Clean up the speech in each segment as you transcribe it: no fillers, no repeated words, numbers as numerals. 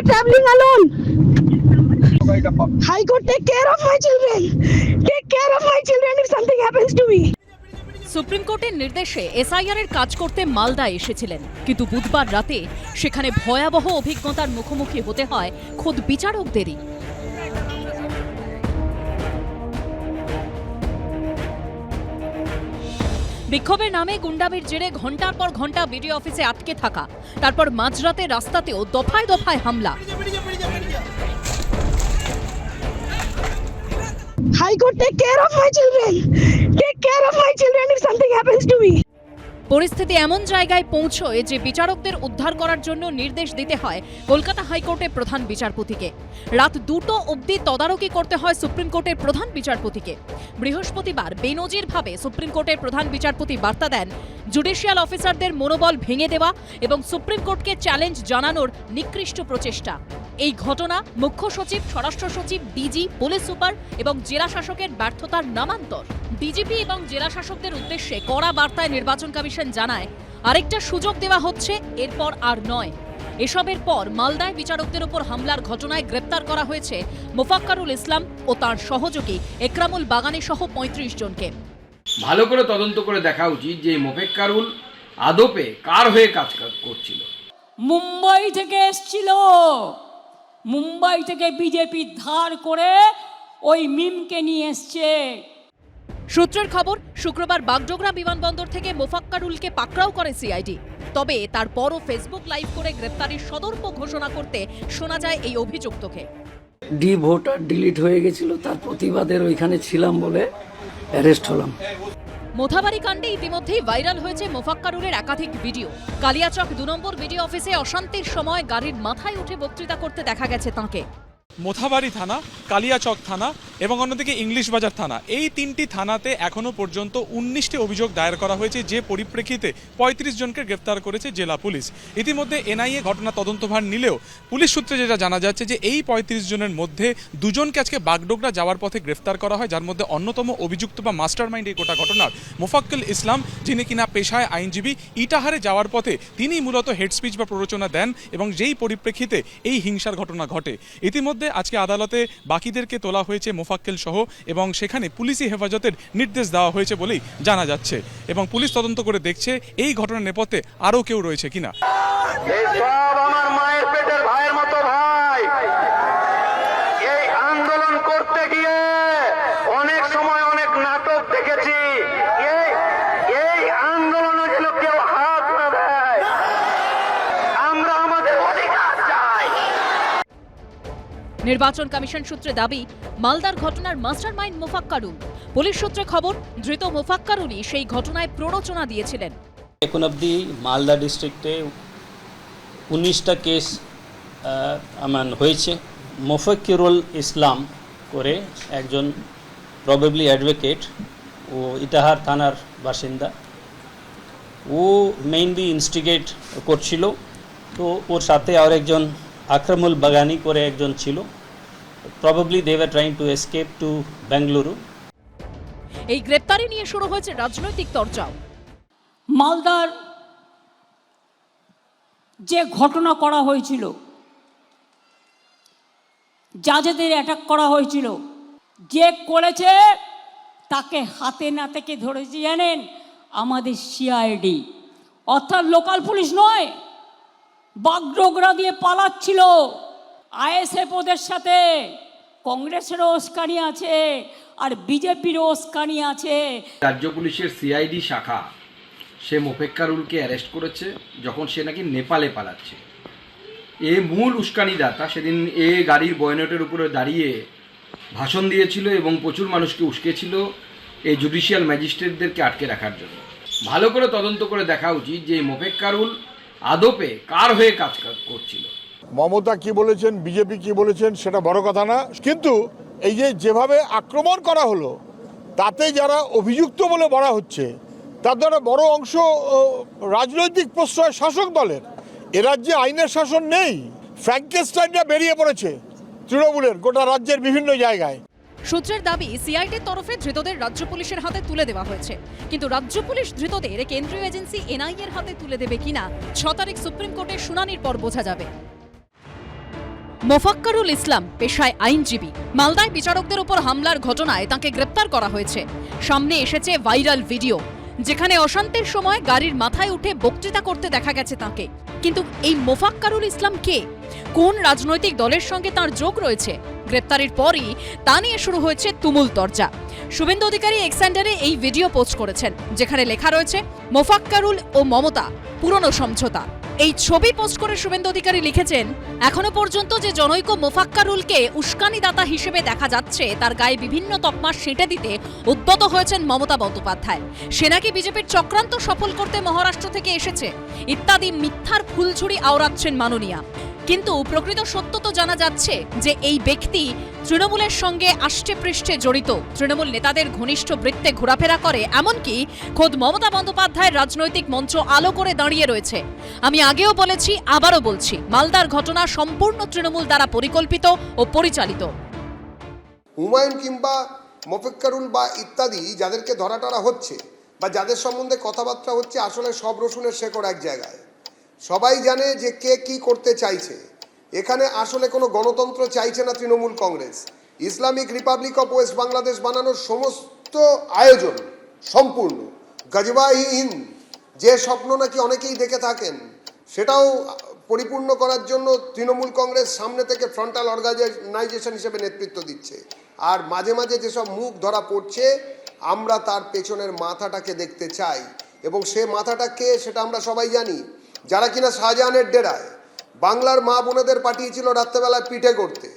are traveling alone. High Court, take care of my children. Take care of my children if something happens to me. Supreme কোর্টের নির্দেশে SIR এর কাজ করতে মালদা এসেছিলেন, কিন্তু বুধবার রাতে সেখানে ভয়াবহ অভিজ্ঞতার মুখোমুখি হতে হয় খোদ বিচারকদেরই। বিক্ষোভের নামে গুন্ডামির জেরে ঘন্টার পর ঘন্টা বিডিও অফিসে আটকে থাকা, তারপর মাঝরাতে রাস্তাতেও দফায় দফায় হামলা। High Court, take care of my children. Take care of my children if something happens to me. পরিস্থিতি এমন জায়গায় পৌঁছয় যে বিচারকদের উদ্ধার করার জন্য নির্দেশ দিতে হয় কলকাতা হাইকোর্টের প্রধান বিচারপতিকে। রাত 2টো অবধি তদারকি করতে হয় সুপ্রিম কোর্টের প্রধান বিচারপতিকে। বৃহস্পতিবার বেনজিরভাবে সুপ্রিম কোর্টের প্রধান বিচারপতি বার্তা দেন জুডিশিয়াল অফিসারদের মনোবল ভেঙে দেওয়া এবং সুপ্রিম কোর্টকে চ্যালেঞ্জ জানানোর নিকৃষ্ট প্রচেষ্টা। এই ঘটনা মুখ্য সচিব, স্বরাষ্ট্র সচিব, ডিজি, পুলিশ সুপার এবং জেলা শাসকের ব্যর্থতার নামান্তর। ডিজিপি এবং জেলা শাসকদের উদ্দেশ্যে কড়া বার্তায় নির্বাচন কমিশন জানায়, আরেকটা সুযোগ দেওয়া হচ্ছে, এরপর আর নয়। এসবের পর মালদায় বিচারকদের উপর হামলার ঘটনায় গ্রেপ্তার করা হয়েছে মোফাক্কারুল ইসলাম ও তার সহযোগী একরামুল বাগানি সহ 35 জনকে। ভালো করে তদন্ত করে দেখা উচিত যে মোফাক্কারুল আদপে কার হয়ে কাজ করছিল। মুম্বাই থেকে এসছিল, মুম্বাই থেকে বিজেপি ধার করে ওই মিমকে নিয়ে এসছে। সূত্রের খবর, শুক্রবার বাগডোগরা বিমানবন্দর থেকে মোফাক্কারুলকে পাকড়াও করে সিআইডি। তবে তারপরও ফেসবুক লাইভ করে গ্রেপ্তারির সদর্প ঘোষণা করতে শোনা যায় এই অভিযুক্তকে। ভোটার ডিলিট হয়ে গেছিল, তার প্রতিবাদের ওইখানে ছিলাম বলে অ্যারেস্ট হলাম। মোথাবাড়ি কাণ্ডে ইতিমধ্যেই ভাইরাল হয়েছে মোফাক্কারুলের একাধিক ভিডিও। কালিয়াচক 2 নম্বর বিডিও অফিসে অশান্তির সময় গাড়ির মাথায় উঠে বক্তৃতা করতে দেখা গেছে তাঁকে। মোথাবাড়ি থানা, কালিয়াচক থানা এবং অন্যদিকে ইংলিশ বাজার থানা, এই 3টি থানাতে এখনো পর্যন্ত 19টি অভিযোগ দায়ের করা হয়েছে, যে পরিপ্রেক্ষিতে 35 জনকে গ্রেফতার করেছে জেলা পুলিশ। ইতিমধ্যে এনআইএ ঘটনা তদন্তভার নিলেও পুলিশ সূত্রে যেটা জানা যাচ্ছে যে এই 35 জনের মধ্যে 2 জনকে আজকে বাগডোগরা যাওয়ার পথে গ্রেফতার করা হয়, যার মধ্যে অন্যতম অভিযুক্ত বা মাস্টারমাইন্ড এই গোটা ঘটনার মোফাক্কুল ইসলাম, যিনি কিনা পেশায় আইনজীবী। ইটাহারে যাওয়ার পথে তিনি মূলত হেড স্পিচ বা প্ররোচনা দেন এবং যেই পরিপ্রেক্ষিতে এই হিংসার ঘটনা ঘটে। ইতিমধ্যে আজকে আদালতে বাকিদেরকে তোলা হয়েছে মোফাক্কেল সহ, এবং সেখানে পুলিশি হেফাজতের নির্দেশ দেওয়া হয়েছে বলেই জানা যাচ্ছে, এবং পুলিশ তদন্ত করে দেখছে এই ঘটনার নেপথ্যে আরও কেউ রয়েছে কিনা। আমার মায়ের পেটের ভাইয়ের মতো ভাই, এই আন্দোলন করতে গিয়ে অনেক সময় অনেক নাটক দেখেছি। এই আন্দোলনে যেন কেউ হাত না দেয়, আমরা আমাদের অধিকার চাই। নির্বাচন কমিশন সূত্রে দাবি, মালদার ঘটনার মাস্টারমাইন্ড মোফাক্কারুল। পুলিশ সূত্রে খবর, ধৃত মোফাক্কারুলই সেই ঘটনায় প্ররোচনা দিয়েছিলেন। এখন অবধি মালদা ডিস্ট্রিক্টে 19টা কেস হয়েছে। মোফাক্কিরুল ইসলাম করে একজন প্রবাবলি অ্যাডভোকেট, ও ইটাহার থানার বাসিন্দা। ও মেইনলি ইনস্টিগেট করছিল, তো ওর সাথে আর একজন আকরামুল বাগানি করে একজন ছিল। Probably they were trying to escape to Bengaluru. এই গ্রেপ্তারি নিয়ে শুরু হয়েছে রাজনৈতিক চর্চাও। মালদার যে ঘটনা করা হয়েছিল, যাদের অ্যাটাক করা হয়েছিল, যে করেছে তাকে হাতে নাতে ধরেছে জানেন, আমাদের সিআইডি, অর্থাৎ লোকাল পুলিশ নয়। বাগডোগরা দিয়ে পালাচ্ছিল। আইএসএফ ওদের সাথে, কংগ্রেসেরও উস্কানি আছে আর বিজেপিরও উস্কানি আছে। রাজ্য পুলিশের সিআইডি শাখা সে মোফাক্কারুলকে অ্যারেস্ট করেছে যখন সে নাকি নেপালে পালাচ্ছে। এ মূল উস্কানিদাতা। সেদিন এ গাড়ির বয়নেটের উপরে দাঁড়িয়ে ভাষণ দিয়েছিল এবং প্রচুর মানুষকে উস্কেছিল এই জুডিশিয়াল ম্যাজিস্ট্রেটদেরকে আটকে রাখার জন্য। ভালো করে তদন্ত করে দেখা উচিত যে মোফাক্কারুল আদপে কার হয়ে কাজ করছিল। মমতা কি বলেছেন, বিজেপি কি বলেছেন সেটা বড় কথা না, কিন্তু এই যেভাবে আক্রমণ করা হলো তাতে যারা অভিযুক্ত বলে বলা হচ্ছে তাদের বড় অংশ রাজনৈতিক প্রশ্রয় শাসক দলের। এ রাজ্যে আইনের শাসন নেই, ফ্র্যাঙ্কেনস্টাইনটা বেরিয়ে পড়েছে তৃণমূলের গোটা রাজ্যের বিভিন্ন জায়গায়। সূত্রের দাবি, সিআইডির তরফে ধৃতদের রাজ্য পুলিশের হাতে তুলে দেওয়া হয়েছে, কিন্তু রাজ্য পুলিশ ধৃতদের কেন্দ্রীয় এজেন্সি এনআইএর হাতে তুলে দেবে কিনা 6 তারিখ সুপ্রিম কোর্টের শুনানির পর বোঝা যাবে। মোফাক্কারুল ইসলাম পেশায় আইনজীবী। মালদায় বিচারকদের উপর হামলার ঘটনায় তাকে গ্রেপ্তার করা হয়েছে। সামনে এসেছে ভাইরাল ভিডিও, যেখানে অশান্তির সময় গাড়ির মাথায় উঠে বক্তৃতা করতে দেখা গেছে তাকে। কিন্তু এই মোফাক্কারুল ইসলাম কে? কোন রাজনৈতিক দলের সঙ্গে তার যোগ রয়েছে? গ্রেপ্তারের পরই তা নিয়ে শুরু হয়েছে তুমুল তরজা। শুভেন্দু অধিকারী এক্সেন্ডারে এই ভিডিও পোস্ট করেছেন, যেখানে লেখা রয়েছে মোফাক্কারুল ও মমতা পুরনো সমঝোতা। এই ছবি পোস্ট করে শুভেন্দু অধিকারী লিখেছেন, এখনো পর্যন্ত যে জনৈক মোফাক্কারুলকে উস্কানিদাতা হিসেবে দেখা যাচ্ছে, তার গায়ে বিভিন্ন তকমা সেঁটে দিতে উদ্যত হয়েছেন মমতা বন্দ্যোপাধ্যায়। সে নাকি বিজেপির চক্রান্ত সফল করতে মহারাষ্ট্র থেকে এসেছে ইত্যাদি মিথ্যার ফুলঝুরি আওড়াচ্ছেন মাননীয়া। কিন্তু প্রকৃত সত্য তো জানা যাচ্ছে যে এই ব্যক্তি তৃণমূলের সঙ্গে আষ্টে পৃষ্ঠে জড়িত, তৃণমূল নেতাদের ঘনিষ্ঠ বৃত্তে ঘোরাফেরা করে, এমনকি খোদ মমতা বন্দ্যোপাধ্যায়ের রাজনৈতিক মঞ্চ আলো করে দাঁড়িয়ে রয়েছে। আমি আগেও বলেছি, আবারও বলছি, মালদার ঘটনা সম্পূর্ণ তৃণমূল দ্বারা পরিকল্পিত ও পরিচালিত। হুমায়ুন কিংবা মোফাক্কারুল বা ইত্যাদি যাদেরকে ধরাটারা হচ্ছে বা যাদের সম্বন্ধে কথাবার্তা হচ্ছে, আসলে সব রসুনের শেকড় এক জায়গায়। সবাই জানে যে কে কি করতে চাইছে। এখানে আসলে কোনো গণতন্ত্র চাইছে না Trinamool Congress. Islamic Republic of West Bangladesh বানানোর সমস্ত আয়োজন সম্পূর্ণ গজবাহি হিন্দ, যে স্বপ্ন নাকি অনেকেই দেখে থাকেন, সেটাও পরিপূর্ণ করার জন্য তৃণমূল কংগ্রেস সামনে থেকে ফ্রন্টাল অর্গানাইজেশন হিসেবে নেতৃত্ব দিচ্ছে। আর মাঝে মাঝে যেসব মুখ ধরা পড়ছে, আমরা তার পেছনের মাথাটাকে দেখতে চাই। এবং সে মাথাটা কে সেটা আমরা সবাই জানি। যারা কিনা শাহজাহানের ডেরায় বাংলার মা বোনেদের পাঠিয়েছিল রাত্রেবেলায় পিঠে করতে,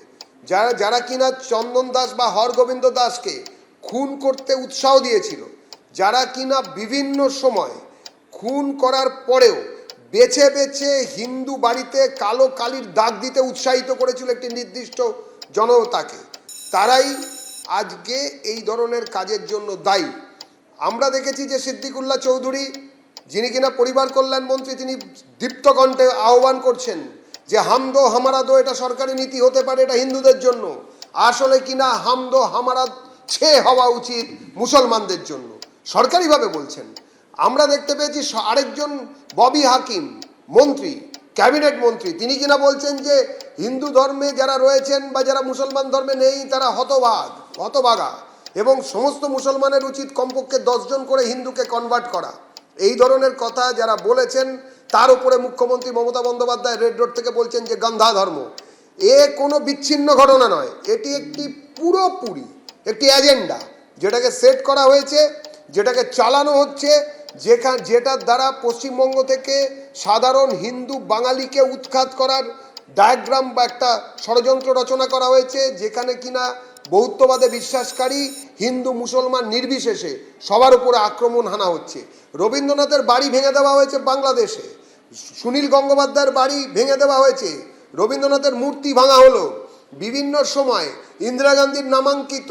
যারা কিনা চন্দন দাস বা হরগোবিন্দ দাসকে খুন করতে উৎসাহ দিয়েছিল, যারা কিনা বিভিন্ন সময় খুন করার পরেও বেছে বেছে হিন্দু বাড়িতে কালো কালির দাগ দিতে উৎসাহিত করেছিল একটি নির্দিষ্ট জনতাকে, তারাই আজকে এই ধরনের কাজের জন্য দায়ী। আমরা দেখেছি যে সিদ্দিকুল্লাহ চৌধুরী, যিনি কিনা পরিবার কল্যাণ মন্ত্রী, তিনি দীপ্ত কণ্ঠে আহ্বান করছেন যে হামদো হামারা দো এটা সরকারি নীতি হতে পারে, এটা হিন্দুদের জন্য। আসলে কিনা হামদো হামারা ছে হওয়া উচিত মুসলমানদের জন্য, সরকারিভাবে বলছেন। আমরা দেখতে পেয়েছি আরেকজন ববি হাকিম মন্ত্রী, ক্যাবিনেট মন্ত্রী, তিনি কিনা বলছেন যে হিন্দু ধর্মে যারা রয়েছেন বা যারা মুসলমান ধর্মে নেই তারা হতভাগা, এবং সমস্ত মুসলমানের উচিত কমপক্ষে 10 জন করে হিন্দুকে কনভার্ট করা। এই ধরনের কথা যারা বলেছেন, তার উপরে মুখ্যমন্ত্রী মমতা বন্দ্যোপাধ্যায় রেড রোড থেকে বলছেন যে গান্ধা ধর্ম। এ কোনো বিচ্ছিন্ন ঘটনা নয়, এটি একটি পুরোপুরি একটি এজেন্ডা, যেটাকে সেট করা হয়েছে, যেটাকে চালানো হচ্ছে, যেটার দ্বারা পশ্চিমবঙ্গ থেকে সাধারণ হিন্দু বাঙালিকে উৎখাত করার ডায়াগ্রাম বা একটা ষড়যন্ত্র রচনা করা হয়েছে, যেখানে কিনা বৌদ্ধবাদে বিশ্বাসকারী হিন্দু মুসলমান নির্বিশেষে সবার উপরে আক্রমণ হানা হচ্ছে। রবীন্দ্রনাথের বাড়ি ভেঙে দেওয়া হয়েছে বাংলাদেশে, সুনীল গঙ্গোপাধ্যায়ের বাড়ি ভেঙে দেওয়া হয়েছে, রবীন্দ্রনাথের মূর্তি ভাঙা হলো, বিভিন্ন সময় ইন্দিরা গান্ধীর নামাঙ্কিত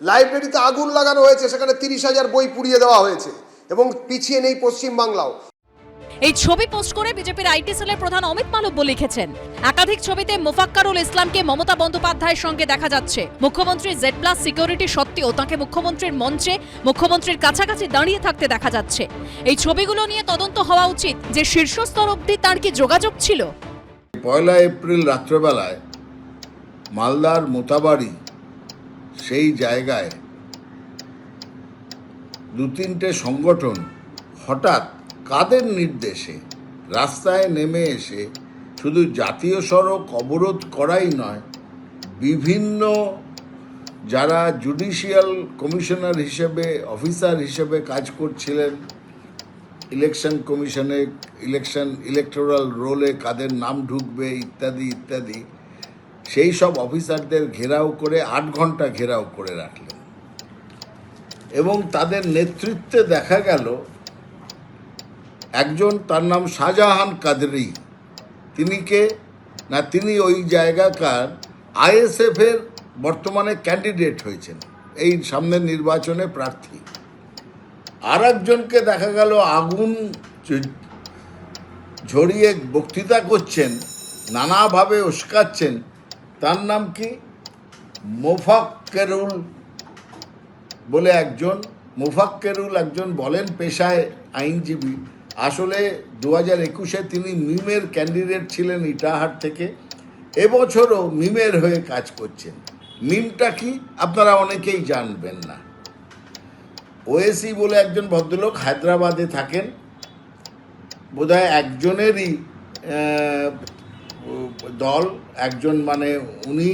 লাইব্রেরিতে আগুন লাগানো হয়েছে, সেখানে 30,000 বই পুড়িয়ে দেওয়া হয়েছে, এবং পিছিয়ে নেই পশ্চিমবাংলাও। এই ছবি পোস্ট করে বিজেপির আইটি সেলের প্রধান অমিত মালব্য লিখেছেন, একাধিক ছবিতে মোফাক্কারুল ইসলামকে মমতা বন্দ্যোপাধ্যায়ের সঙ্গে দেখা যাচ্ছে। মুখ্যমন্ত্রী Z+ সিকিউরিটি সত্ত্বেও তাকে মুখ্যমন্ত্রীর মঞ্চে, মুখ্যমন্ত্রীর কাছাকাছি দাঁড়িয়ে থাকতে দেখা যাচ্ছে। এই ছবিগুলো নিয়ে তদন্ত হওয়া উচিত যে শীর্ষস্তর অবধি তার কি যোগাযোগ ছিল। 1 এপ্রিল রাত্রেবেলায় মালদার মোতাবাড়ি সেই জায়গায় 2-3টে সংগঠন হঠাৎ কাদের নির্দেশে রাস্তায় নেমে এসে শুধু জাতীয় সড়ক অবরোধ করাই নয়, বিভিন্ন যারা জুডিশিয়াল কমিশনার হিসেবে, অফিসার হিসেবে কাজ করছিলেন, ইলেকশন কমিশনে ইলেকটোরাল রোলে কাদের নাম ঢুকবে ইত্যাদি ইত্যাদি, সেই সব অফিসারদের ঘেরাও করে 8 ঘন্টা ঘেরাও করে রাখলেন। এবং তাদের নেতৃত্বে দেখা গেল একজন, তার নাম শাহজাহান কাদরি। তিনি ওই জায়গাকার ISF-এর বর্তমানে ক্যান্ডিডেট হয়েছেন, এই সামনের নির্বাচনে প্রার্থী। আর একজনকে দেখা গেল আগুন ঝরিয়ে বক্তৃতা করছেন, নানাভাবে উস্কাচ্ছেন, তার নাম কি মোফাক্কারুল বলে একজন। মোফাক্কারুল একজন বলেন পেশায় আইনজীবী, আসলে 2021-এ তিনি মিমের ক্যান্ডিডেট ছিলেন ইটাহার থেকে, এবছরও মিমের হয়ে কাজ করছেন। মিমটা কি আপনারা অনেকেই জানবেন না। ওএসি বলে একজন ভদ্রলোক হায়দ্রাবাদে থাকেন, বোধহয় একজনেরই দল, একজন মানে উনি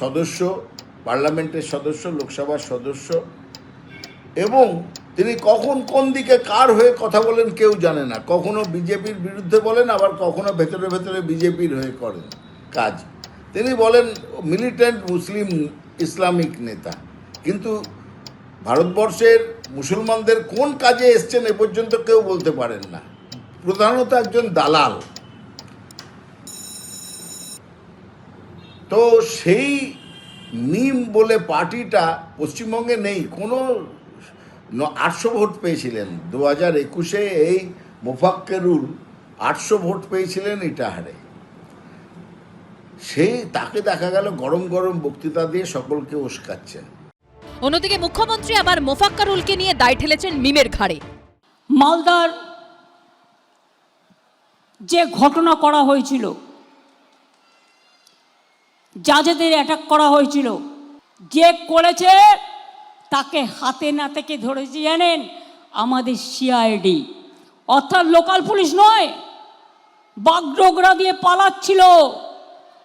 সদস্য, পার্লামেন্টের সদস্য, লোকসভার সদস্য, এবং তিনি কখন কোন দিকে কার হয়ে কথা বলেন কেউ জানে না। কখনো বিজেপির বিরুদ্ধে বলেন, আবার কখনো ভেতরে ভেতরে বিজেপির হয়ে করেন কাজ। তিনি বলেন মিলিটেন্ট মুসলিম ইসলামিক নেতা, কিন্তু ভারতবর্ষের মুসলমানদের কোন কাজে এসছেন এ পর্যন্ত কেউ বলতে পারেন না। প্রধানত একজন দালাল। তো সেই মিম বলে পার্টিটা পশ্চিমবঙ্গে নেই। কোনো 800 ভোট পেয়েছিলেন 2021-এ, এই মোফাক্কেরুল 800 ভোট পেয়েছিলেন ইটাহারে। সেই তাকে দেখা গেল গরম গরম বক্তৃতা দিয়ে সকলকে উস্কাচ্ছেন। অন্যদিকে মুখ্যমন্ত্রী আবার মোফাক্কারুলকে নিয়ে দায় ঠেলেছেন মিমের ঘাড়ে। মালদার যে ঘটনা করা হয়েছিল, যাদের অ্যাটাক করা হয়েছিল, যে করেছে তাকে হাতে নাতে কে ধরেছে জানেন? আমাদের সিআইডি, অর্থাৎ লোকাল পুলিশ নয়, বাগডোগরা দিয়ে পালাচ্ছিল,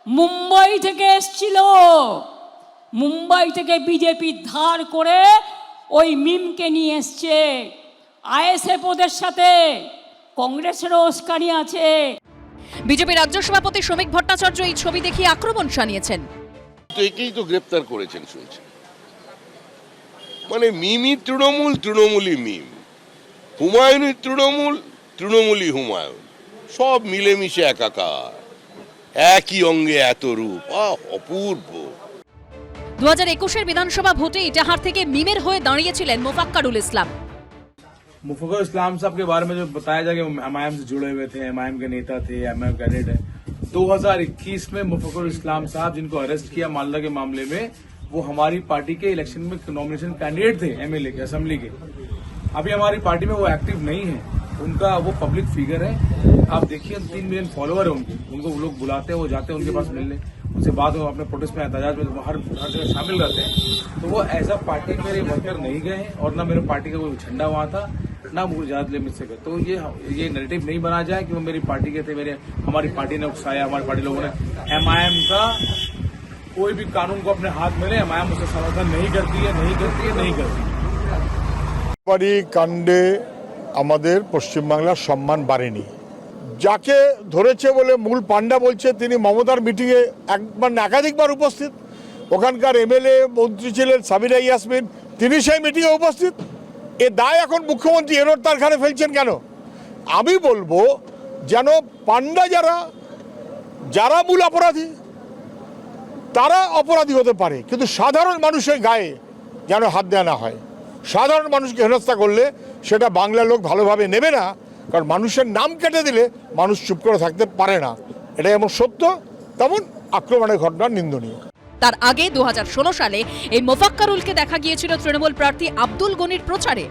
মুম্বাই থেকে এসছিল। মুম্বাই থেকে বিজেপি ধার করে ওই মিমকে নিয়ে এসছে। আইএসএফ ওদের সাথে, কংগ্রেসেরও উস্কানি আছে। বিজেপি রাজ্য সভাপতি শ্রমিক ভট্টাচার্য এই ছবি দেখিয়ে আক্রমণ শানিয়েছেন। তো একেই তো গ্রেপ্তার করেছেন শুনছি। মানে মিমই তৃণমূল, তৃণমূলই মিম, হুমায়ুনই তৃণমূল, তৃণমূলই হুমায়ুন, সব মিলেমিশে একাকার, একই অঙ্গে এত রূপ, অপূর্ব। 2021-এর বিধানসভা ভোটে ইটাহার থেকে মিমের হয়ে দাঁড়িয়েছিলেন মোফাক্কারুল ইসলাম। मुफक्कर इस्लाम साहब के बारे में जो बताया जाए कि एमआईएम से जुड़े हुए थे, एमआईएम के नेता थे, एमआईएम कैडेट है। 2021 में मुफक्कर इस्लाम साहब, जिनको अरेस्ट किया मालदा के मामले में, वो हमारी पार्टी के इलेक्शन में नॉमिनेशन कैंडिडेट थे, एमएलए के, असेंबली के। अभी हमारी पार्टी में वो एक्टिव नहीं है, उनका वो पब्लिक फिगर है। आप देखिए 3 मिलियन फॉलोअर है उनके, उनको वो लोग बुलाते हैं, वो जाते हैं उनके पास मिलने, उनसे बात हो, अपने प्रोटेस्ट में एहतजाज में हर जगह शामिल रहते हैं। तो वो एज अ पार्टी मेरे वर्कर नहीं गए हैं, और ना मेरे पार्टी का कोई झंडा वहां था, ना मुझे ज्यादा लिमिट से गए। तो ये नैरेटिव नहीं बना जाए कि वो मेरी पार्टी के थे, हमारी पार्टी ने उकसाया, हमारी पार्टी लोगों ने। एमआईएम का कोई भी कानून को अपने हाथ में ले, एमआईएम उसका समर्थन नहीं करती है, नहीं करती है, नहीं करती। কাণ্ডে আমাদের পশ্চিমবাংলার সম্মান বাড়েনি। যাকে ধরেছে বলে মূল পান্ডা বলছে, তিনি মমতার মিটিংয়ে একবার না একাধিকবার উপস্থিত। ওখানকার এমএলএ মন্ত্রী ছিলেন সাবিনা ইয়াসমিন, তিনি সেই মিটিংয়ে উপস্থিত। এ দায় এখন মুখ্যমন্ত্রী এরর তার ঘাড়ে ফেলছেন কেন? আমি বলবো যেন পান্ডা যারা মূল অপরাধী তারা অপরাধী হতে পারে, কিন্তু সাধারণ মানুষের গায়ে যেন হাত দেওয়া না হয়। সাধারণ মানুষকে হেনস্থা করলে সেটা বাংলার লোক ভালোভাবে নেবে না, কারণ মানুষের নাম কেটে দিলে মানুষ চুপ করে থাকতে পারে না। এটা যেমন সত্য তেমন আক্রমণের ঘটনা নিন্দনীয়। তার আগে 2016 সালে এই মোফাক্কারুলকে দেখা গিয়েছিল তৃণমূল প্রার্থী আব্দুল গনির প্রচারে।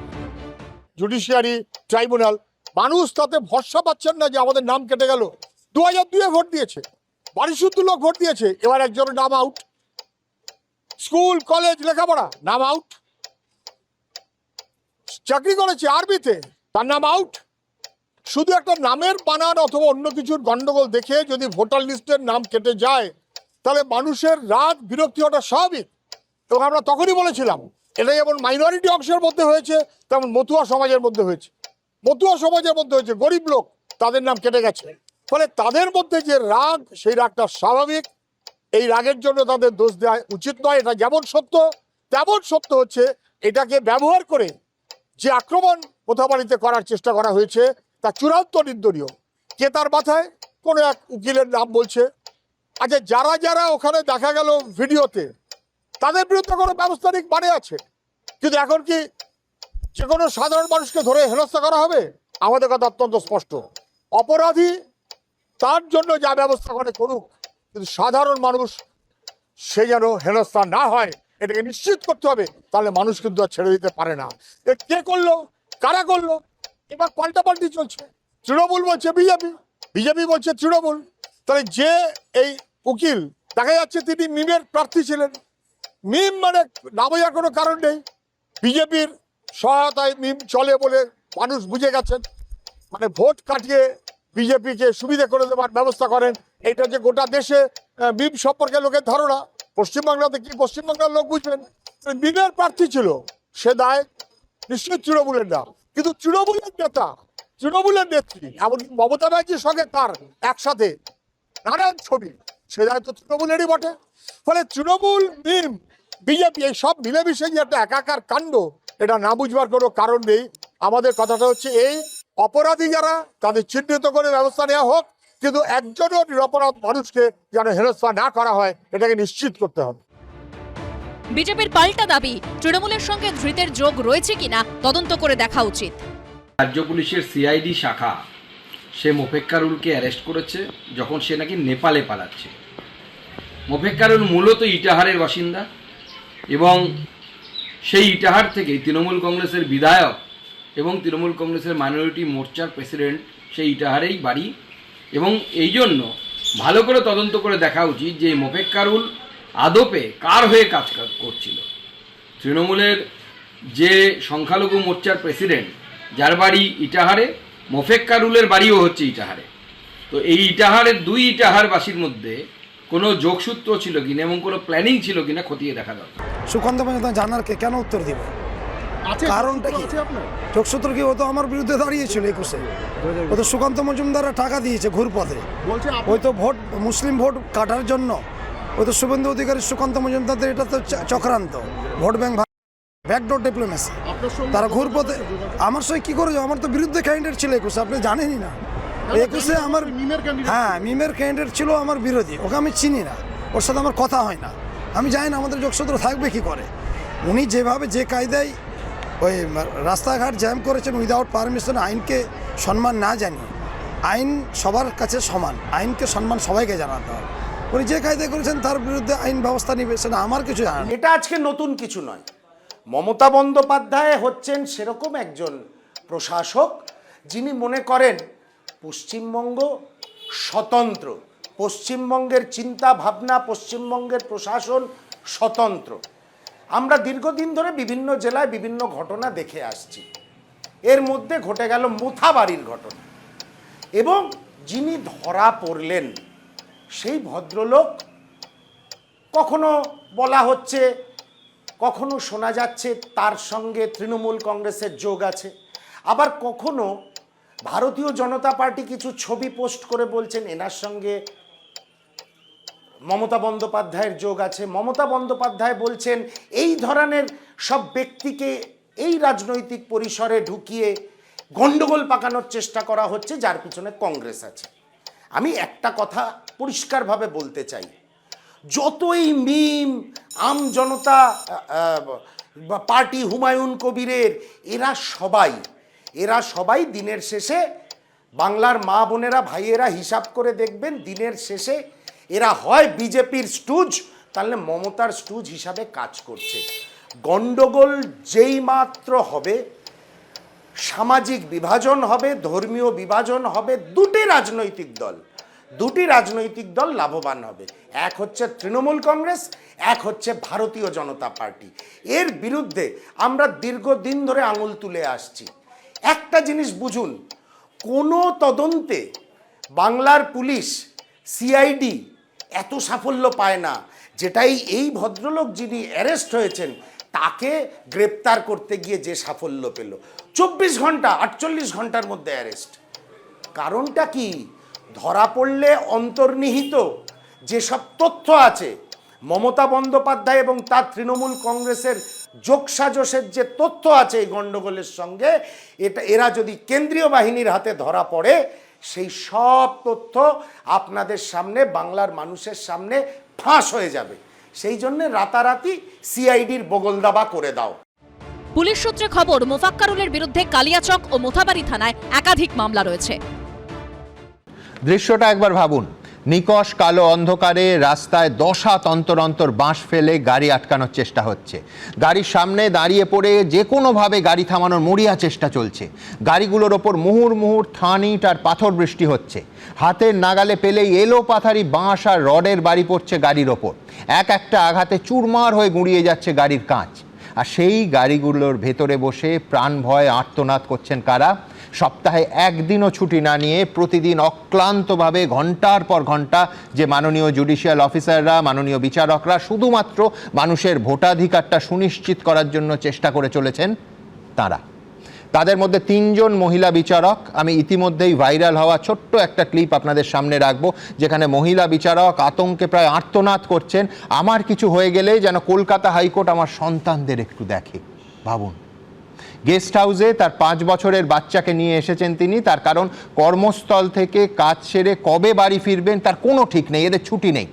জুডিশিয়ারি ট্রাইব্যুনাল, মানুষ তাতে ভরসা পাচ্ছেন না যে আমাদের নাম কেটে গেল। 2002-এ ভোট দিয়েছে, 22 লোক ভোট দিয়েছে, এবার একজনের নাম আউট। স্কুল কলেজ লেখাপড়া, নাম আউট। চাকরি করেছে আরবিতে, তার নাম আউট। শুধু একটা নামের বানান অথবা অন্য কিছুর গন্ডগোল দেখে যদি ভোটার লিস্টের নাম কেটে যায়, তাহলে মানুষের রাগ বিরক্তি হওয়াটা স্বাভাবিক। এবং আমরা তখনই বলেছিলাম এটা যেমন মাইনরিটি অংশের মধ্যে হয়েছে, তেমন মতুয়া সমাজের মধ্যে হয়েছে। মতুয়া সমাজের মধ্যে হয়েছে, গরিব লোক, তাদের নাম কেটে গেছে। ফলে তাদের মধ্যে যে রাগ, সেই রাগটা স্বাভাবিক। এই রাগের জন্য তাদের দোষ দেওয়া উচিত নয়। এটা যেমন সত্য তেমন সত্য হচ্ছে এটাকে ব্যবহার করে যে আক্রমণ কোথাবাড়িতে করার চেষ্টা করা হয়েছে তা চূড়ান্ত নিন্দনীয়। কে তার মাথায়? কোনো এক উকিলের নাম বলছে। আচ্ছা, যারা যারা ওখানে দেখা গেল ভিডিওতে, তাদের বিরুদ্ধে কোনো ব্যবস্থা নিক মানে আছে, কিন্তু এখন কি যে কোনো সাধারণ মানুষকে ধরে হেনস্থা করা হবে? আমাদের কথা অত্যন্ত স্পষ্ট, অপরাধী তার জন্য যা ব্যবস্থা করে করুক, কিন্তু সাধারণ মানুষ সে যেন হেনস্থা না হয় এটাকে নিশ্চিত করতে হবে। তাহলে মানুষ কিন্তু আর ছেড়ে দিতে পারে না। কে করলো, কারা করলো, এবার পাল্টাপাল্টি চলছে। তৃণমূল বলছে বিজেপি, বিজেপি বলছে তৃণমূল। তাহলে যে এই উকিল দেখা যাচ্ছে তিনি মিমের প্রার্থী ছিলেন। মিম মানে না বোঝার কোনো কারণ নেই, বিজেপির সহায়তায় মিম চলে বলে মানুষ বুঝে গেছেন, মানে ভোট কাটিয়ে বিজেপিকে সুবিধা করে দেওয়ার ব্যবস্থা করেন। এটা যে গোটা দেশে মিম সম্পর্কে লোকের ধারণা, পশ্চিমবাংলাতে কি পশ্চিমবাংলার লোক বুঝবেন। মিমের প্রার্থী ছিল, সে দায় নিশ্চয়ই তৃণমূলের না, কিন্তু তৃণমূলের নেতা, তৃণমূলের নেত্রী, এমনকি মমতা ব্যানার্জির সঙ্গে তার একসাথে নানান ছবি, সে দায় তো তৃণমূলেরই বটে। ফলে তৃণমূল, মিম, বিজেপি এই সব মিলেমিশে যে একটা একাকার কাণ্ড, এটা না বুঝবার কোনো কারণ নেই। আমাদের কথাটা হচ্ছে এই, অপরাধী যারা তাদের চিহ্নিত করে ব্যবস্থা নেওয়া হোক, কিন্তু একজনও নিরপরাধ মানুষকে যেন হেনস্থা না করা হয় এটাকে নিশ্চিত করতে হবে। বিজেপির পাল্টা দাবি, তৃণমূলের সঙ্গে ধৃতের যোগ রয়েছে কিনা তদন্ত করে দেখা উচিত। রাজ্য পুলিশের সিআইডি শাখা সে মোফেক্কারুলকে অ্যারেস্ট করেছে যখন সে নাকি নেপালে পালাচ্ছে। মোফেক্কারুল মূলত ইটাহারের বাসিন্দা এবং সেই ইটাহার থেকেই তৃণমূল কংগ্রেসের বিধায়ক এবং তৃণমূল কংগ্রেসের মাইনরিটি মোর্চার প্রেসিডেন্ট সেই ইটাহারেই বাড়ি। এবং এই জন্য ভালো করে তদন্ত করে দেখা উচিত যে মোফেক্কারুল আদপে কার হয়ে কাজ করছিল। তৃণমূলের যে সংখ্যালঘু মোর্চার প্রেসিডেন্ট, যার বাড়ি ইটাহারে, মোফেক্কারুলের বাড়িও হচ্ছে ইটাহারে। তো এই ইটাহারের দুই ইটাহারবাসীর মধ্যে কোনো যোগসূত্র ছিল কিনা এবং কোনো প্ল্যানিং ছিল কিনা খতিয়ে দেখা দরকার। সুকান্ত মজুমদার জানারকে কেন উত্তর দিব? কারণটা কি? যোগসূত্র কি? ও তো আমার বিরুদ্ধে দাঁড়িয়েছিল 21-এ। ও তো সুকান্ত মজুমদাররা টাকা দিয়েছে ঘুরপথে, ওই তো ভোট, মুসলিম ভোট কাটার জন্য। ওই তো শুভেন্দু অধিকারী, সুকান্ত মজুমদারদের এটা তো চক্রান্ত, ভোট ব্যাংক, ব্যাকডোর ডিপ্লোমেসি। তারা ঘুরপথে আমার সঙ্গে কী করে, আমার তো বিরুদ্ধে ক্যান্ডিডেট ছিল 21-এ, আপনি জানেনই না। 21-এ আমার, হ্যাঁ, মিমের ক্যান্ডিডেট ছিল আমার বিরোধী, ওকে আমি চিনি না, ওর সাথে আমার কথা হয় না, আমি জানি না আমাদের যোগসূত্র থাকবে কি করে। উনি যেভাবে যে কায়দায় ওই রাস্তাঘাট জ্যাম করেছেন উইদাউট পারমিশন, আইনকে সম্মান না জানিয়ে, আইন সবার কাছে সমান, আইনকে সম্মান সবাইকে জানাতে হবে। উনি যে কায়দায় করেছেন তার বিরুদ্ধে আইন ব্যবস্থা নিবে, সেটা আমার কিছু জানা। এটা আজকে নতুন কিছু নয়। মমতা বন্দ্যোপাধ্যায় হচ্ছেন সেরকম একজন প্রশাসক যিনি মনে করেন পশ্চিমবঙ্গ স্বতন্ত্র, পশ্চিমবঙ্গের চিন্তা ভাবনা, পশ্চিমবঙ্গের প্রশাসন স্বতন্ত্র। আমরা দীর্ঘদিন ধরে বিভিন্ন জেলায় বিভিন্ন ঘটনা দেখে আসছি। এর মধ্যে ঘটে গেল মোথাবাড়ির ঘটনা, এবং যিনি ধরা পড়লেন সেই ভদ্রলোক, কখনো বলা হচ্ছে, কখনো শোনা যাচ্ছে তার সঙ্গে তৃণমূল কংগ্রেসের যোগ আছে, আবার কখনো ভারতীয় জনতা পার্টি কিছু ছবি পোস্ট করে বলছেন এনার সঙ্গে মমতা বন্দ্যোপাধ্যায়ের যোগ আছে। মমতা বন্দ্যোপাধ্যায় বলছেন এই ধরনের সব ব্যক্তিকে এই রাজনৈতিক পরিসরে ঢুকিয়ে গন্ডগোল পাকানোর চেষ্টা করা হচ্ছে, যার পিছনে কংগ্রেস আছে। আমি একটা কথা পরিষ্কারভাবে বলতে চাই, যতই মিম, আম জনতা পার্টি, হুমায়ুন কবিরের, এরা সবাই দিনের শেষে, বাংলার মা বোনেরা, ভাইয়েরা হিসাব করে দেখবেন, দিনের শেষে এরা হয় বিজেপির স্টুজ, তাহলে মমতার স্টুজ হিসাবে কাজ করছে। গন্ডগোল যেই মাত্র হবে, সামাজিক বিভাজন হবে, ধর্মীয় বিভাজন হবে, দুটি রাজনৈতিক দল লাভবান হবে। এক হচ্ছে তৃণমূল কংগ্রেস, এক হচ্ছে ভারতীয় জনতা পার্টি। এর বিরুদ্ধে আমরা দীর্ঘদিন ধরে আঙুল তুলে আসছি। একটা জিনিস বুঝুন, কোনো তদন্তে বাংলার পুলিশ, সিআইডি এত সাফল্য পায় না, যেটাই এই ভদ্রলোক যিনি অ্যারেস্ট হয়েছেন তাকে গ্রেপ্তার করতে গিয়ে যে সাফল্য পেল। 24 ঘন্টা, 48 ঘন্টার মধ্যে অ্যারেস্ট। কারণটা কি? ধরা পড়লে অন্তর্নিহিত যেসব তথ্য আছে, মমতা বন্দ্যোপাধ্যায় এবং তার তৃণমূল কংগ্রেসের যোগসাজশের যে তথ্য আছে এই গণ্ডগোলের সঙ্গে, এরা যদি কেন্দ্রীয় বাহিনীর হাতে ধরা পড়ে, সেই সব তথ্য আপনাদের সামনে, বাংলার মানুষের সামনে ফাঁস হয়ে যাবে। সেই জন্য রাতারাতি সিআইডির বগলদাবা করে দাও। পুলিশ সূত্রে খবর, মোফাক্কারুলের বিরুদ্ধে কালিয়াচক ও মোথাবাড়ি থানায় একাধিক মামলা রয়েছে। দৃশ্যটা একবার ভাবুন, নিকষ কালো অন্ধকারে রাস্তায় 10 হাত অন্তর অন্তর বাঁশ ফেলে গাড়ি আটকানোর চেষ্টা হচ্ছে। গাড়ির সামনে দাঁড়িয়ে পড়ে যে কোনোভাবে গাড়ি থামানোর মরিয়া চেষ্টা চলছে। গাড়িগুলোর ওপর মুহুর মুহুর থানিট আর পাথর বৃষ্টি হচ্ছে। হাতের নাগালে পেলেই এলো পাথারি বাঁশ আর রডের বাড়ি পড়ছে গাড়ির ওপর। এক একটা আঘাতে চুরমার হয়ে গুঁড়িয়ে যাচ্ছে গাড়ির কাঁচ। আর সেই গাড়িগুলোর ভেতরে বসে প্রাণ ভয়ে আর্তনাদ করছেন কারা? সপ্তাহে একদিনও ছুটি না নিয়ে প্রতিদিন অক্লান্তভাবে ঘন্টার পর ঘন্টা যে মাননীয় জুডিশিয়াল অফিসাররা, মাননীয় বিচারকরা শুধুমাত্র মানুষের ভোটাধিকারটা সুনিশ্চিত করার জন্য চেষ্টা করে চলেছেন তারা। তাদের মধ্যে 3 জন মহিলা বিচারক। আমি ইতিমধ্যেই ভাইরাল হওয়া ছোট্ট একটা ক্লিপ আপনাদের সামনে রাখবো, যেখানে মহিলা বিচারক আতঙ্কে প্রায় আর্তনাদ করছেন, আমার কিছু হয়ে গেলে যেন কলকাতা হাইকোর্ট আমার সন্তানদের একটু দেখে। ভাবুন, গেস্ট হাউসে তার 5 বছরের বাচ্চাকে নিয়ে এসেছেন তিনি। তার কারণ কর্মস্থল থেকে কাজ সেরে কবে বাড়ি ফিরবেন তার কোনো ঠিক নেই, এদের ছুটি নেই।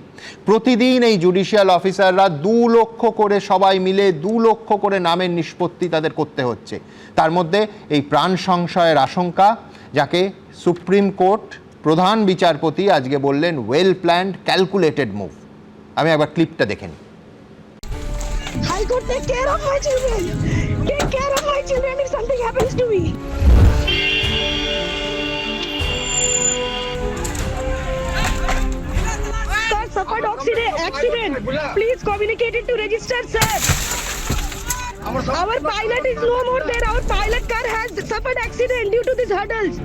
প্রতিদিন এই জুডিশিয়াল অফিসাররা 2 লক্ষ করে সবাই মিলে 2 লক্ষ করে নামের নিষ্পত্তি তাদের করতে হচ্ছে। তার মধ্যে এই প্রাণ সংশয়ের আশঙ্কা, যাকে সুপ্রিম কোর্ট প্রধান বিচারপতি আজকে বললেন ওয়েল প্ল্যান্ড ক্যালকুলেটেড মুভ। আমি একবার ক্লিপটা দেখে নিই। High Court, take care of my children. Take care of my children if something happens to me. Sir, suffered accident. Please communicate it to register, sir. Our pilot is no more there. Our pilot car has suffered accident due to these hurdles.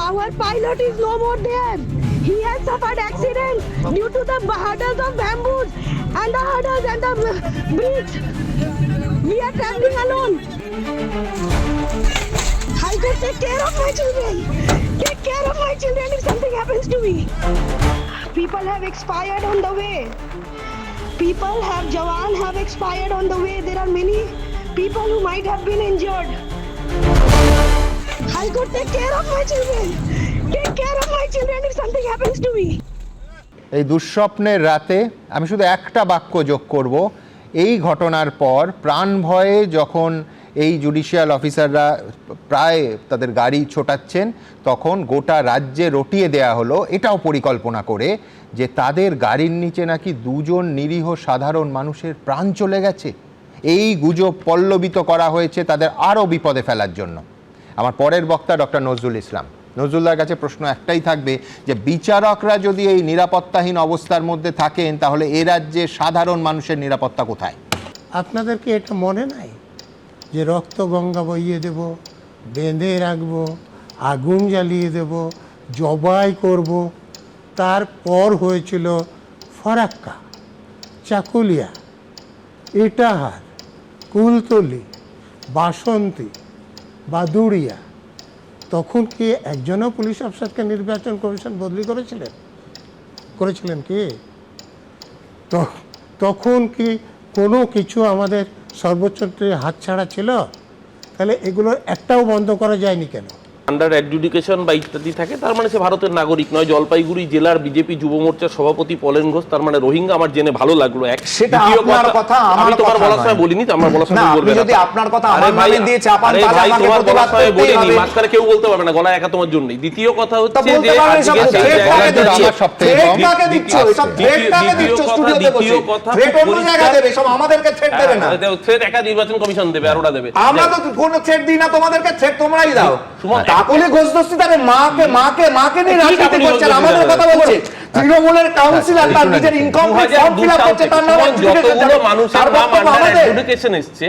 Our pilot is no more there. He has suffered accident due to the hurdles of bamboos and the hurdles and the bridge. We are traveling alone. High Court, take care of my children. Take care of my children if something happens to me. People have expired on the way. Jawan have expired on the way. There are many people who might have been injured. High Court, take care of my children. Take care of my children if something happens to me. এই দুঃস্বপ্নের রাতে আমি শুধু একটা বাক্য যোগ করব। এই ঘটনার পর প্রাণ ভয়ে যখন এই জুডিশিয়াল অফিসাররা প্রায় তাদের গাড়ি ছোটাচ্ছেন, তখন গোটা রাজ্যে রটিয়ে দেয়া হলো, এটাও পরিকল্পনা করে, যে তাদের গাড়ির নিচে নাকি 2 জন নিরীহ সাধারণ মানুষের প্রাণ চলে গেছে। এই গুজব পল্লবিত করা হয়েছে তাদের আরও বিপদে ফেলার জন্য। আমার পরের বক্তা ডক্টর নজরুল ইসলাম। নজরুলদার কাছে প্রশ্ন একটাই থাকবে, যে বিচারকরা যদি এই নিরাপত্তাহীন অবস্থার মধ্যে থাকেন, তাহলে এ রাজ্যে সাধারণ মানুষের নিরাপত্তা কোথায়? আপনাদেরকে এটা মনে নাই যে রক্ত গঙ্গা বইয়ে দেব, বেঁধে রাখবো, আগুন জ্বালিয়ে দেব, জবাই করব? তারপর হয়েছিল ফরাক্কা, চাকুলিয়া, ইটাহার, কুলতলি, বাসন্তী, বাদুড়িয়া। তখন কি একজনও পুলিশ অফিসারকে নির্বাচন কমিশন বদলি করেছিলেন কি? তখন কি কোনো কিছু আমাদের সর্বোচ্চ হাতছাড়া ছিল? তাহলে এগুলোর একটাও বন্ধ করা যায়নি কেন? আন্ডার অ্যাডজুডিকেশন বা ইত্যাদি থাকে, তার মানে সে ভারতের নাগরিক নয়। জলপাইগুড়ি জেলার বিজেপি যুব মোর্চার সভাপতি পলেন ঘোষ, তার মানে রোহিঙ্গা। আমার জেনে ভালো লাগলো। সেটা আপনার কথা, আমি তোমার বলার সময় বলিনি, আমার বলার সময় বলবেন। যদি আপনার কথা আমার নামে দিয়ে চাপান, আরে ভাই, তোমার বলার সময় বলিনি, মাঝখানে কেউ বলতে পারবে না, গলা একা তোমার জন্যই। দ্বিতীয় কথা হচ্ছে যে দ্বিতীয় নির্বাচন কমিশন দেবে, আর ওরা দেবে। আমরা তো কোনো থ্রেট দিই না তোমাদেরকে, থ্রেট তোমরাই দাও। কাকলি ঘোষদস্তি তাদের মাকে নিয়ে রাজনীতি করছেন, আমাদের কথা বলছে। তৃণমূলের কাউন্সিলর তার নিজের ইনকাম ফর্ম ফিল আপ করছে, তার নাম যতগুলো মানুষের নাম আন্ডার অ্যাডজুডিকেশন এসছে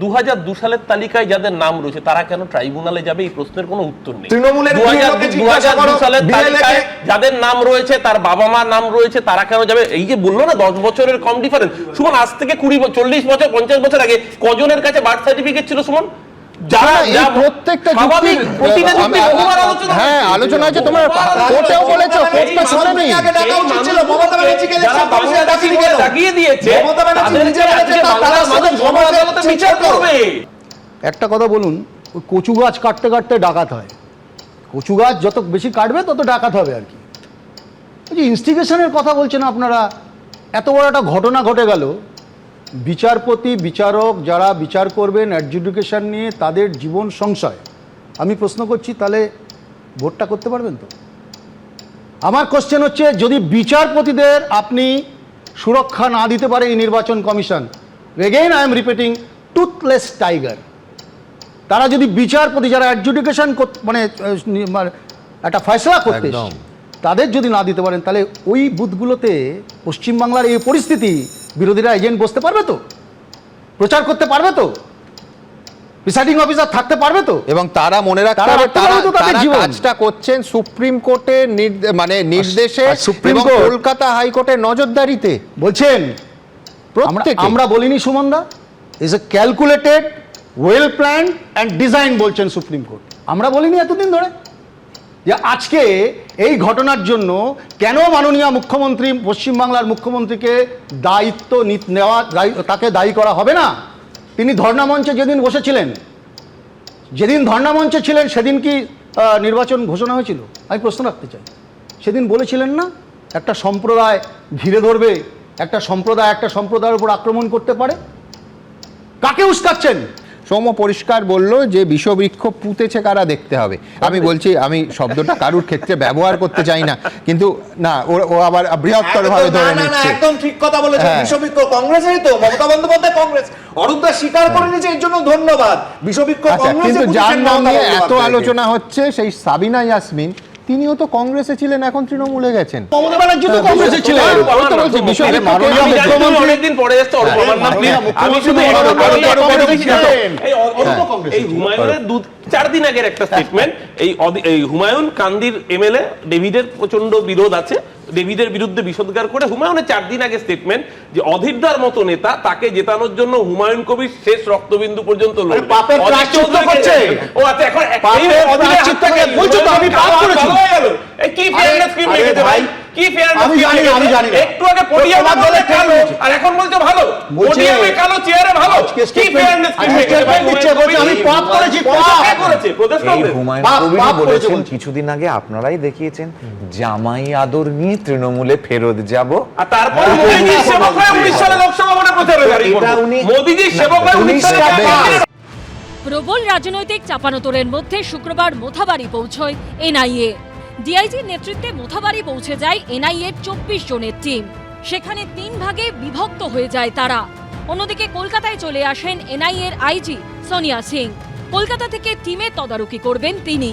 2002 সালের তালিকায় যাদের নাম রয়েছে, তারা কেন ট্রাইব্যুনালে যাবে? এই প্রশ্নের কোনো উত্তর নেই। 2002 সালের তালিকায় যাদের নাম রয়েছে, তার বাবা মা নাম রয়েছে, তারা কেন যাবে? এই যে বললো না 10 বছরের কম ডিফারেন্স। সুমন, আজ থেকে 20, 40 বছর, 50 বছর আগে কজনের কাছে বার্থ সার্টিফিকেট ছিল সুমন? প্রত্যেকটা আলোচনা আছে, তোমরা কোর্টেও বলেছো, কোর্টটা শুনেনি। একটা কথা বলুন, ওই কচু গাছ কাটতে কাটতে ডাকাত হয়। কচু গাছ যত বেশি কাটবে তত ডাকাত হবে আর কি। ওই যে ইনস্টিগেশনের কথা বলছেন আপনারা, এত বড় একটা ঘটনা ঘটে গেল, বিচারপতি বিচারক যারা বিচার করবেন অ্যাডজুডিকেশন নিয়ে তাদের জীবন সংশয়, আমি প্রশ্ন করছি তাহলে ভোটটা করতে পারবেন তো? আমার কোশ্চেন হচ্ছে, যদি বিচারপতিদের আপনি সুরক্ষা না দিতে পারে এই নির্বাচন কমিশন, again I am repeating, toothless tiger, তারা যদি বিচারপতি যারা অ্যাডজুডিকেশন মানে একটা ফয়সলা করতে তাদের যদি না দিতে পারেন, তাহলে ওই বুথগুলোতে পশ্চিমবাংলার এই পরিস্থিতি বিরোধীরা এজেন্ট বসতে পারবে তো? প্রচার করতে পারবে তো? প্রিসাইডিং অফিসার থাকতে পারবে তো? এবং তারা মনে রাখতে হবে তারা কাজটা করছেন সুপ্রিম কোর্টের মানে নির্দেশে, সুপ্রিম কোর্ট কলকাতা হাইকোর্টের নজরদারিতে। বলছেন আমরা বলিনি সুমনদা, is a calculated well plan and design বলছেন সুপ্রিম কোর্ট। আমরা বলিনি এতদিন ধরে যে আজকে এই ঘটনার জন্য কেন মাননীয় মুখ্যমন্ত্রী, পশ্চিমবাংলার মুখ্যমন্ত্রীকে দায়িত্ব নেওয়া, তাকে দায়ী করা হবে না? তিনি ধর্ণামঞ্চে যেদিন বসেছিলেন, যেদিন ধর্ণামঞ্চে ছিলেন সেদিন কি নির্বাচন ঘোষণা হয়েছিল? আমি প্রশ্ন রাখতে চাই। সেদিন বলেছিলেন না একটা সম্প্রদায় ঘিরে ধরবে, একটা সম্প্রদায় একটা সম্প্রদায়ের উপর আক্রমণ করতে পারে? কাকে উস্কাচ্ছেন? সৌম্য পরিষ্কার বললো যে বিষবৃক্ষ পুঁতেছে কারা দেখতে হবে। আমি বলছি, আমি শব্দটা কারুর ক্ষেত্রে ব্যবহার করতে চাই না, কিন্তু না ও আবার বৃহত্তর ভাবে ধরে নিচ্ছে। একদম ঠিক কথা বলেছেন। বিষবৃক্ষ কংগ্রেসেরই তো, মমতা বন্দ্যোপাধ্যায় কংগ্রেস, অরূপদা স্বীকার করে নিয়েছে, এর জন্য ধন্যবাদ। বিষবৃক্ষ কংগ্রেস, কিন্তু যার নাম নিয়ে এত আলোচনা হচ্ছে সেই সাবিনা ইয়াসমিন, তিনিও তো কংগ্রেসে ছিলেন, এখন তৃণমূলে গেছেন। মমতা ব্যানার্জি তো কংগ্রেসে ছিলেন। অনেকদিন পরে এসছে অল্প আমার নাম প্লিজ। আমি শুধু এই হুমায়ুনের 4 দিন আগের একটা স্টেটমেন্ট, এই হুমায়ুন কান্দির এমএলএ ডেভিডের প্রচন্ড বিরোধ আছে, ডেভিডের বিরুদ্ধে বিষোদ্গার করে হুমায়ুনের 4 দিন আগে স্টেটমেন্ট যে অধীরদার মতো নেতা, তাকে জেতানোর জন্য হুমায়ুন কবির শেষ রক্তবিন্দু পর্যন্ত লড়বে। পাপের প্রায়শ্চিত্ত করছে। ও আচ্ছা, এখন বলছো তো আমি পাপ করেছি। এই কি ফেয়ারনেস স্কিম রেখেছে ভাই? কি ফেয়ারনেস? আমি জানি না। একটু আগে পোডিয়ামে বলে কালো, আর এখন বলছো ভালো। পোডিয়ামে কালো, চেয়ারে ভালো। কি ফেয়ারনেস স্কিম রেখেছে ভাই? আমি পাপ করেছি। পাপ করেছে প্রদেশ কংগ্রেস। হুমায়ুন কবির বলেছেন কিছুদিন আগে, আপনারাই দেখিয়েছেন, জামাই আদর নিয়ে তৃণমূলে ফেরত যাব। আর তারপর মোদিজির সেবক হয়ে 19 সালে লোকসভা ভোটে প্রচারে দাঁড়িয়ে পড়বে। মোদিজির সেবক হয়ে 19 সালে। প্রবল রাজনৈতিক চাপানোতরের মধ্যে শুক্রবার মোথাবাড়ি পৌঁছয় এনআইএ। ডিআইজির নেতৃত্বে মোথাবাড়ি পৌঁছে যায় এনআইএর 24 জনের টিম। সেখানে 3 ভাগে বিভক্ত হয়ে যায় তারা। অন্যদিকে কলকাতায় চলে আসেন এনআইএর আইজি সোনিয়া সিং। কলকাতা থেকে টিমে তদারকি করবেন তিনি।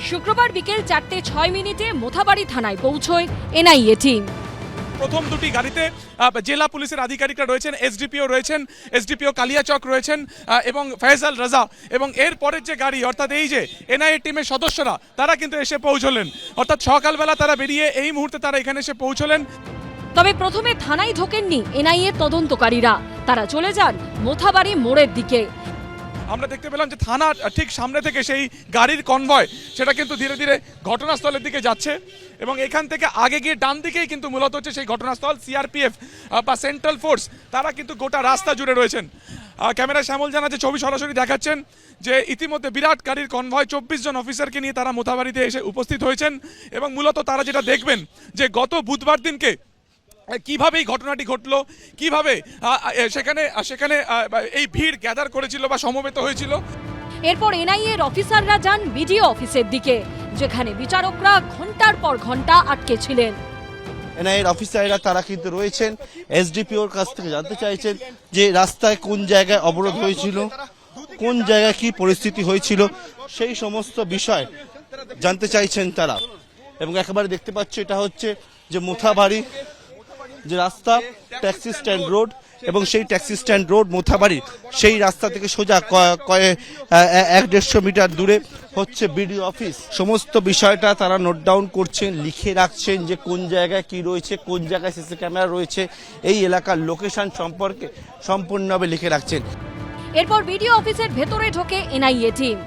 শুক্রবার বিকেল 4:06 মোথাবাড়ি থানায় পৌঁছয় এনআইএ টিম। প্রথম দুটি গাড়িতে জেলা পুলিশের আধিকারিকরা রয়েছেন, এসডিপিও রয়েছেন, এসডিপিও কালিয়াচক রয়েছেন এবং ফয়সাল রাজা, এবং এর পরের যে গাড়ি অর্থাৎ এই যে এনআইএ টিমের সদস্যরা, তারা কিন্তু এসে পৌঁছলেন। অর্থাৎ সকালবেলা তারা বেরিয়ে এই মুহূর্তে তারা এখানে এসে পৌঁছলেন। তবে প্রথমে থানায় ঢোকেননি এনআইএ তদন্তকারীরা, তারা চলে যান মোথাবাড়ি মোড়ের দিকে। আমরা দেখতে পেলাম যে থানা ঠিক সামনে থেকে সেই গাড়ির কনভয় সেটা কিন্তু ধীরে ধীরে ঘটনাস্থলের দিকে যাচ্ছে, এবং এখান থেকে আগে গিয়ে ডান দিকেই কিন্তু মূলত হচ্ছে সেই ঘটনাস্থল। সিআরপিএফ বা সেন্ট্রাল ফোর্স তারা কিন্তু গোটা রাস্তা জুড়ে রয়েছেন। ক্যামেরায় শ্যামল জানা যে ছবি সরাসরি দেখাচ্ছেন যে ইতিমধ্যে বিরাট গাড়ির কনভয় 24 জন অফিসারকে নিয়ে তারা মোথাবাড়িতে এসে উপস্থিত হয়েছেন, এবং মূলত তারা যেটা দেখবেন যে গত বুধবার দিনকে কিভাবে এই ঘটনাটি ঘটলো, কিভাবে সেখানে এই ভিড় গ্যাদার করেছিল বা সমবেত হয়েছিল। এরপর এনআইএর অফিসাররা যান বিডিও অফিসের দিকে, যেখানে বিচারকরা ঘন্টার পর ঘন্টা আটকে ছিলেন। এনআইএর অফিসাররা তারা কিন্তু রয়েছেন, এসডিপিওর কাছ থেকে জানতে চাইছেন যে রাস্তায় কোন জায়গায় অবরোধ হয়েছিল, কোন জায়গায় কি পরিস্থিতি হয়েছিল, সেই সমস্ত বিষয় জানতে চাইছেন তারা। এবং একেবারে দেখতে পাচ্ছ এটা হচ্ছে যে মোথাবাড়ি যে রাস্তা, ট্যাক্সি স্ট্যান্ড রোড, এবং সেই ট্যাক্সি স্ট্যান্ড রোড মোথাবাড়ি সেই রাস্তা থেকে সোজা 150 মিটার দূরে হচ্ছে বিডিও অফিস। সমস্ত বিষয়টা তারা নোট ডাউন করছেন, লিখে রাখছেন যে কোন জায়গায় কি রয়েছে, কোন জায়গায় সিসি ক্যামেরা রয়েছে, এই এলাকার লোকেশন সম্পর্কে সম্পূর্ণভাবে লিখে রাখছেন। এরপর বিডিও অফিসের ভেতরে ঢোকে এনআইএ টিম।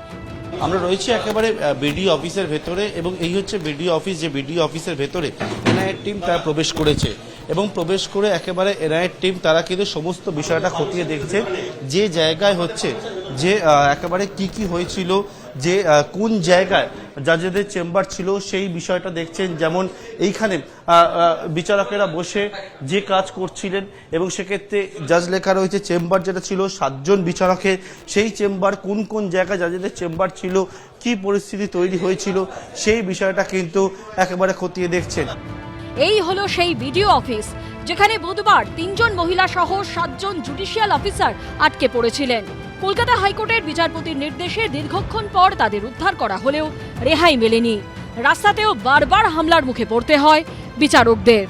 আমরা রয়েছি একেবারে বিডিও অফিসের ভেতরে, এবং এই হচ্ছে বিডিও অফিস, যে বিডিও অফিসের ভেতরে এনআইএর টিম তারা প্রবেশ করেছে, এবং প্রবেশ করে একেবারে এনআইএর টিম তারা কিন্তু সমস্ত বিষয়টা খতিয়ে দেখছে যে জায়গায় হচ্ছে যে একেবারে কি হয়েছিল, যে কোন জায়গায় জাজেদের চেম্বার ছিল সেই বিষয়টা দেখছেন। যেমন এইখানে বিচারকেরা বসে যে কাজ করছিলেন এবং সেক্ষেত্রে জাজ লেখা রয়েছে চেম্বার যেটা ছিল 7 জন বিচারকের, সেই চেম্বার কোন কোন জায়গায় জাজেদের চেম্বার ছিল, কি পরিস্থিতি তৈরি হয়েছিল সেই বিষয়টা কিন্তু একেবারে খতিয়ে দেখছেন। এই হলো সেই বিডিও অফিস যেখানে বুধবার 3 জন মহিলা সহ 7 জন জুডিশিয়াল অফিসার আটকে পড়েছিলেন। কলকাতা হাইকোর্টের বিচারপতির নির্দেশে দীর্ঘক্ষণ পর তাদের উদ্ধার করা হলেও রেহাই মেলেনি। রাস্তাতেও বারবার হামলার মুখে পড়তে হয় বিচারকদের।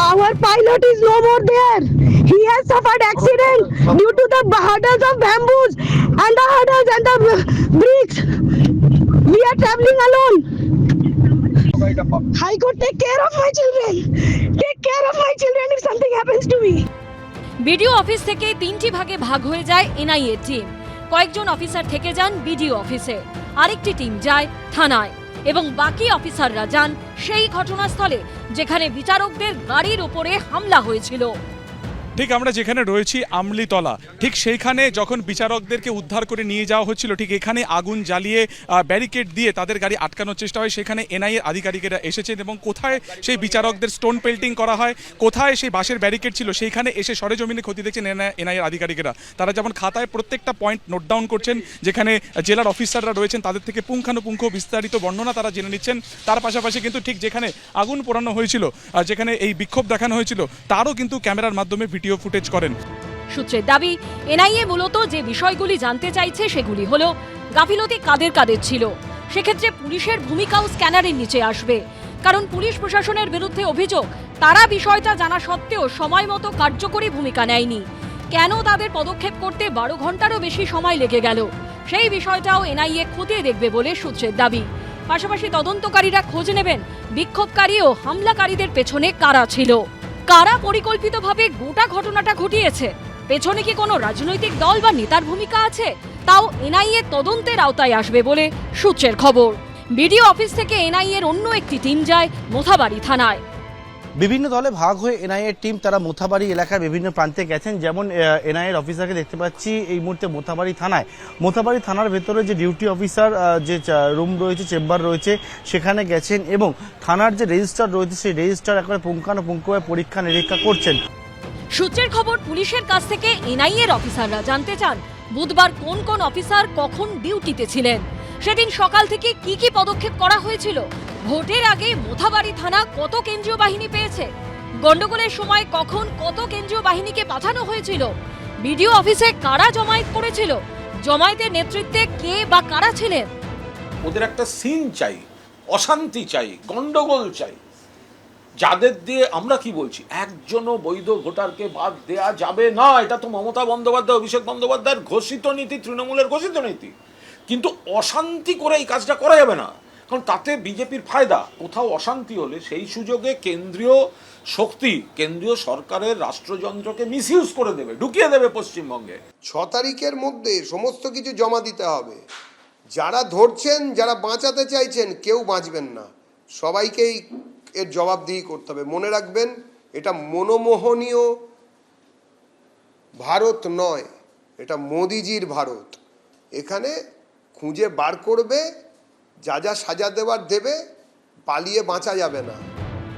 Our pilot is no more there. He has suffered accident due to the hurdles of bamboos and the hurdles and the bricks. We are traveling alone. High Court, take care of my children. Take care of my children if something happens to me. BDO office থেকে 3টি ভাগে ভাগ হয়ে যায় NIA team. কয়েকজন officer থেকে যান BDO অফিসে, আরেকটি টিম যায় থানায় এবং বাকি অফিসাররা যান সেই ঘটনাস্থলে যেখানে বিচারকদের গাড়ির উপরে হামলা হয়েছিল। ঠিক আমরা যেখানে রয়েছি আমলিতলা, ঠিক সেইখানে যখন বিচারকদেরকে উদ্ধার করে নিয়ে যাওয়া হচ্ছিল, ঠিক এখানে আগুন জ্বালিয়ে ব্যারিকেড দিয়ে তাদের গাড়ি আটকানোর চেষ্টা হয়। সেখানে এনআইএ আধিকারিকেরা এসেছেন এবং কোথায় সেই বিচারকদের স্টোন পেল্টিং করা হয়, কোথায় সেই বাঁশের ব্যারিকেড ছিল, সেইখানে এসে সরেজমিনে ক্ষতি দেখছেন এনআইএর আধিকারিকেরা। তারা যেমন খাতায় প্রত্যেকটা পয়েন্ট নোট ডাউন করছেন, যেখানে জেলার অফিসাররা রয়েছেন তাদের থেকে পুঙ্খানুপুঙ্খ বিস্তারিত বর্ণনা তারা জেনে নিচ্ছেন। তার পাশাপাশি কিন্তু ঠিক যেখানে আগুন পোড়ানো হয়েছিল, যেখানে এই বিক্ষোভ দেখানো হয়েছিল, তারও কিন্তু ক্যামেরার মাধ্যমে ভিডিও ফুটেজ করেন। সূত্রের দাবি, এনআইএ মূলত যে বিষয়গুলি জানতে চাইছে সেগুলি হলো গাফিলতি কাদের কাদের ছিল। সেক্ষেত্রে পুলিশের ভূমিকাও স্ক্যানারের নিচে আসবে, কারণ পুলিশ প্রশাসনের বিরুদ্ধে অভিযোগ তারা বিষয়টা জানা সত্ত্বেও সময় মতো কার্যকরী ভূমিকা নেয়নি। কেন তাদের পদক্ষেপ করতে 12 ঘন্টারও বেশি সময় লেগে গেল, সেই বিষয়টাও এনআইএ খতিয়ে দেখবে বলে সূত্রের দাবি। পাশাপাশি তদন্তকারীরা খোঁজ নেবেন বিক্ষোভকারী ও হামলাকারীদের পেছনে কারা ছিল, কারা পরিকল্পিতভাবে গোটা ঘটনাটা ঘটিয়েছে, পেছনে কি কোনো রাজনৈতিক দল বা নেতার ভূমিকা আছে, তাও এনআইএ তদন্তের আওতায় আসবে বলে সূত্রের খবর। বিডিও অফিস থেকে এনআইএর অন্য একটি টিম যায় মোথাবাড়ি থানায়। বিভিন্ন দলে ভাগ হয়ে এনআইএর টিম তারা মোথাবাড়ি এলাকার বিভিন্ন প্রান্তে গেছেন। যেমন এনআইএর অফিসারকে দেখতে পাচ্ছি এই মুহূর্তে মোথাবাড়ি থানায়। মোথাবাড়ি থানার ভেতরে যে ডিউটি অফিসার যে রুম রয়েছে, চেম্বার রয়েছে, সেখানে গেছেন এবং থানার যে রেজিস্টার রয়েছে সেই রেজিস্টার একবারে পুঙ্খানুপুঙ্খভাবে পরীক্ষা নিরীক্ষা করছেন। সূত্রের খবর, পুলিশের কাছ থেকে এনআইএর অফিসাররা জানতে চান বুধবার কোন কোন অফিসার কখন ডিউটিতে ছিলেন, সেদিন সকাল থেকে কি কি পদক্ষেপ করা হয়েছিল, ভোটের আগে মোথাবাড়ি থানা কত কেন্দ্রীয় বাহিনী পেয়েছে, গন্ডগোলের সময় কখন কত কেন্দ্রীয় বাহিনীকে পাঠানো হয়েছিল, বিডিও অফিসে কারা জমায়েত করেছিল, জমায়েতের নেতৃত্বে কে বা কারা ছিলেন। ওদের একটা সিন চাই, অশান্তি চাই, গন্ডগোল চাই, যাদের দিয়ে আমরা কি বলছি একজনও বৈধ ভোটারকে বাদ দেয়া যাবে না। এটা তো মমতা বন্দ্যোপাধ্যায়, অভিষেক বন্দ্যোপাধ্যায়ের ঘোষিত নীতি, তৃণমূলের ঘোষিত নীতি। কিন্তু অশান্তি করে এই কাজটা করা যাবে না, কারণ তাতে বিজেপির ফায়দা। কোথাও অশান্তি হলে সেই সুযোগে কেন্দ্রীয় শক্তি, কেন্দ্রীয় সরকারের রাষ্ট্রযন্ত্রকে মিসইউজ করে দেবে, ঢুকিয়ে দেবে পশ্চিমবঙ্গে। 6 তারিখের মধ্যে সমস্ত কিছু জমা দিতে হবে। যারা ধরছেন, যারা বাঁচাতে চাইছেন, কেউ বাঁচবেন না, সবাইকেই এর জবাবদিহি করতে হবে। মনে রাখবেন, এটা মনমোহনীয় ভারত নয়, এটা মোদিজির ভারত। এখানে খুঁজে বার করবে, যা যা সাজা দেওয়ার দেবে, পালিয়ে বাঁচা যাবে না।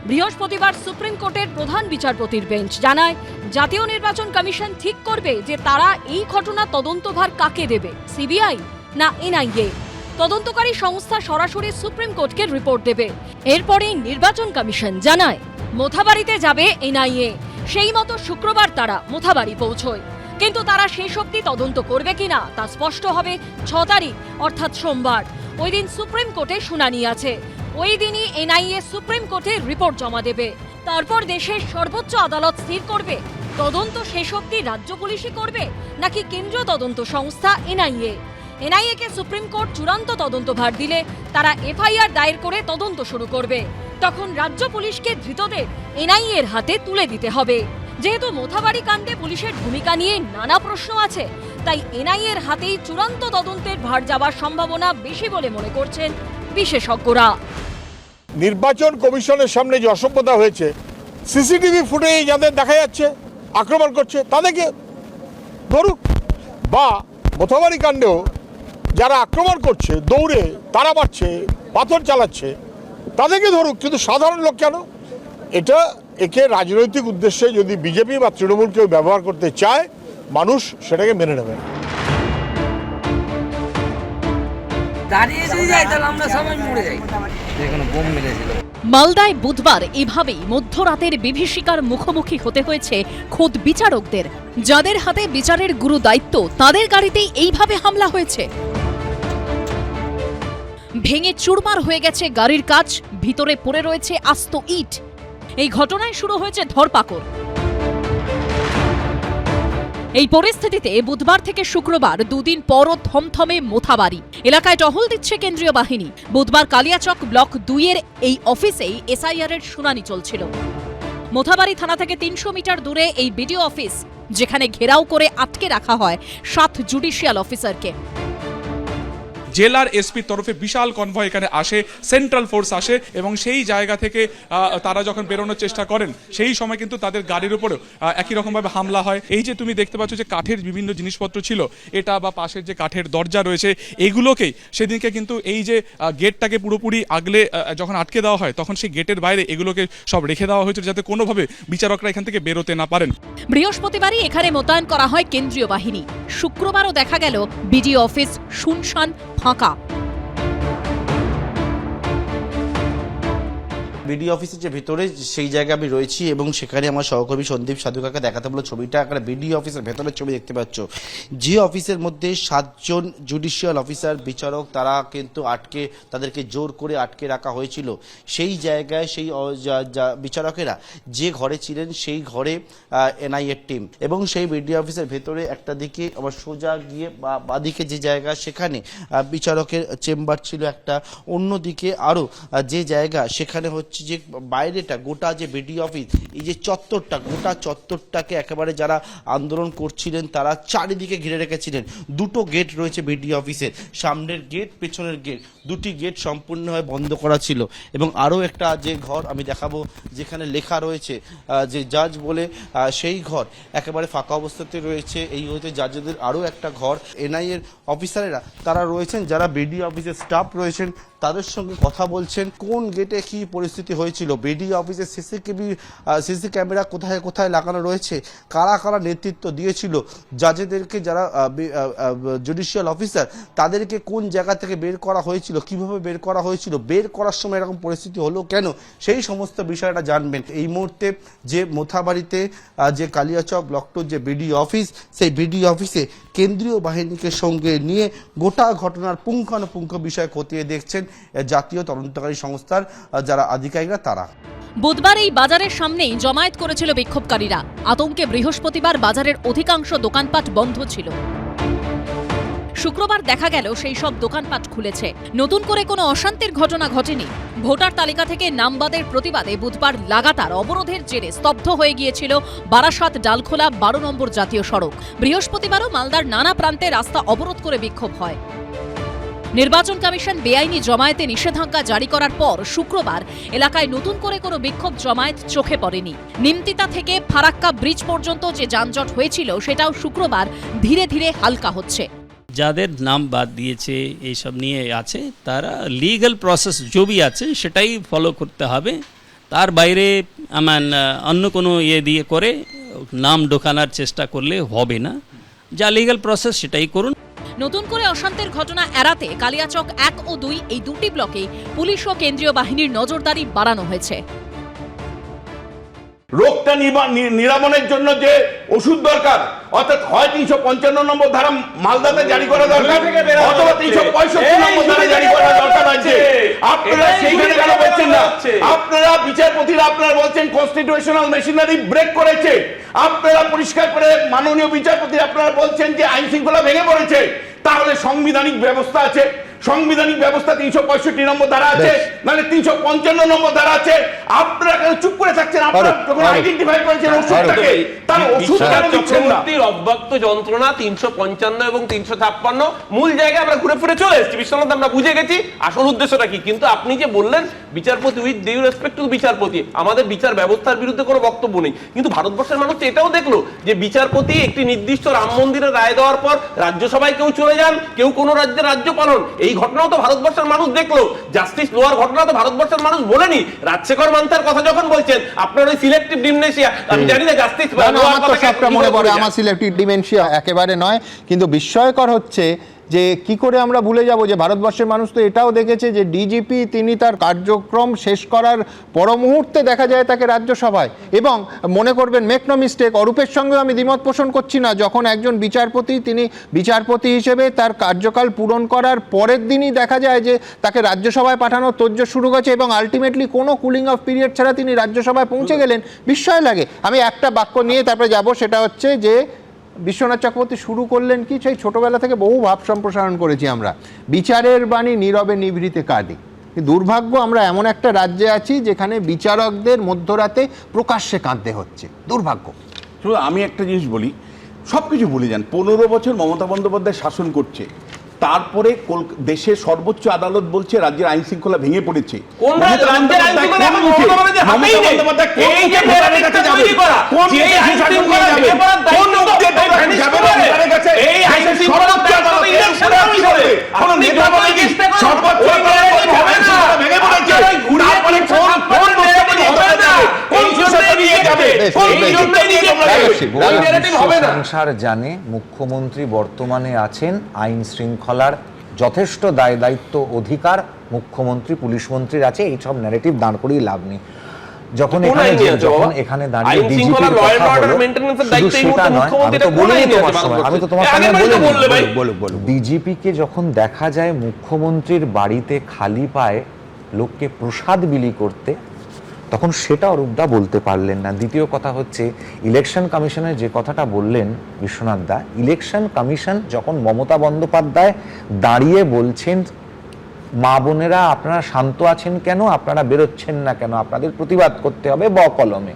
বৃহস্পতিবার সুপ্রিম কোর্টের প্রধান বিচারপতির বেঞ্চ জানায়, জাতীয় নির্বাচন কমিশন ঠিক করবে যে তারা এই ঘটনা তদন্তভার কাকে দেবে, সিবিআই না এনআইএ। তদন্তকারী সংস্থা সরাসরি সুপ্রিম কোর্টকে রিপোর্ট দেবে। এরপরেই নির্বাচন কমিশন জানায় মোথাবাড়িতে যাবে এনআইএ। সেই মতো শুক্রবার তারা মোথাবাড়ি পৌঁছয়, কিন্তু তারা শেষ অবধি তদন্ত করবে কিনা তা স্পষ্ট হবে 6 তারিখ অর্থাৎ সোমবার। ওই দিন সুপ্রিম কোর্টে শুনানি আছে। ওই দিনই এনআইএ সুপ্রিম কোর্টে রিপোর্ট জমা দেবে। তারপর দেশের সর্বোচ্চ আদালত স্থির করবে তদন্ত শেষ অবধি রাজ্য পুলিশই করবে নাকি কেন্দ্রীয় তদন্ত সংস্থা এনআইএ। এনআইএকে সুপ্রিম কোর্ট চূড়ান্ত তদন্তভার দিলে তারা এফআইআর দায়ের করে তদন্ত শুরু করবে। তখন রাজ্য পুলিশকে ধৃতদের এনআইএর হাতে তুলে দিতে হবে। যেহেতু মোথাবাড়ি কাণ্ডে পুলিশের ভূমিকা নিয়ে নানা প্রশ্ন আছে, তাই এনআইএর হাতেই চূড়ান্ত তদন্তের ভার যাওয়ার সম্ভাবনা বেশি বলে মনে করছেন বিশেষজ্ঞরা। নির্বাচন কমিশনের সামনে যে অসভ্যতা হয়েছে, সিসিটিভি ফুটেজে যাদের দেখা যাচ্ছে আক্রমণ করছে, তাদেরকে ধরুক, বা মোথাবাড়ি কাণ্ডেও যারা আক্রমণ করছে, দৌড়ে তারা মারছে, পাথর চালাচ্ছে, তাদেরকে ধরুক, কিন্তু সাধারণ লোক কেন? একে রাজনৈতিক উদ্দেশ্যে যদি বিজেপি বা তৃণমূল কেউ ব্যবহার করতে চায়, মানুষ সেটাকে মেনে নেবে। মালদায় বুধবার এভাবেই মধ্যরাতের বিভীষিকার মুখোমুখি হতে হয়েছে খোদ বিচারকদের, যাদের হাতে বিচারের গুরু দায়িত্ব, তাদের গাড়িতেই এইভাবে হামলা হয়েছে। ভেঙে চুরমার হয়ে গেছে গাড়ির কাচ, ভিতরে পড়ে রয়েছে আস্ত ইট। এই ঘটনায় শুরু হয়েছে ধরপাকড়। এই পরিস্থিতিতে বুধবার থেকে শুক্রবার দুদিন পরও থমথমে মোথাবাড়ি এলাকায় টহল দিচ্ছে কেন্দ্রীয় বাহিনী। বুধবার কালিয়াচক ব্লক 2-এর এই অফিসেই এসআইআর এর শুনানি চলছিল। মোথাবাড়ি থানা থেকে 300 মিটার দূরে এই বিডিও অফিস, যেখানে ঘেরাও করে আটকে রাখা হয় 7 জুডিশিয়াল অফিসারকে। জেলার এসপির তরফে বিশাল কনভয় এখানে আসে, সেন্ট্রাল ফোর্স আসে এবং সেই জায়গা থেকে তারা যখন বেরোনোর চেষ্টা করেন সেই সময় কিন্তু তাদের গাড়ির উপরেও একই রকমভাবে হামলা হয়। এই যে তুমি দেখতে পাচ্ছ যে কাঠের বিভিন্ন জিনিসপত্র ছিল, এটা বা পাশের যে কাঠের দরজা রয়েছে, এগুলোকেই সেদিনকে কিন্তু এই যে গেটটাকে পুরোপুরি আগলে যখন আটকে দেওয়া হয়, তখন সেই গেটের বাইরে এগুলোকে সব রেখে দেওয়া হয়েছিল যাতে কোনোভাবে বিচারকরা এখান থেকে বেরোতে না পারেন। বৃহস্পতিবারই এখানে মোতায়েন করা হয় কেন্দ্রীয় বাহিনী। শুক্রবারও দেখা গেল বিডিও অফিস শুনশান, ফাঁকা। বিডিও অফিসের যে ভেতরে সেই জায়গায় আমি রয়েছি এবং সেখানে আমার সহকর্মী সন্দীপ সাধুকাকে দেখাতে বললো ছবিটা। একটা বিডিও অফিসের ভেতরের ছবি দেখতে পাচ্ছ, যে অফিসের মধ্যে 7 জন জুডিশিয়াল অফিসার বিচারক তারা কিন্তু তাদেরকে জোর করে আটকে রাখা হয়েছিল। সেই জায়গায় সেই বিচারকেরা যে ঘরে ছিলেন সেই ঘরে এনআইএর টিম, এবং সেই বিডিও অফিসের ভেতরে একটা দিকে আবার সোজা গিয়ে বাদিকে যে জায়গা সেখানে বিচারকের চেম্বার ছিল একটা, অন্যদিকে আরও যে জায়গা সেখানে হচ্ছে যে বাইরেটা গোটা যে বিডিও অফিস, এই যে চত্বরটা, গোটা চত্বরটাকে একেবারে যারা আন্দোলন করছিলেন তারা চারিদিকে ঘিরে রেখেছিলেন। 2টো গেট রয়েছে বিডিও অফিসের, সামনের গেট, পেছনের গেট, 2টি গেট সম্পূর্ণভাবে বন্ধ করা ছিল। এবং আরও একটা যে ঘর আমি দেখাবো যেখানে লেখা রয়েছে যে জাজ বলে, সেই ঘর একেবারে ফাঁকা অবস্থাতে রয়েছে। এই হচ্ছে জাজদের আরও একটা ঘর। এনআইএর অফিসারেরা তারা রয়েছেন, যারা বিডিও অফিসের স্টাফ রয়েছেন তাদের সঙ্গে কথা বলছেন কোন গেটে কি পরিস্থিতি হয়েছিল, বিডিও অফিসের সিসি ক্যামেরা কোথায় কোথায় লাগানো রয়েছে, কারা কারা নেতৃত্ব দিয়েছিল জাজেদেরকে, যারা জুডিশিয়াল অফিসার তাদেরকে কোন জায়গা থেকে বের করা হয়েছিল, কিভাবে বের করা হয়েছিল, বের করার সময় এরকম পরিস্থিতি হলো কেন, সেই সমস্ত বিষয়টা জানবেন। এই মুহূর্তে যে মোথাবাড়িতে যে কালিয়াচক ব্লক 2 যে বিডিও অফিস, সেই বিডিও অফিসে কেন্দ্রীয় বাহিনীকে সঙ্গে নিয়ে গোটা ঘটনার পুঙ্খানুপুঙ্খ বিষয় খতিয়ে দেখছেন জাতীয় তদন্তকারী সংস্থার যারা আধিকারিকরা তারা। বুধবার এই বাজারের সামনেই জমায়েত করেছিল বিক্ষোভকারীরা। আতঙ্কে বৃহস্পতিবার বাজারের অধিকাংশ দোকানপাট বন্ধ ছিল। শুক্রবার দেখা গেল সেই সব দোকানপাট খুলেছে। নতুন করে কোনো অশান্তির ঘটনা ঘটেনি। ভোটার তালিকা থেকে নাম বাদের প্রতিবাদে বুধবার লাগাতার অবরোধের জেরে স্তব্ধ হয়ে গিয়েছিল বারাসাত ডালখোলা 12 নম্বর জাতীয় সড়ক। বৃহস্পতিবারও মালদার নানা প্রান্তে রাস্তা অবরোধ করে বিক্ষোভ হয়। নির্বাচন কমিশন বেআইনি জমায়েতে নিষেধাজ্ঞা জারি করার পর শুক্রবার এলাকায় নতুন করে কোনো বিক্ষোভ জমায়েত চোখে পড়েনি। নিমতিতা থেকে ফারাক্কা ব্রিজ পর্যন্ত যে যানজট হয়েছিল সেটাও শুক্রবার ধীরে ধীরে হালকা হচ্ছে। যাদের নাম বাদ দিয়েছে এইসব নিয়ে আছে, তারা লিগ্যাল প্রসেস जो भी আছে সেটাই ফলো করতে হবে। তার বাইরে অন্য কোনো দিয়ে করে নাম ঢোকানোর চেষ্টা করলে হবে না। যা লিগ্যাল প্রসেস সেটাই করুন। নতুন করে অশান্তির ঘটনা এড়াতে কালিয়াচক 1 ও 2 এই 2টি ব্লকে পুলিশ ও কেন্দ্রীয় বাহিনীর নজরদারি বাড়ানো হয়েছে। রোগটা নিরামনের জন্য যে ওষুধ দরকার, অর্থাৎ হয় 355 নম্বর ধারা মালদাতে জারি করা দরকার, অথবা 365 নম্বর ধারা জারি করা দরকার আছে। আপনারা সেইখানে কেন বলছেন না? আপনারা বিচারপতিরা আপনারা বলছেন কনস্টিটিউশনাল মেশিনারি ব্রেক করেছে। আপনারা পরিষ্কার করে মাননীয় বিচারপতি আপনারা বলছেন যে আইন শৃঙ্খলা ভেঙে পড়েছে। তাহলে সাংবিধানিক ব্যবস্থা আছে, সাংবিধানিক ব্যবস্থা 365 নম্বর ধারা আছে, মানে 355 নম্বর ধারা আছে, আপনারা কেন চুপ করে থাকছেন? আপনারা যখন আইডেন্টিফাই করেছেন ওষুধটাকে, তার ওষুধ কেন দিচ্ছেন না? অব্যক্ত যন্ত্রণা 355 এবং 356 মূল জায়গায় আমরা ঘুরে ফিরে চলে এসেছি। বিশ্বনাথ, আমরা বুঝে গেছি আসল উদ্দেশ্যটা কি। কিন্তু আপনি যে বললেন বিচারপতি, উইথ ডিউ রেসপেক্ট টু বিচারপতি, আমাদের বিচার ব্যবস্থার বিরুদ্ধে কোনো বক্তব্য নেই, কিন্তু ভারতবর্ষের মানুষ এটাও দেখলো যে বিচারপতি একটি নির্দিষ্ট রাম মন্দিরের রায় দেওয়ার পর রাজ্যসভায় কেউ চলে যান, কেউ কোনো রাজ্যের রাজ্যপালন, এই ঘটনাও তো ভারতবর্ষের মানুষ দেখলো। জাস্টিস লোয়ার ঘটনা তো ভারতবর্ষের মানুষ বলেনি। রাজশেখর মান্থার কথা যখন বলছেন, আপনার ওই সিলেক্টিভ ডিমনেশিয়া, আমি জানি না জাস্টিস লোয়ার কথা মনে পড়ে, আমার সিলেক্টিভ ডিমেনশিয়া একেবারে নয়, কিন্তু বিস্ময়কর হচ্ছে যে কি করে আমরা ভুলে যাব যে ভারতবর্ষের মানুষ তো এটাও দেখেছে যে ডিজিপি তিনি তার কার্যক্রম শেষ করার পর মুহূর্তে দেখা যায় তাকে রাজ্যসভায়, এবং মনে করবেন, মেক নো মিস্টেক, অরূপের সঙ্গে আমি দ্বিমত পোষণ করছি না, যখন একজন বিচারপতি তিনি বিচারপতি হিসেবে তার কার্যকাল পূরণ করার পরের দিনই দেখা যায় যে তাকে রাজ্যসভায় পাঠানোর তোড়জোড় শুরু হয়েছে, এবং আলটিমেটলি কোনো কুলিং অফ পিরিয়ড ছাড়া তিনি রাজ্যসভায় পৌঁছে গেলেন। বিস্ময় লাগে। আমি একটা বাক্য নিয়ে তারপরে যাব, সেটা হচ্ছে যে বিশ্বনাথ চক্রবর্তী শুরু করলেন কি, সেই ছোটবেলা থেকে বহু ভাব সম্প্রসারণ করেছি আমরা, বিচারের বাণী নীরবে নিভৃতে কাঁদে। দুর্ভাগ্য, আমরা এমন একটা রাজ্যে আছি যেখানে বিচারকদের মধ্যরাতে প্রকাশ্যে কাঁদতে হচ্ছে, দুর্ভাগ্য। শুধু আমি একটা জিনিস বলি, সব কিছু ভুলে যান। 15 বছর মমতা বন্দ্যোপাধ্যায় শাসন করছে, তারপরে দেশের সর্বোচ্চ আদালত বলছে রাজ্যের আইন শৃঙ্খলা ভেঙে পড়েছে। সংসার জানে মুখ্যমন্ত্রী বর্তমানে আছেন, আইন শৃঙ্খলার যথেষ্ট দায় দায়িত্ব অধিকার মুখ্যমন্ত্রী পুলিশ মন্ত্রীর আছে, এই সব ন্যারেটিভ দাঁড় করিয়ে লাভ নেই। যখন এখানে দাঁড়িয়ে ডিজিপির কথা হলো, শুধু সেটা নয়, আমি তো বলিনি তোমার সময়, আমি তো তোমার সামনে বলিনি, ডিজিপিকে যখন দেখা যায় মুখ্যমন্ত্রীর বাড়িতে খালি পায়ে লোককে প্রসাদ বিলি করতে, তখন সেটা অরূপদা বলতে পারলেন না। দ্বিতীয় কথা হচ্ছে, ইলেকশন কমিশনের যে কথাটা বললেন বিশ্বনাথ দা, ইলেকশন কমিশন যখন মমতা বন্দ্যোপাধ্যায় দাঁড়িয়ে বলছেন মা বোনেরা আপনারা শান্ত আছেন কেন, আপনারা বেরোচ্ছেন না কেন, আপনাদের প্রতিবাদ করতে হবে বকলমে,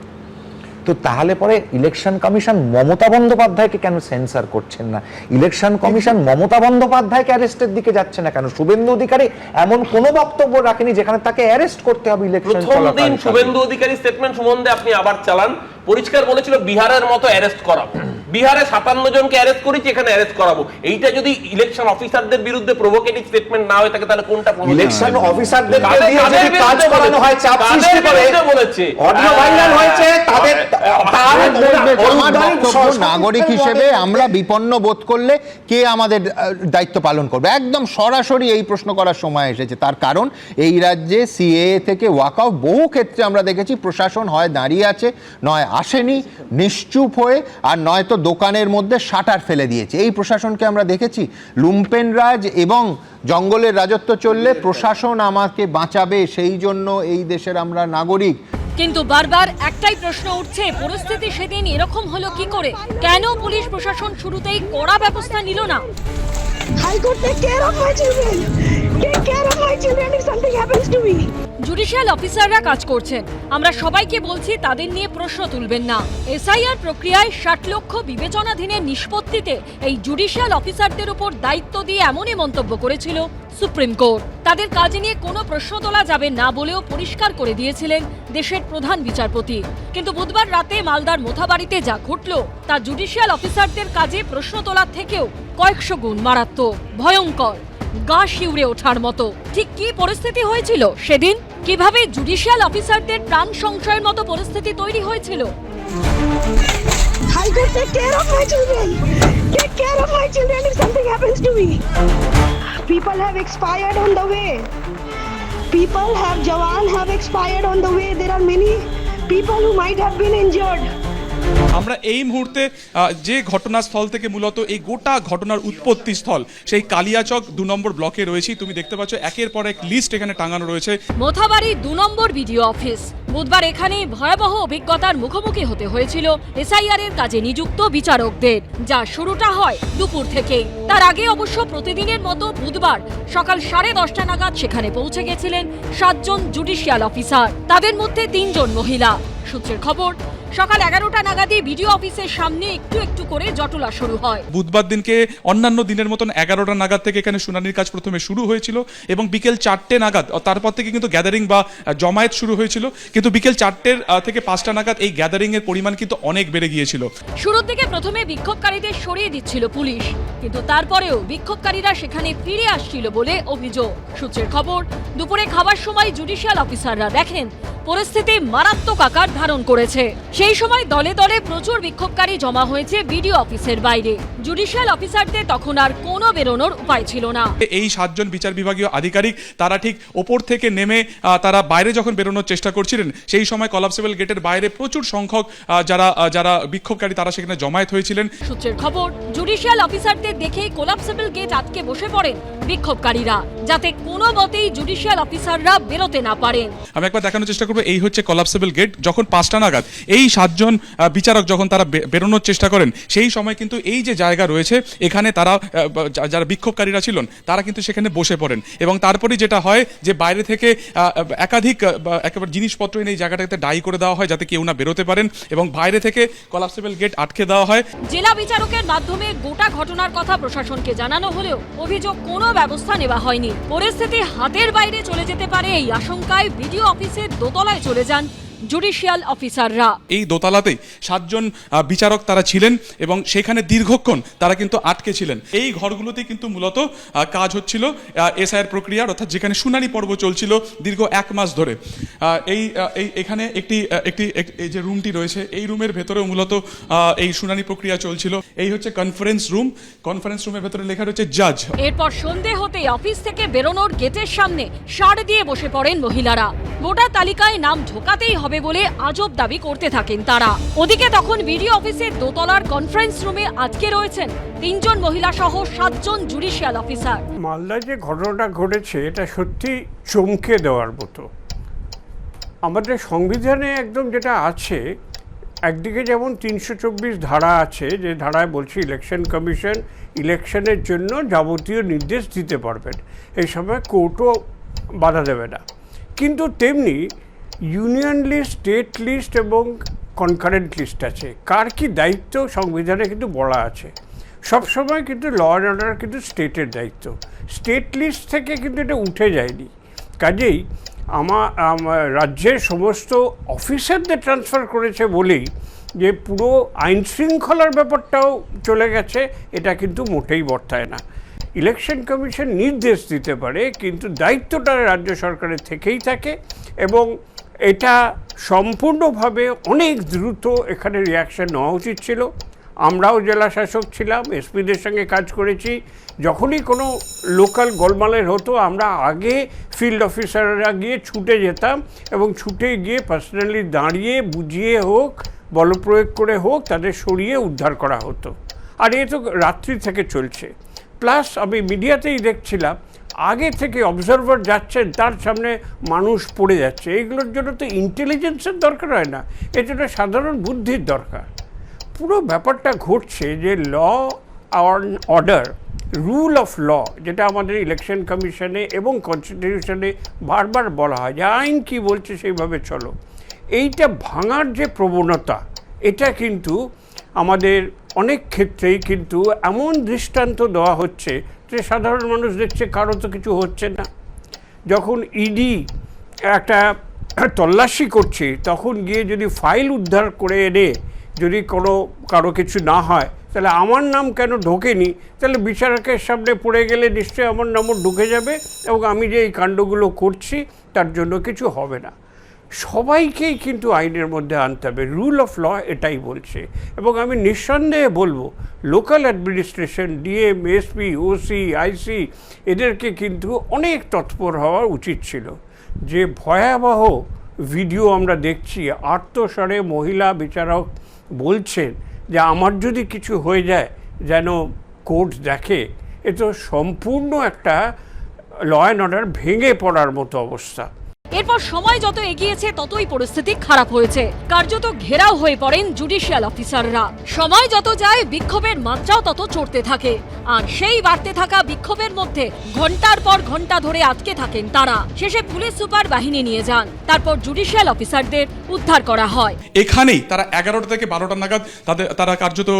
তো তাহলে পরে ইলেকশন কমিশন মমতা বন্দ্যোপাধ্যায়কে কেন সেন্সার করছেন না? ইলেকশন কমিশন মমতা বন্দ্যোপাধ্যায়কে অ্যারেস্টের দিকে যাচ্ছে না কেন? শুভেন্দু অধিকারী এমন কোনো বক্তব্য রাখেনি যেখানে তাকে অ্যারেস্ট করতে হবে ইলেকশন চলাকালীন। প্রথম দিন শুভেন্দু অধিকারী স্টেটমেন্ট সম্বন্ধে আপনি আবার চালান, পরিষ্কার বলেছিল বিহারের মতো অ্যারেস্ট করাবো, বিহারে 57 জনকে অ্যারেস্ট করেছি, এখানে অ্যারেস্ট করাবো। এইটা যদি ইলেকশন অফিসারদের বিরুদ্ধে প্রভোকেটিভ স্টেটমেন্ট না হয় থাকে, তাহলে কোনটা? ইলেকশন অফিসারদের দিয়ে যদি কাজ করানো হয়, চাপ সৃষ্টি করে বলেছে, অডিও ভাইরাল হয়েছে, তাদের নাগরিক হিসেবে আমরা বিপন্ন বোধ করলে কে আমাদের দায়িত্ব পালন করবে? একদম সরাসরি এই প্রশ্ন করার সময় এসেছে। তার কারণ এই রাজ্যে সিএএ থেকে ওয়াকআউট বহু ক্ষেত্রে আমরা দেখেছি প্রশাসন হয় দাঁড়িয়ে আছে, নয় আসেনি, নিশ্চুপ হয়ে, আর নয়তো দোকানের মধ্যে শাটার ফেলে দিয়েছে। এই প্রশাসনকে আমরা দেখেছি। লুম্পেন রাজ এবং জঙ্গলের রাজত্ব চললে প্রশাসন আমাকে বাঁচাবে, সেই জন্য এই দেশের আমরা নাগরিক। কিন্তু বারবার একটাই প্রশ্ন উঠছে, পরিস্থিতি সেদিন এরকম হলো কি করে? কেন পুলিশ প্রশাসন শুরুতেই কড়া ব্যবস্থা নিল না? High court take care of my children, take care of my children if something happens to me. Judicial অফিসাররা কাজ করছেন, আমরা সবাইকে বলছি তাদের নিয়ে প্রশ্ন তুলবেন না। এসআইআর প্রক্রিয়ায় 60 লক্ষ বিবেচনাধীনের নিষ্পত্তিতে এই জুডিশিয়াল অফিসারদের উপর দায়িত্ব দিয়ে এমনই মন্তব্য করেছিল সুপ্রিম কোর্ট। তাদের কাজ নিয়ে কোনো প্রশ্ন তোলা যাবে না বলেও পরিষ্কার করে দিয়েছিলেন দেশের প্রধান বিচারপতি। কিন্তু বুধবার রাতে মালদার মোথাবাড়িতে যা ঘটল তা জুডিশিয়াল অফিসারদের কাজে প্রশ্ন তোলার থেকেও কয়েকশো গুণ মারাত্মক, ভয়ঙ্কর, গা শিউরে ওঠার মতো। ঠিক কি পরিস্থিতি হয়েছিল সেদিন? কিভাবে জুডিশিয়াল অফিসারদের প্রাণ সংশয়ের মতো পরিস্থিতি তৈরি হয়েছিল? High court take care of my children, take care of my children if something happens to me. People have expired on the way. People have Jawan have expired on the way. There are many people who might have been injured. আমরা এই মুহূর্তে যে ঘটনাস্থল থেকে মূলত এই গোটা ঘটনার উৎপত্তি স্থল সেই কালিয়াচক 2 নম্বর ব্লকে রয়েছি। তুমি দেখতে পাচ্ছ একের পর এক লিস্ট এখানে টাঙানো রয়েছে। মোথাবাড়ি 2 নম্বর বিডিও অফিস। বুধবার এখানে ভয়াবহ অভিজ্ঞতার মুখোমুখি হতে হয়েছিল এসআইআর এর কাজে নিযুক্ত বিচারকদের, যা শুরুটা হয় দুপুর থেকেই। তার আগে অবশ্য প্রতিদিনের মতো বুধবার সকাল 10:30 নাগাদ সেখানে পৌঁছে গেছিলেন 7 জন জুডিশিয়াল অফিসার, তাদের মধ্যে 3 জন মহিলা। সূত্রের খবর, সকাল 11টা নাগাদই বিডিও অফিসের সামনে একটু একটু করে জটলা শুরু হয়। বুধবার দিনকে অন্যান্য দিনের মতন 11টা নাগাদ থেকে এখানে শুনানির কাজ প্রথমে শুরু হয়েছিল এবং বিকেল 4টে নাগাদ তারপর থেকে কিন্তু গ্যাদারিং বা জমায়েত শুরু হয়েছিল, কিন্তু বিকেল 4টে থেকে 5টা নাগাদ এই গ্যাদারিং এর পরিমাণ কিন্তু অনেক বেড়ে গিয়েছিল। শুরুর দিকে প্রথমে বিক্ষোভকারীদের সরিয়ে দিচ্ছিল পুলিশ, কিন্তু তারপরেও বিক্ষোভকারীরা সেখানে ফিরে আসছিল বলে অভিযোগ। সূত্রের খবর, দুপুরে খাবার সময় জুডিশিয়াল অফিসাররা দেখেন পরিস্থিতি মারাত্মক আকার ধারণ করেছে। সেই সময় দলে দলে প্রচুর বিক্ষোভকারী জমা হয়েছে বিডিও অফিসের বাইরে। জুডিশিয়াল অফিসারদের তখন আর কোনো বেরোনোর উপায় ছিল না। এই 7 জন বিচার বিভাগীয় আধিকারিক তারা ঠিক ওপর থেকে নেমে তারা বাইরে যখন বেরোনোর চেষ্টা করছিলেন, সেই সময় কলাপসেবল গেটের বাইরে প্রচুর সংখ্যক যারা বিক্ষোভকারী তারা সেখানে জমায়েত হয়েছিলেন। সূত্রের খবর, জুডিশিয়াল অফিসারদের দেখে কোলাপসেবল গেট আটকে বসে পড়েন বিক্ষোভকারীরা, যাতে কোনো মতেই জুডিশিয়াল অফিসাররা বেরোতে না পারেন। আমি একবার দেখানোর চেষ্টা করবো, এই হচ্ছে কলাপসেবল গেট। যখন 5টা নাগাদ এই 7 জন বিচারক যখন তারা বেরোনোর চেষ্টা করেন, সেই সময় কিন্তু এই যে জায়গা রয়েছে এখানে তারা যারা বিক্ষোভকারীরা ছিলেন তারা কিন্তু সেখানে বসে পড়েন এবং তারপরে যেটা হয় যে বাইরে থেকে একাধিক একেবারে জিনিসপত্র এনে এই জায়গাটাতে ডাই করে দেওয়া হয় যাতে কেউ না বেরোতে পারেন এবং বাইরে থেকে কলাপসেবল গেট আটকে দেওয়া হয়। জেলা বিচারকের মাধ্যমে গোটা ঘটনার কথা প্রশাসনকে জানানো হলেও অভিযোগ কোনো ব্যবস্থা নেওয়া হয়নি। পরিস্থিতি হাতের বাইরে চলে যেতে পারে এই আশঙ্কায় বিডিও অফিসের দোতলায় চলে যান জুডিশিয়াল অফিসাররা। এই দোতলাতেই 7 জন বিচারক তারা ছিলেন এবং সেখানে দীর্ঘক্ষণ তারা কিন্তু আটকে ছিলেন। এই ঘরগুলোতেই কিন্তু মূলত কাজ হচ্ছিল এসআইআর প্রক্রিয়ার, অর্থাৎ যেখানে শুনানি পর্ব চলছিল দীর্ঘ 1 মাস ধরে। এখানে একটি এই যে রুমটি রয়েছে, এই রুমের ভেতরেও মূলত এই শুনানি প্রক্রিয়া চলছিল। এই হচ্ছে কনফারেন্স রুম। কনফারেন্স রুমের ভেতরে লেখা রয়েছে জাজ। এরপর সন্ধে হতেই অফিস থেকে বেরোনোর গেটের সামনে সাড় দিয়ে বসে পড়েন মহিলারা। ভোটার তালিকায় নাম ঢোকাতেই হবে বলে আজব দাবি করতে থাকেন তারা। ওদিকে তখন বিডিও অফিসের দোতলার কনফারেন্স রুমে আটকে রয়েছেন 3 জন মহিলা সহ 7 জন জুডিশিয়াল অফিসার। মালদায় যে ঘটনাটা ঘটেছে এটা সত্যি চমকে দেওয়ার মতো। আমাদের সংবিধানে একদম যেটা আছে, একদিকে যেমন 324 ধারা আছে, যে ধারায় বলছে ইলেকশন কমিশন ইলেকশনের জন্য যাবতীয় নির্দেশ দিতে পারবেন, এই সময় কোর্টও বাধা দেবে না। কিন্তু তেমনি ইউনিয়ন লিস্ট, স্টেট লিস্ট এবং কনকারেন্ট লিস্ট আছে। কার কি দায়িত্ব সংবিধানে কিন্তু বলা আছে। সবসময় কিন্তু ল অ্যান্ড অর্ডার কিন্তু স্টেটের দায়িত্ব। স্টেট লিস্ট থেকে কিন্তু এটা উঠে যায়নি। কাজেই আমার রাজ্যের সমস্ত অফিসারদের ট্রান্সফার করেছে বলেই যে পুরো আইন শৃঙ্খলার ব্যাপারটাও চলে গেছে, এটা কিন্তু মোটেই বর্তায় না। ইলেকশন কমিশন নির্দেশ দিতে পারে, কিন্তু দায়িত্বটা রাজ্য সরকারের থেকেই থাকে এবং এটা সম্পূর্ণভাবে অনেক দ্রুত এখানে রিয়াকশন নেওয়া উচিত ছিল। আমরাও জেলা শাসক ছিলাম, এসপিদের সঙ্গে কাজ করেছি। যখনই কোনো লোকাল গোলমালের হতো আমরা আগে ফিল্ড অফিসাররা গিয়ে ছুটে যেতাম এবং ছুটে গিয়ে পার্সোনালি দাঁড়িয়ে বুঝিয়ে হোক, বলপ্রয়োগ করে হোক, তাদের সরিয়ে উদ্ধার করা হতো। আর এ তো রাত্রি থেকে চলছে। প্লাস আমি মিডিয়াতেই দেখছিলাম আগে থেকে অবজারভার যাচ্ছেন, তার সামনে মানুষ পড়ে যাচ্ছে। এইগুলোর জন্য তো ইন্টেলিজেন্সের দরকার হয় না, এর জন্য সাধারণ বুদ্ধির দরকার। পুরো ব্যাপারটা ঘটছে যে law and order, rule of law, যেটা আমাদের ইলেকশন কমিশনে এবং কনস্টিটিউশনে বারবার বলা হয় যে আইন কি বলছে সেইভাবে চলো, এইটা ভাঙার যে প্রবণতা, এটা কিন্তু আমাদের অনেক ক্ষেত্রেই কিন্তু এমন দৃষ্টান্ত দেওয়া হচ্ছে যে সাধারণ মানুষ দেখছে কারো তো কিছু হচ্ছে না। যখন ইডি একটা তল্লাশি করছে তখন গিয়ে যদি ফাইল উদ্ধার করে এনে যদি কারো কিছু না হয়, তাহলে আমার নাম কেন ঢোকেনি, তাহলে বিচারকের সামনে পড়ে গেলে নিশ্চয়ই আমার নামও ঢুকে যাবে এবং আমি যে এই কাণ্ডগুলো করছি তার জন্য কিছু হবে না। সবাইকেই কিন্তু আইনের মধ্যে আনতে হবে, রুল অফ ল এটাই বলছে। এবং আমি নিঃসন্দেহে বলবো local administration, DM, SP, OC, IC, এদেরকে কিন্তু অনেক তৎপর হওয়া উচিত ছিল। যে ভয়াবহ ভিডিও আমরা দেখছি, আর্তস্বরে মহিলা বিচারক বলছেন যে আমার যদি কিছু হয়ে যায় যেন কোর্ট দেখে, এ তো সম্পূর্ণ একটা ল অ্যান্ড অর্ডার ভেঙে পড়ার মতো অবস্থা। এরপর সময় যত এগিয়েছে ততই পরিস্থিতি খারাপ হয়েছে। কার্যত ঘেরাও হয়ে পড়েন জুডিশিয়াল অফিসাররা। সময় যত যায় বিক্ষোভের মাত্রাও তত চড়তে থাকে, আর সেই বাড়তে থাকা বিক্ষোভের মধ্যে ঘন্টার পর ঘন্টা ধরে আটকে থাকেন তারা। শেষে পুলিশ সুপার বাহিনী নিয়ে যান, তারপর জুডিশিয়াল অফিসারদের উদ্ধার করা হয়। এখানেই তারা 11টা থেকে 12টা নাগাদ তারা কার্যত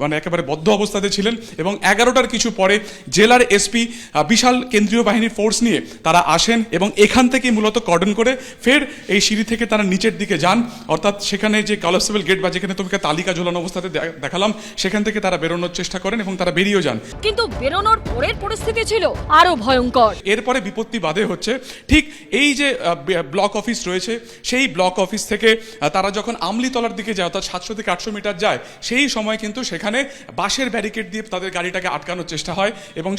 মানে একেবারে বদ্ধ অবস্থাতে ছিলেন, এবং 11টার কিছু পরে জেলার এসপি বিশাল কেন্দ্রীয় বাহিনীর ফোর্স নিয়ে তারা আসেন, এবং এখান থেকে মূলত কর্ডন করে ফের এই সিঁড়ি থেকে তারা নিচের দিকে যান, অর্থাৎ সেখানে যে কলাপসেবল গেট বা যেখানে তোমাকে তালিকা ঝোলানো অবস্থাতে দেখালাম, সেখান থেকে তারা বেরোনোর চেষ্টা করেন এবং তারা বেরিয়েও যান। কিন্তু বেরোনোর পরের পরিস্থিতি ছিল আরো ভয়ঙ্কর। এরপরে বিপত্তি বাধে হচ্ছে ঠিক এই যে ব্লক অফিস রয়েছে, সেই ব্লক অফিস থেকে তারা যখন আমলিতলার দিকে যায়, অর্থাৎ 700 থেকে 800 মিটার যায়, সেই সময় কিন্তু সেখানে বাঁশের ব্যারিকেড দিয়ে তাদের গাড়িটাকে আটকানোর চেষ্টা হয়, এবং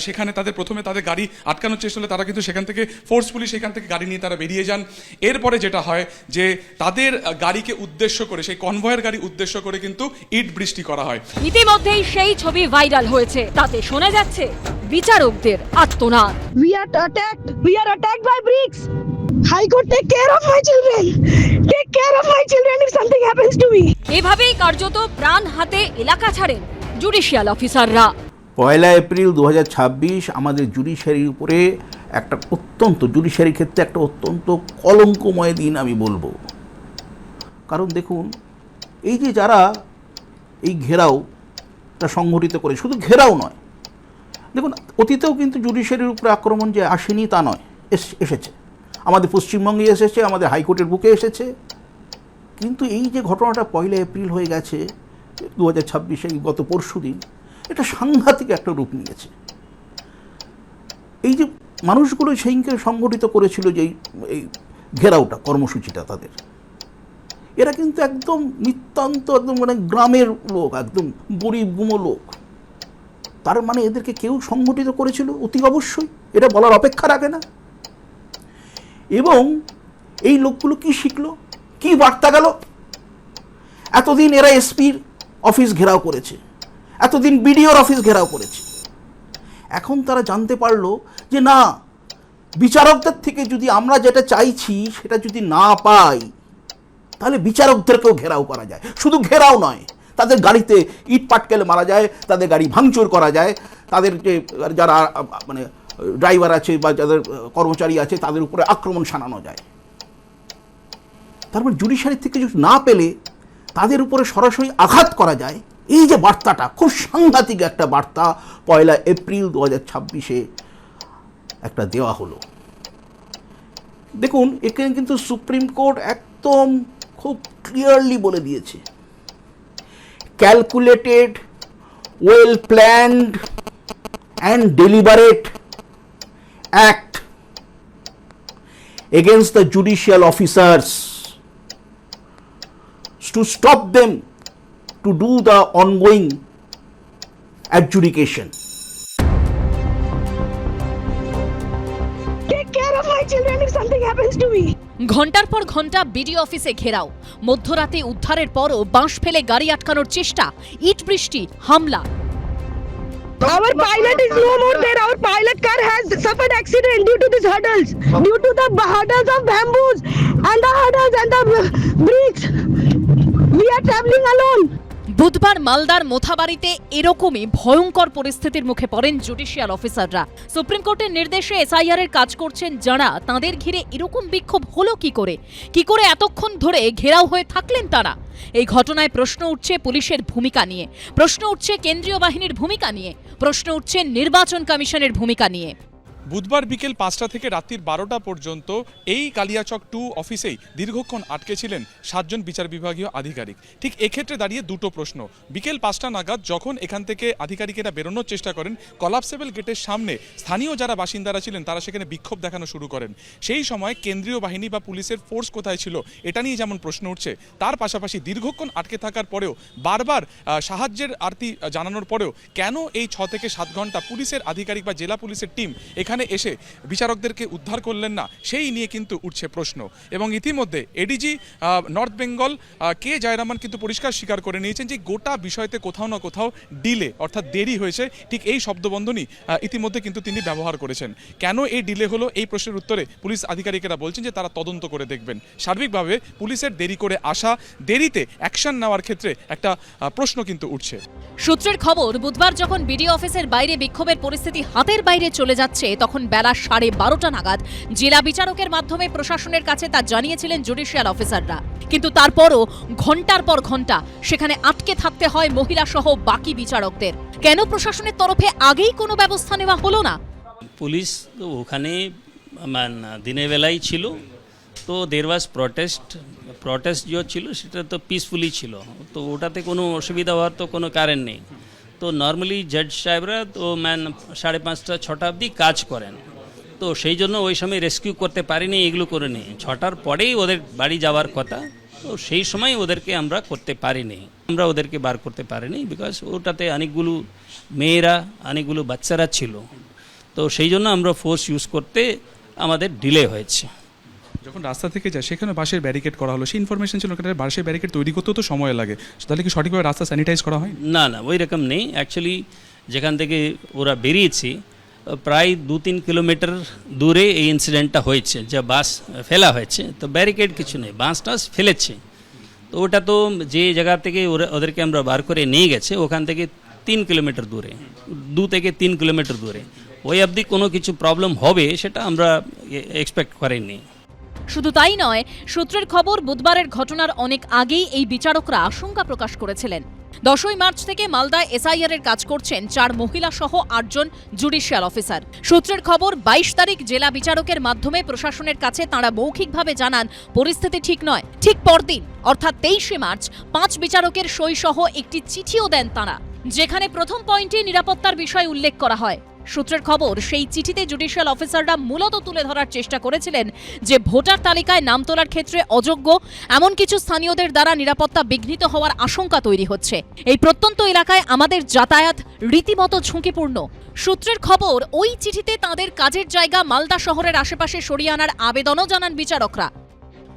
সেখানে প্রথমে তাদের গাড়ি আটকানোর চেষ্টা হলে তারা কিন্তু সেখান থেকে ফোর্সফুলি সেখান থেকে গাড়ি নিয়ে তারা বেরিয়ে যান। এরপরে যেটা হয় যে তাদের গাড়িকে উদ্দেশ্য করে, সেই কনভয়ের গাড়ি উদ্দেশ্য করে কিন্তু ইট বৃষ্টি করা হয়। ইতিমধ্যেই সেই ছবি ভাইরাল হয়েছে, তাতে শোনা যাচ্ছে বিচারকদের আর্তনাদ। We are attacked by bricks. High Court, take care of my children. Take care of my children if something happens to me. এভাবেই কার্যত প্রাণ হাতে এলাকা ছাড়েন জুডিশিয়াল অফিসাররা। 1 এপ্রিল 2026 আমাদের জুডিশিয়ারির উপরে একটা জুডিশিয়ারির ক্ষেত্রে একটা অত্যন্ত কলঙ্কময় দিন আমি বলবো। কারণ দেখুন, এই যে যারা এই ঘেরাওটা সংগঠিত করে, শুধু ঘেরাও নয়, দেখুন অতীতেও কিন্তু জুডিশিয়ারির উপরে আক্রমণ যে আসেনি তা নয়, এসেছে। আমাদের পশ্চিমবঙ্গে এসেছে, আমাদের হাইকোর্টের বুকে এসেছে। কিন্তু এই যে ঘটনাটা 1 এপ্রিল হয়ে গেছে 2026, এই গত পরশু দিন, এটা সাংঘাতিক একটা রূপ নিয়েছে। এই যে মানুষগুলো সেইকে সংগঠিত করেছিল, যে এই ঘেরাওটা কর্মসূচিটা তাদের, এরা কিন্তু একদম নিতান্ত একদম মানে গ্রামের লোক, একদম গরিব গুমো লোক। তার মানে এদেরকে কেউ সংগঠিত করেছিল অতি অবশ্যই, এটা বলার অপেক্ষা রাখে না। এবং এই লোকগুলো কি শিখলো, কি বার্তা গেল? এতদিন এরা এসপির অফিস ঘেরাও করেছে, এতদিন বিডিওর অফিস ঘেরাও করেছে। এখন তারা জানতে পারলো যে না, বিচারকদের থেকে যদি আমরা যেটা চাইছি সেটা যদি না পাই, তাহলে বিচারকদেরকেও ঘেরাও করা যায়। শুধু ঘেরাও নয়, তাদের গাড়িতে ইট পাটকেলে মারা যায়, তাদের গাড়ি ভাঙচুর করা যায়, তাদের যে যারা মানে ড্রাইভার আছে বা যাদের কর্মচারী আছে তাদের উপরে আক্রমণ শানানো যায়। তারপর জুডিশিয়ারি থেকে যদি না পেলে তাদের উপরে সরাসরি আঘাত করা যায়। এই যে বার্তাটা, খুব সাংঘাতিক একটা বার্তা 1 এপ্রিল 2026 একটা দেওয়া হলো। দেখুন, এখানে কিন্তু সুপ্রিম কোর্ট একদম খুব ক্লিয়ারলি বলে দিয়েছে, calculated, well planned and deliberate act against the judicial officers to stop them to do the ongoing adjudication. Take care of my children if something happens to me. ঘন্টার পর ঘন্টা BDO অফিসে ঘেরাও, মধ্যরাতে উদ্ধারের পরও বাঁশ ফেলে গাড়ি আটকানোর চেষ্টা, ইট বৃষ্টি, হামলা। Our pilot is no more there. Our pilot car has suffered accident due to these hurdles, due to the hurdles of bamboos and the hurdles and the bricks. We are traveling alone. বুধবার মালদার মোথাবাড়িতে এরকমই ভয়ঙ্কর পরিস্থিতির মুখে পড়েন judicial অফিসাররা। Supreme কোর্টের নির্দেশে এসআইআর এর কাজ করছেন যারা, তাদের ঘিরে এরকম বিক্ষোভ হলো কি করে এতক্ষণ ধরে ঘেরাও হয়ে থাকলেন তারা? এই ঘটনায় প্রশ্ন উঠছে পুলিশের ভূমিকা নিয়ে, প্রশ্ন উঠছে কেন্দ্রীয় বাহিনীর ভূমিকা নিয়ে, প্রশ্ন উঠছে নির্বাচন কমিশনের ভূমিকা নিয়ে। বুধবার বিকেল 5টা থেকে রাত্রির 12টা পর্যন্ত এই কালিয়াচক 2 অফিসেই দীর্ঘক্ষণ আটকে ছিলেন 7 জন বিচার বিভাগীয় আধিকারিক। ঠিক এক্ষেত্রে দাঁড়িয়ে দুটো প্রশ্ন। বিকেল 5টা নাগাদ যখন এখান থেকে আধিকারিকেরা বেরোনোর চেষ্টা করেন, কলাপসেবল গেটের সামনে স্থানীয় যারা বাসিন্দারা ছিলেন তারা সেখানে বিক্ষোভ দেখানো শুরু করেন। সেই সময় কেন্দ্রীয় বাহিনী বা পুলিশের ফোর্স কোথায় ছিল এটা নিয়ে যেমন প্রশ্ন উঠছে, তার পাশাপাশি দীর্ঘক্ষণ আটকে থাকার পরেও বারবার সাহায্যের আর্তি জানানোর পরেও কেন এই 6 থেকে 7 ঘন্টা পুলিশের আধিকারিক বা জেলা পুলিশের টিম এখানে এখানে এসে বিচারকদেরকে উদ্ধার করলেন না, সেই নিয়ে কিন্তু উঠছে প্রশ্ন। এবং ইতিমধ্যে এডিজি নর্থ বেঙ্গল কে জয়রামান কিন্তু পরিষ্কার স্বীকার করে নিয়েছেন যে গোটা বিষয়তে কোথাও না কোথাও ডিলে অর্থাৎ দেরি হয়েছে, ঠিক এই শব্দবন্ধনই ইতিমধ্যে কিন্তু তিনি ব্যবহার করেছেন। কেন এই ডিলে হলো এই প্রশ্নের উত্তরে পুলিশ আধিকারিকেরা বলছেন যে তারা তদন্ত করে দেখবেন। সার্বিকভাবে পুলিশের দেরি করে আসা, দেরিতে অ্যাকশন নেওয়ার ক্ষেত্রে একটা প্রশ্ন কিন্তু উঠছে। সূত্রের খবর, বুধবার যখন বিডিও অফিসের বাইরে বিক্ষোভের পরিস্থিতি হাতের বাইরে চলে যাচ্ছে, তখন বেলা 12:30 নাগাদ জেলা বিচারকের মাধ্যমে প্রশাসনের কাছে তা জানিয়েছিলেন জুডিশিয়াল অফিসাররা। কিন্তু তারপরও ঘন্টার পর ঘন্টা সেখানে আটকে থাকতে হয় মহিলা সহ বাকি বিচারকদের। কেন প্রশাসনের তরফে আগেই কোনো ব্যবস্থা নেওয়া হলো না? পুলিশ তো ওখানে দিনের বেলায় ছিল, তো দের ওয়াজ প্রটেস্ট যে ছিল সেটা তো পিসফুলি ছিল, তো ওটাতে কোনো অসুবিধা হওয়ার তো কোনো কারণ নেই। তো নর্মালি জজ সাহেবরা তো 5:30-6টা অবধি কাজ করেন, তো সেই জন্য ওই সময় রেস্কিউ করতে পারিনি, এগুলো করে নিই। 6টার পরেই ওদের বাড়ি যাওয়ার কথা, তো সেই সময় ওদেরকে আমরা করতে পারিনি, আমরা ওদেরকে বার করতে পারিনি, বিকজ ওটাতে অনেকগুলো মেয়েরা অনেকগুলো বাচ্চারা ছিল, তো সেই জন্য আমরা ফোর্স ইউজ করতে আমাদের ডিলে হয়েছে। যখন রাস্তা থেকে যায় সেখানে বাঁশের ব্যারিকেড করা হলো, সেই ইনফরমেশন ছিল ওখানে বাঁশের ব্যারিকেড তৈরি করতেও তো সময় লাগে, তাহলে কি সঠিকভাবে রাস্তা স্যানিটাইজ করা হয়? না না, ওই রকম নেই। অ্যাকচুয়ালি যেখান থেকে ওরা বেরিয়েছে প্রায় 2-3 কিলোমিটার দূরে এই ইনসিডেন্টটা হয়েছে, যে বাস ফেলা হয়েছে, তো ব্যারিকেড কিছু নেই, বাস টাস ফেলেছে। তো ওটা তো যে জায়গা থেকে ওদেরকে আমরা বার করে নিয়ে গেছে ওখান থেকে 3 কিলোমিটার দূরে, 2 থেকে 3 কিলোমিটার দূরে, ওই অবধি কোনো কিছু প্রবলেম হবে সেটা আমরা এক্সপেক্ট করিনি। শুধু তাই নয়, সূত্রের খবর, বুধবারের ঘটনার অনেক আগেই এই বিচারকরা আশঙ্কা প্রকাশ করেছিলেন। 10ই মার্চ থেকে মালদায় এসআইআর এর কাজ করছেন 4 মহিলা সহ 8 জন জুডিশিয়াল অফিসার। সূত্রের খবর, 22 তারিখ জেলা বিচারকের মাধ্যমে প্রশাসনের কাছে তাঁরা মৌখিকভাবে জানান পরিস্থিতি ঠিক নয়। ঠিক পরদিন অর্থাৎ 23শে মার্চ 5 বিচারকের সই সহ একটি চিঠিও দেন তাঁরা, যেখানে প্রথম পয়েন্টে নিরাপত্তার বিষয় উল্লেখ করা হয়। সূত্রের খবর, সেই চিঠিতে জুডিশিয়াল অফিসাররা মূলত তুলে ধরার চেষ্টা করেছিলেন যে ভোটার তালিকায় নাম তোলার ক্ষেত্রে অযোগ্য এমন কিছু স্থানীয়দের দ্বারা নিরাপত্তা বিঘ্নিত হওয়ার আশঙ্কা তৈরি হচ্ছে। এই প্রত্যন্ত এলাকায় আমাদের যাতায়াত রীতিমতো ঝুঁকিপূর্ণ। সূত্রের খবর, ওই চিঠিতে তাঁদের কাজের জায়গা মালদা শহরের আশেপাশে সরিয়ে আনার আবেদনও জানান বিচারকরা।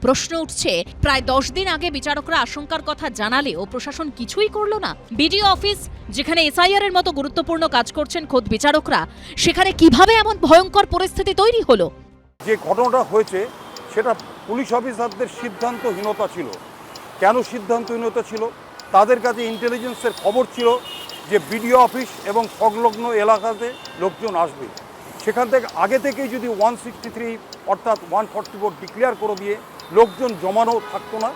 প্রশ্ন উঠছে, প্রায় 10 দিন আগে বিচারকরা আশঙ্কার কথা জানালেও প্রশাসন কিছুই করল না। বিডিও অফিস, যেখানে এসআইআর এর মতো গুরুত্বপূর্ণ কাজ করছেন খোদ বিচারকরা, সেখানে কিভাবে এমন ভয়ঙ্কর পরিস্থিতি তৈরি হলো? যে ঘটনাটা হয়েছে সেটা পুলিশ অফিসারদের সিদ্ধান্তহীনতা ছিল। কেন সিদ্ধান্তহীনতা ছিল? তাদের কাছে ইন্টেলিজেন্সের খবর ছিল যে বিডিও অফিস এবং সংলগ্ন এলাকাতে লোকজন আসবে, সেখান থেকে আগে থেকেই যদি 163 অর্থাৎ 144 ডিক্লেয়ার করে দিয়ে লোকজন জমানো থাকতো না,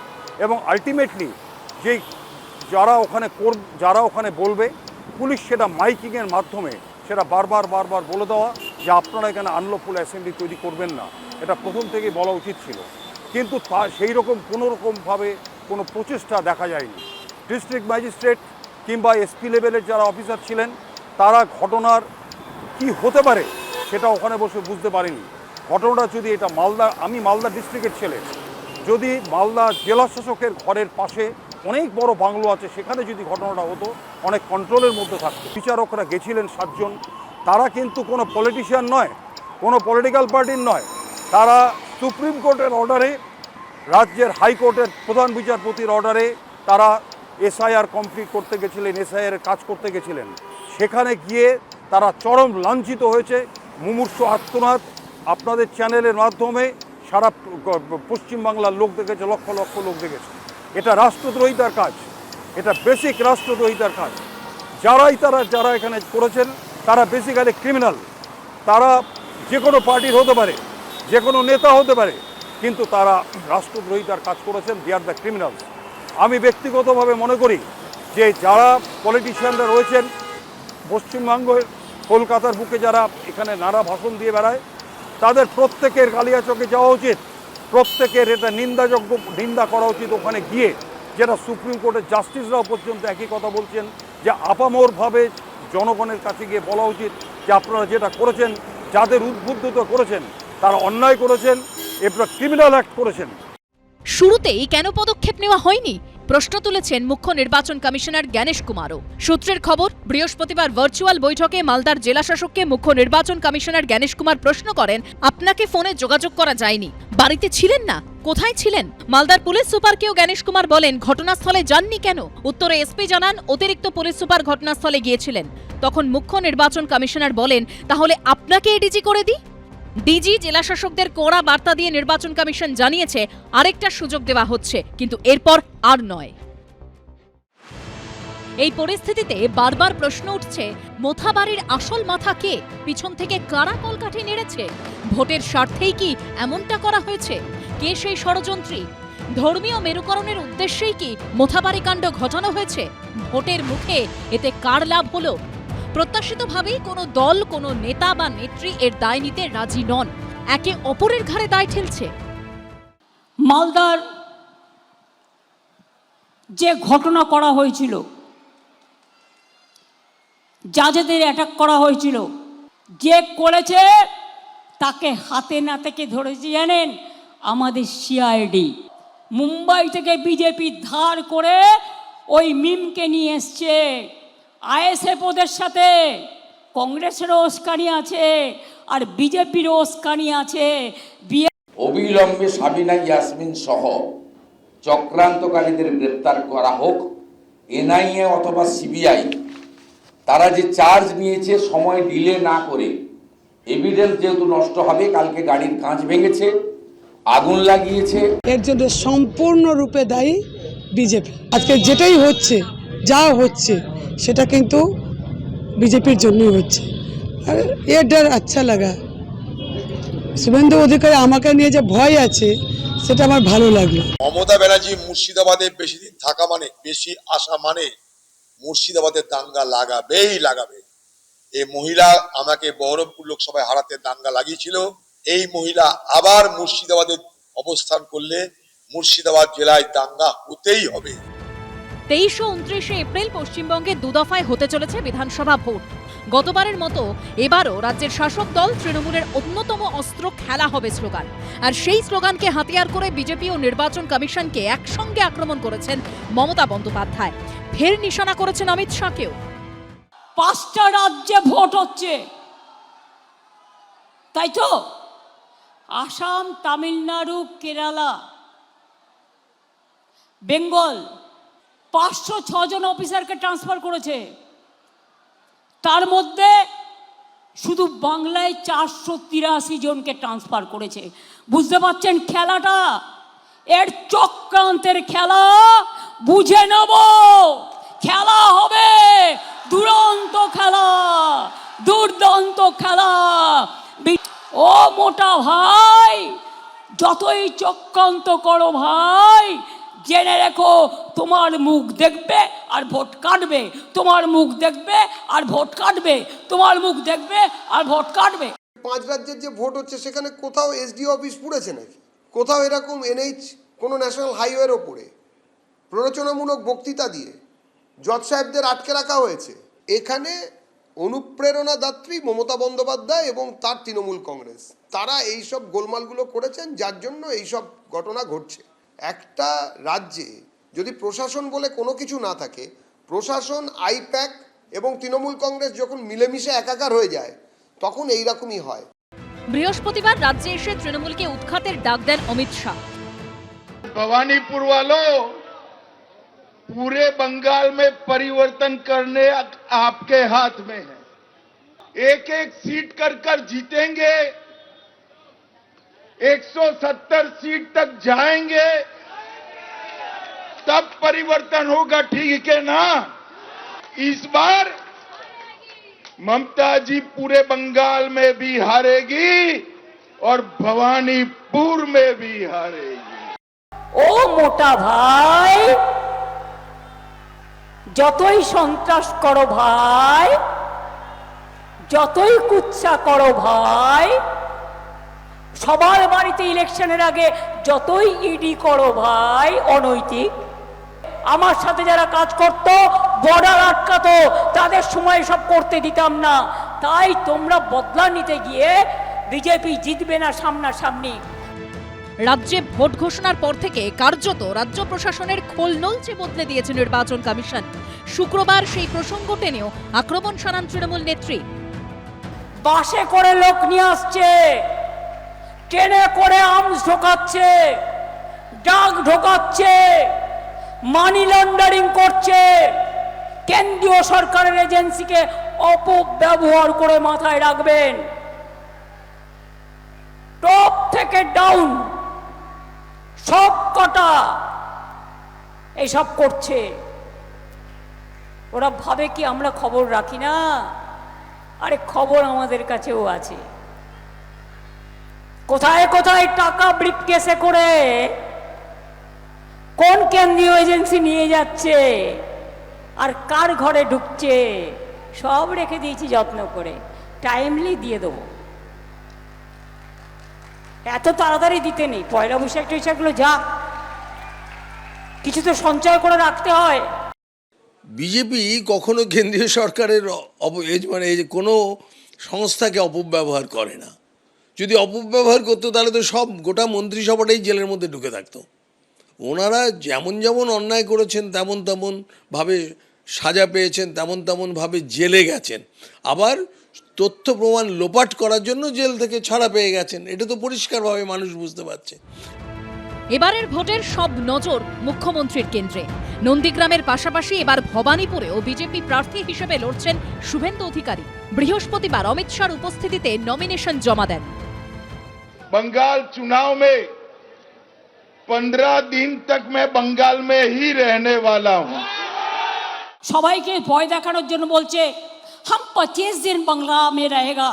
এবং আলটিমেটলি যেই যারা ওখানে বলবে, পুলিশ সেটা মাইকিংয়ের মাধ্যমে সেটা বারবার বলে দেওয়া যে আপনারা এখানে আনলফুল অ্যাসেম্বলি তৈরি করবেন না, এটা প্রথম থেকেই বলা উচিত ছিল। কিন্তু সেই রকম কোনোরকমভাবে কোনো প্রচেষ্টা দেখা যায়নি। ডিস্ট্রিক্ট ম্যাজিস্ট্রেট কিংবা এসপি লেভেলের যারা অফিসার ছিলেন তারা ঘটনার কি হতে পারে সেটা ওখানে বসে বুঝতে পারেনি। ঘটনাটা যদি এটা আমি মালদা ডিস্ট্রিক্টের ছেলে, যদি মালদা জেলা শাসকের ঘরের পাশে অনেক বড় বাংলো আছে, সেখানে যদি ঘটনাটা হতো অনেক কন্ট্রোলের মধ্যে থাকতো। বিচারকরা গেছিলেন 7 জন, তারা কিন্তু কোনো পলিটিশিয়ান নয়, কোনো পলিটিক্যাল পার্টির নয়, তারা সুপ্রিম কোর্টের অর্ডারে, রাজ্যের হাইকোর্টের প্রধান বিচারপতির অর্ডারে তারা এসআইআর কমপ্লিট করতে গেছিলেন, এসআইআর কাজ করতে গেছিলেন। সেখানে গিয়ে তারা চরম লাঞ্ছিত হয়েছে। মুমূর্ষ আত্মনাদ আপনাদের চ্যানেলের মাধ্যমে সারা পশ্চিমবাংলার লোক দেখেছে, লক্ষ লক্ষ লোক দেখেছে। এটা রাষ্ট্রদ্রোহিতার কাজ, এটা বেসিক রাষ্ট্রদ্রোহিতার কাজ। যারা এখানে করেছেন তারা বেসিক্যালি ক্রিমিনাল। তারা যে কোনো পার্টির হতে পারে, যে কোনো নেতা হতে পারে, কিন্তু তারা রাষ্ট্রদ্রোহিতার কাজ করেছেন। দে আর দ্য ক্রিমিনালস। আমি ব্যক্তিগতভাবে মনে করি যে যারা পলিটিশিয়ানরা রয়েছেন পশ্চিমবঙ্গের কলকাতার বুকে, যারা এখানে নানা ভাষণ দিয়ে বেড়ায়, তাদের প্রত্যেকের কালিয়াচকে যাওয়া উচিত, প্রত্যেকের এটা নিন্দা করা উচিত ওখানে গিয়ে। যেটা সুপ্রিম কোর্টের জাস্টিসরাও পর্যন্ত একই কথা বলছেন যে আপামরভাবে জনগণের কাছে গিয়ে বলা উচিত যে আপনারা যেটা করেছেন, যাদের উদ্বুদ্ধ করেছেন তারা অন্যায় করেছেন, এরপর ক্রিমিনাল অ্যাক্ট করেছেন। শুরুতেই কেন পদক্ষেপ নেওয়া হয়নি? প্রশ্ন তুলেছেন মুখ্য নির্বাচন কমিশনার জ্ঞানেশ কুমারও। সূত্রের খবর, বৃহস্পতিবার ভার্চুয়াল বৈঠকে মালদার জেলাশাসককে মুখ্য নির্বাচন কমিশনার জ্ঞানেশ কুমার প্রশ্ন করেন, আপনাকে ফোনে যোগাযোগ করা যায়নি, বাড়িতে ছিলেন না, কোথায় ছিলেন? মালদার পুলিশ সুপারকেও জ্ঞানেশ কুমার বলেন ঘটনাস্থলে যাননি কেন? উত্তরে এসপি জানান অতিরিক্ত পুলিশ সুপার ঘটনাস্থলে গিয়েছিলেন। তখন মুখ্য নির্বাচন কমিশনার বলেন, তাহলে আপনাকে এডিজি করে দিই? ডিজি জেলাশাসকদের কড়া বার্তা দিয়ে নির্বাচন কমিশন জানিয়েছে আরেকটা সুযোগ দেওয়া হচ্ছে, কিন্তু এরপর আর নয়। এই পরিস্থিতিতে বারবার প্রশ্ন উঠছে, মোথাবাড়ির আসল মাথা কে? পিছন থেকে কারা কলকাঠি নেড়েছে? ভোটের স্বার্থেই কি এমনটা করা হয়েছে? কে সেই ষড়যন্ত্রী? ধর্মীয় মেরুকরণের উদ্দেশ্যেই কি মোথাবাড়ি কাণ্ড ঘটানো হয়েছে? ভোটের মুখে এতে কার লাভ হলো? প্রত্যাশিতভাবেই কোনো দল, কোনো নেতা বা নেত্রী এর দায় নিতে রাজি নন, একে অপরের ঘাড়ে দায় ঠেলছে। মালদার যে ঘটনা করা হয়েছিল, জাজেদের অ্যাটাক করা হয়েছিল, যে করেছে তাকে হাতে নাতে ধরেছে জানেন? আমাদের সিআইডি। মুম্বাই থেকে বিজেপি ধার করে ওই মিমকে নিয়ে এসছে। আইএসএফ ওদের সাথে, কংগ্রেসেরও উস্কানি আছে আর বিজেপিরও উস্কানি আছে। অবিলম্বে সাবিনা ইয়াসমিন সহ চক্রান্তকারীদের গ্রেপ্তার করা হোক। এনআইএ অথবা সিবিআই তারা যে চার্জ নিয়েছে সময় ডিলে না করে, এভিডেন্স যেহেতু নষ্ট হবে, কালকে গাড়ির কাঁচ ভেঙেছে, আগুন লাগিয়েছে, এর জন্য সম্পূর্ণরূপে দায়ী বিজেপি। আজকে যেটাই হচ্ছে, যা হচ্ছে, সেটা কিন্তু বিজেপির জন্যই হচ্ছে। আর এর ডর আচ্ছা লাগা, শুভেন্দু অধিকারী আমাকে নিয়ে যে ভয় আছে সেটা আমার ভালো লাগলো। মমতা ব্যানার্জি মুর্শিদাবাদে বেশি দিন থাকা মানে, বেশি আসা মানে মুর্শিদাবাদের দাঙ্গা লাগাবেই লাগাবে। এই মহিলা আমাকে বহরমপুর লোকসভায় হারাতে দাঙ্গা লাগিয়েছিল। এই মহিলা আবার মুর্শিদাবাদে অবস্থান করলে মুর্শিদাবাদ জেলায় দাঙ্গা হতেই হবে। 23 ও 29 এপ্রিল পশ্চিমবঙ্গে দুদফায় হতে চলেছে বিধানসভা ভোট। গতবারের মতো এবারও রাজ্যের শাসক দল তৃণমূলের অন্যতম অস্ত্র খেলা হবে স্লোগান। আর সেই স্লোগানকে হাতিয়ার করে বিজেপি ও নির্বাচন কমিশনকে একসঙ্গে আক্রমণ করেছেন মমতা বন্দ্যোপাধ্যায়। ফের নিশানা করেছেন অমিত শাহকেও। 5টা রাজ্যে ভোট হচ্ছে, তাই তো? আসাম, তামিলনাড়ু, কেরালা, বেঙ্গল 506 জন অফিসারকে ট্রান্সফার করেছে। তার মধ্যে শুধু বাংলায় 483 জনকে ট্রান্সফার করেছে। বুঝতে পারছেন খেলাটা? এর চক্রান্তের খেলা বুঝে নেব। খেলা হবে দুরন্ত খেলা, দুর্দান্ত খেলা। ও মোটা ভাই, যতই চক্রান্ত করো ভাই, জেনে রেখো তোমার মুখ দেখবে আর ভোট কাটবে, তোমার মুখ দেখবে আর ভোট কাটবে, তোমার মুখ দেখবে আর ভোট কাটবে। 5 রাজ্যের যে ভোট হচ্ছে সেখানে কোথাও এসডিও অফিস পুড়েছে নাকি? কোথাও এরকম এনএইচ কোনো ন্যাশনাল হাইওয়ের ওপরে প্ররোচনামূলক বক্তৃতা দিয়ে জজ সাহেবদের আটকে রাখা হয়েছে? এখানে অনুপ্রেরণাদাত্রী মমতা বন্দ্যোপাধ্যায় এবং তার তৃণমূল কংগ্রেস, তারা এইসব গোলমালগুলো করেছেন, যার জন্য এইসব ঘটনা ঘটছে। একটা রাজ্যে যদি প্রশাসন বলে কোনো কিছু না থাকে, প্রশাসন, আইপ্যাক এবং তৃণমূল কংগ্রেস যখন মিলেমিশে একাকার হয়ে যায়, তখন এইরকমই হয়। বৃহস্পতিবার রাজ্যে এসে তৃণমূলকে উৎখাতের ডাক দেন অমিত শাহ। भवानीपुर वालों, पूरे बंगाल में परिवर्तन करने आपके हाथ में है। एक एक सीट कर जीतेंगे, 170 सीट तक जाएंगे, तब परिवर्तन होगा, ठीक है ना? इस बार ममता जी पूरे बंगाल में भी हारेगी और भवानीपुर में भी हारेगी। ও মোটা ভাই, যতই সন্ত্রাস করো ভাই, যতই কুৎসা করো ভাই, সবার বাড়িতে ইলেকশনের আগে যতই ইডি করো ভাই অনৈতিক, আমার সাথে যারা কাজ করত, বর্ডার আটকাতো, তাদের সময় সব করতে দিতাম না। তাই তোমরা বদলা নিতে গিয়ে বিজেপি জিতবে না সামনাসামনি। রাজ্যে ভোট ঘোষণার পর থেকে কার্যত রাজ্য প্রশাসনের খোলনলচে বদলে দিয়েছে নির্বাচন কমিশন। শুক্রবার সেই প্রসঙ্গ টেনেও আক্রমণ শানান তৃণমূল নেত্রী। বাসে করে লোক নিয়ে আসছে, ট্রেনে করে আর্মস ঢোকাচ্ছে, ডাক ঢোকাচ্ছে, মানি লন্ডারিং করছে, কেন্দ্রীয় সরকারের এজেন্সিকে অপব্যবহার করে মাথায় রাখবেন। টপ থেকে ডাউন সব কটা এইসব করছে। ওরা ভাবে কি আমরা খবর রাখি না? আরে খবর আমাদের কাছেও আছে। কোথায় কোথায় টাকা ব্রিফকেসে করে কোন কেন্দ্রীয় এজেন্সি নিয়ে যাচ্ছে আর কার ঘরে ঢুকছে সব রেখে দিয়েছি যত্ন করে, টাইমলি দিয়ে দেবো। এত তাড়াতাড়ি দিতে নেই, পয়লা বৈশাখ টৈশাখগুলো যা, কিছু তো সঞ্চয় করে রাখতে হয়। বিজেপি কখনো কেন্দ্রীয় সরকারের মানে কোনো সংস্থাকে অপব্যবহার করে না। যদি অপব্যবহার করতো তাহলে তো সব গোটা মন্ত্রিসভাটাই জেলের মধ্যে ঢুকে থাকতো। ওনারা যেমন যেমন অন্যায় করেছেন তেমন তেমনভাবে সাজা পেয়েছেন, তেমনভাবে জেলে গেছেন, আবার তথ্য প্রমাণ লোপাট করার জন্য জেল থেকে ছাড়া পেয়ে গেছেন। এটা তো পরিষ্কারভাবে মানুষ বুঝতে পারছে। এবারের ভোটের সব নজর মুখ্যমন্ত্রীর কেন্দ্রে। নন্দীগ্রামের পাশাপাশি এবার ভবানীপুরেও বিজেপি প্রার্থী হিসেবে লড়ছেন শুভেন্দু অধিকারী। বৃহস্পতিবার অমিত শাহর উপস্থিতিতে নমিনেশন জমা দেন। बंगाल चुनाव में 15 दिन तक मैं बंगाल में ही रहने वाला हूं। সবাইকে ভয় দেখানোর জন্য বলছে হাম 25 দিন বাংলা মে রহেগা।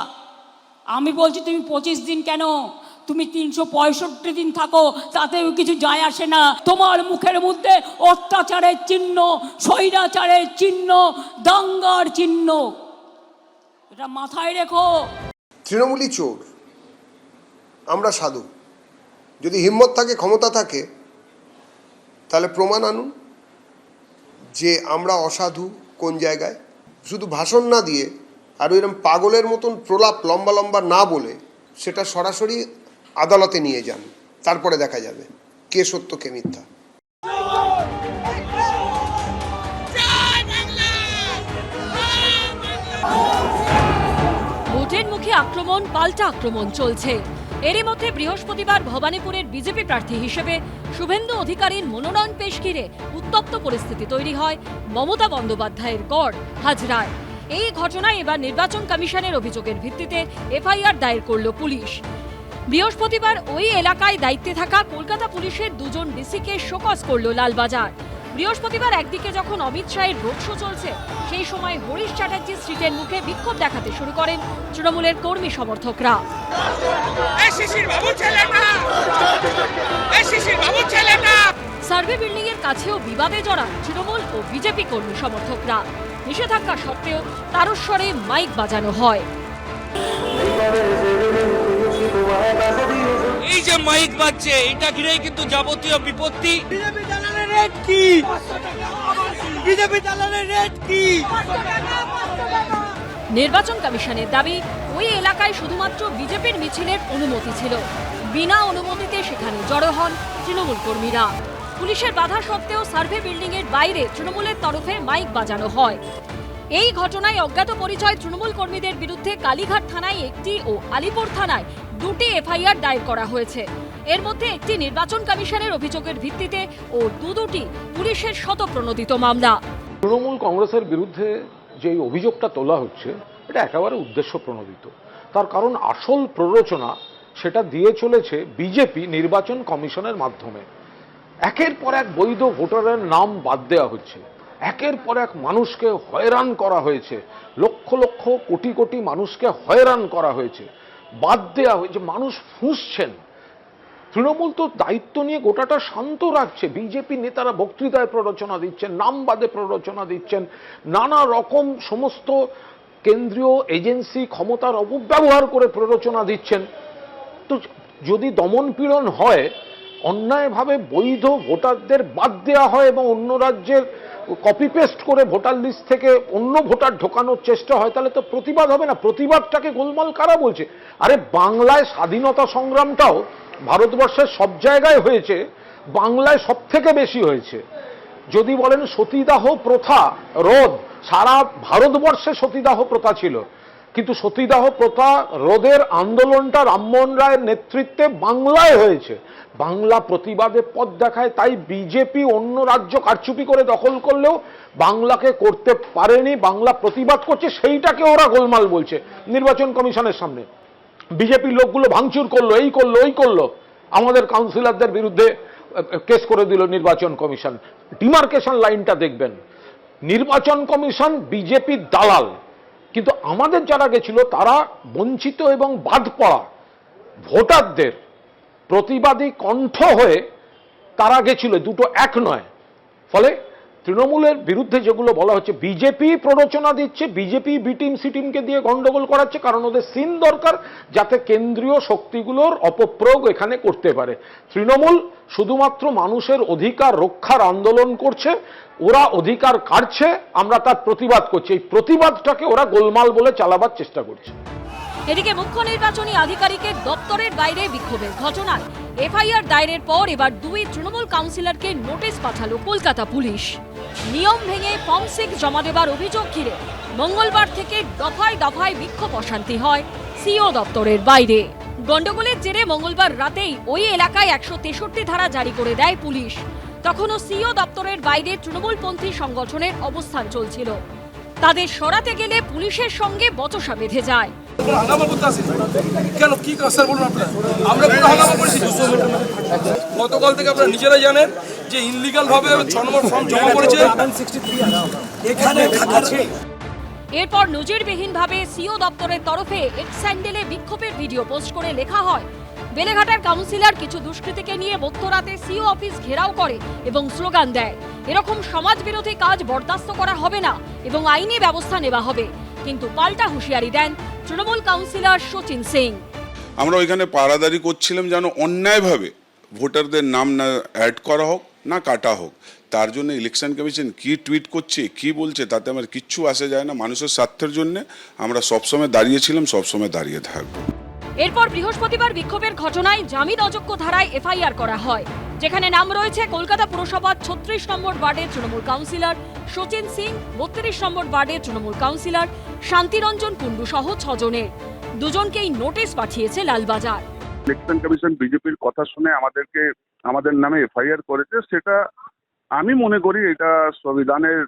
আমি বলছি তুমি 25 দিন কেন, তুমি 365 দিন থাকো, তাতেও কিছু যায় আসে না। তোমার মুখের মধ্যে অত্যাচারের চিহ্ন, স্বৈরাচারের চিহ্ন, দাঙ্গার চিহ্ন, এটা মাথায় রেখো। তৃণমূলী চোর, আমরা সাধু। যদি হিম্মত থাকে, ক্ষমতা থাকে, তাহলে প্রমাণ আনুন যে আমরা অসাধু কোন জায়গায়। শুধু ভাষণ না দিয়ে আর ওইরকম পাগলের মতন প্রলাপ লম্বা লম্বা না বলে সেটা সরাসরি আদালতে নিয়ে যান, তারপরে দেখা যাবে কে সত্য কে মিথ্যা। ভোটের মুখে আক্রমণ পাল্টা আক্রমণ চলছে। এরই মধ্যে বৃহস্পতিবার ভবানীপুরের বিজেপি প্রার্থী হিসেবে শুভেন্দু অধিকারীর মনোনয়ন পেশ ঘিরে উত্তপ্ত পরিস্থিতি তৈরি হয় মমতা বন্দ্যোপাধ্যায়ের গড় হাজরায়। এই ঘটনায় এবার নির্বাচন কমিশনের অভিযোগের ভিত্তিতে এফআইআর দায়ের করল পুলিশ। বৃহস্পতিবার ওই এলাকায় দায়িত্বে থাকা কলকাতা পুলিশের 2 জন ডিসিকে শোকজ করল লালবাজার। বৃহস্পতিবার একদিকে যখন অমিত শাহের রোড শো চলছে, সেই সময় হরিশ চ্যাটার্জি স্ট্রিটের মুখে বিক্ষোভ দেখাতে শুরু করেন তৃণমূলের কর্মী সমর্থকরা। সার্ভে বিল্ডিং এর কাছেও বিবাদে জড়ান তৃণমূল ও বিজেপি কর্মী সমর্থকরা। নিষেধাজ্ঞা সত্ত্বেও তারস্বরে মাইক বাজানো হয়। এই যে মাইক বাজছে, এটা ঘিরেই কিন্তু যাবতীয় বিপত্তি। বিজেপি দালালের রেট কি? বিজেপি দালালের রেট কি? নির্বাচন কমিশনের দাবি, ওই এলাকায় শুধুমাত্র বিজেপির মিছিলের অনুমতি ছিল। বিনা অনুমতিতে সেখানে জড়ো হন তৃণমূল কর্মীরা। পুলিশের বাধা সত্ত্বেও সার্ভে বিল্ডিং এর বাইরে তৃণমূলের তরফে মাইক বাজানো হয়। এই ঘটনায় অজ্ঞাত পরিচয় তৃণমূল কর্মীদের বিরুদ্ধে কালীঘাট থানায় একটি ও আলিপুর থানায় 2টি এফআইআর দায়ের করা হয়েছে। এর মধ্যে একটি নির্বাচন কমিশনের অভিযোগের ভিত্তিতে ও দুটি পুলিশের শতপ্রণোদিত মামলা। তৃণমূল কংগ্রেসের বিরুদ্ধে যে অভিযোগটা তোলা হচ্ছে এটা একেবারে উদ্দেশ্য প্রণোদিত। তার কারণ আসল প্ররোচনা সেটা দিয়ে চলেছে বিজেপি নির্বাচন কমিশনের মাধ্যমে। একের পর এক বৈধ ভোটারের নাম বাদ দেওয়া হচ্ছে, একের পর এক মানুষকে হয়রান করা হয়েছে, লক্ষ লক্ষ কোটি কোটি মানুষকে হয়রান করা হয়েছে, বাদ দেওয়া হয়েছে, মানুষ ফুঁসছেন। তৃণমূল তো দায়িত্ব নিয়ে গোটাটা শান্ত রাখছে। বিজেপি নেতারা বক্তৃতায় প্ররোচনা দিচ্ছেন, নাম বাদে প্ররোচনা দিচ্ছেন, নানা রকম সমস্ত কেন্দ্রীয় এজেন্সি ক্ষমতার অপব্যবহার করে প্ররোচনা দিচ্ছেন। তো যদি দমন পীড়ন হয়, অন্যায়ভাবে বৈধ ভোটারদের বাদ দেওয়া হয় এবং অন্য রাজ্যের কপি পেস্ট করে ভোটার লিস্ট থেকে অন্য ভোটার ঢোকানোর চেষ্টা হয়, তাহলে তো প্রতিবাদ হবে না। প্রতিবাদটাকে গোলমাল কারা বলছে? আরে বাংলায় স্বাধীনতা সংগ্রামটাও ভারতবর্ষের সব জায়গায় হয়েছে, বাংলায় সব থেকে বেশি হয়েছে। যদি বলেন সতীদাহ প্রথা রোধ, সারা ভারতবর্ষে সতীদাহ প্রথা ছিল, কিন্তু সতীদাহ প্রথা রোধের আন্দোলনটা রামমোহন রায়ের নেতৃত্বে বাংলায় হয়েছে। বাংলা প্রতিবাদে পথ দেখায়, তাই বিজেপি অন্য রাজ্য কারচুপি করে দখল করলেও বাংলাকে করতে পারেনি। বাংলা প্রতিবাদ করছে, সেইটাকে ওরা গোলমাল বলছে। নির্বাচন কমিশনের সামনে বিজেপির লোকগুলো ভাঙচুর করলো, এই করলো ওই করলো, আমাদের কাউন্সিলরদের বিরুদ্ধে কেস করে দিল নির্বাচন কমিশন। ডিমার্কেশন লাইনটা দেখবেন, নির্বাচন কমিশন বিজেপির দালাল, কিন্তু আমাদের যারা গেছিল তারা বঞ্চিত এবং বাদ পড়া ভোটারদের প্রতিবাদী কণ্ঠ হয়ে তারা গেছিল, দুটো এক নয়। ফলে তৃণমূলের বিরুদ্ধে যেগুলো বলা হচ্ছে, বিজেপি প্ররোচনা দিচ্ছে, বিজেপি বি টিম সি টিমকে দিয়ে গন্ডগোল করাচ্ছে, কারণ ওদের সিন দরকার যাতে কেন্দ্রীয় শক্তিগুলোর অপপ্রয়োগ এখানে করতে পারে। তৃণমূল শুধুমাত্র মানুষের অধিকার রক্ষার আন্দোলন করছে, ওরা অধিকার কাটছে, আমরা তার প্রতিবাদ করছি। এই প্রতিবাদটাকে ওরা গোলমাল বলে চালাবার চেষ্টা করছে। এদিকে মুখ্য নির্বাচনী আধিকারিকের দপ্তরের বাইরে বিক্ষোভের ঘটনায় এফআইআর দায়েরের পর এবার দুই তৃণমূল কাউন্সিলরকে নোটিশ পাঠালো কলকাতা পুলিশ। নিয়ম ভেঙে ফর্ম 6 জমা দেবার অভিযোগ ঘিরে মঙ্গলবার থেকে দফায় দফায় বিক্ষোভ অশান্তি হয় সিও দপ্তরের বাইরে। গন্ডগোলের জেরে মঙ্গলবার রাতেই ওই এলাকায় 163 ধারা জারি করে দেয় পুলিশ। তখনও সিও দপ্তরের বাইরে তৃণমূলপন্থী সংগঠনের অবস্থান চলছিল। তাদের সরাতে গেলে পুলিশের সঙ্গে বচসা বেঁধে যায়। কেন কি স্যার বলুন আপনারা, আমরা কোনো হাঙ্গামা করেছি? গতকাল থেকে আপনারা নিজেরাই জানেন যে ইনলিগাল ভাবে 6 নম্বর ফর্ম জমা করেছে এখানে। এরপর নজিরবিহীনভাবে সিও দপ্তরের তরফে এক্স স্যান্ডেলে বিক্ষোভের ভিডিও পোস্ট করে লেখা হয়, বেলেঘাটার কাউন্সিলর কিছু দুষ্কৃতীকে নিয়ে মধ্যরাতে সিও অফিস ঘেরাও করে এবং স্লোগান দেয়, এরকম সমাজবিরোধী কাজ বরদাস্ত করা হবে না এবং আইনি ব্যবস্থা নেওয়া হবে। কিন্তু পাল্টা হুঁশিয়ারি দেন তৃণমূল কাউন্সিলর সচিন সিং। আমরা ওইখানে পাহারাদারি করছিলাম যেন অন্যায়ভাবে ভোটারদের নাম না অ্যাড করা হোক না কাটা হোক। তার জন্য ইলেকশন কমিশন কি টুইট করছে কি বলছে তাতে আমার কিচ্ছু আসে যায় না। মানুষের স্বার্থের জন্য আমরা সবসময় দাঁড়িয়েছিলাম, সবসময় দাঁড়িয়ে থাকবো। এরপর বৃহস্পতিবার বিক্ষোভের ঘটনায় জামিন অযোগ্য ধারায় এফআইআর করা হয়, যেখানে নাম রয়েছে কলকাতা পুরসভার 36 নম্বর ওয়ার্ডের তৃণমূল কাউন্সিলর সচিন সিং, 32 নম্বর ওয়ার্ডের তৃণমূল কাউন্সিলর শান্তিরঞ্জন কুন্ডু সহ 6 জনের। দুজনকেই নোটিশ পাঠিয়েছে লালবাজার। ইলেকশন কমিশন বিজেপির কথা শুনে আমাদের নামে এফআইআর করেছে, সেটা আমি মনে করি এটা সংবিধানের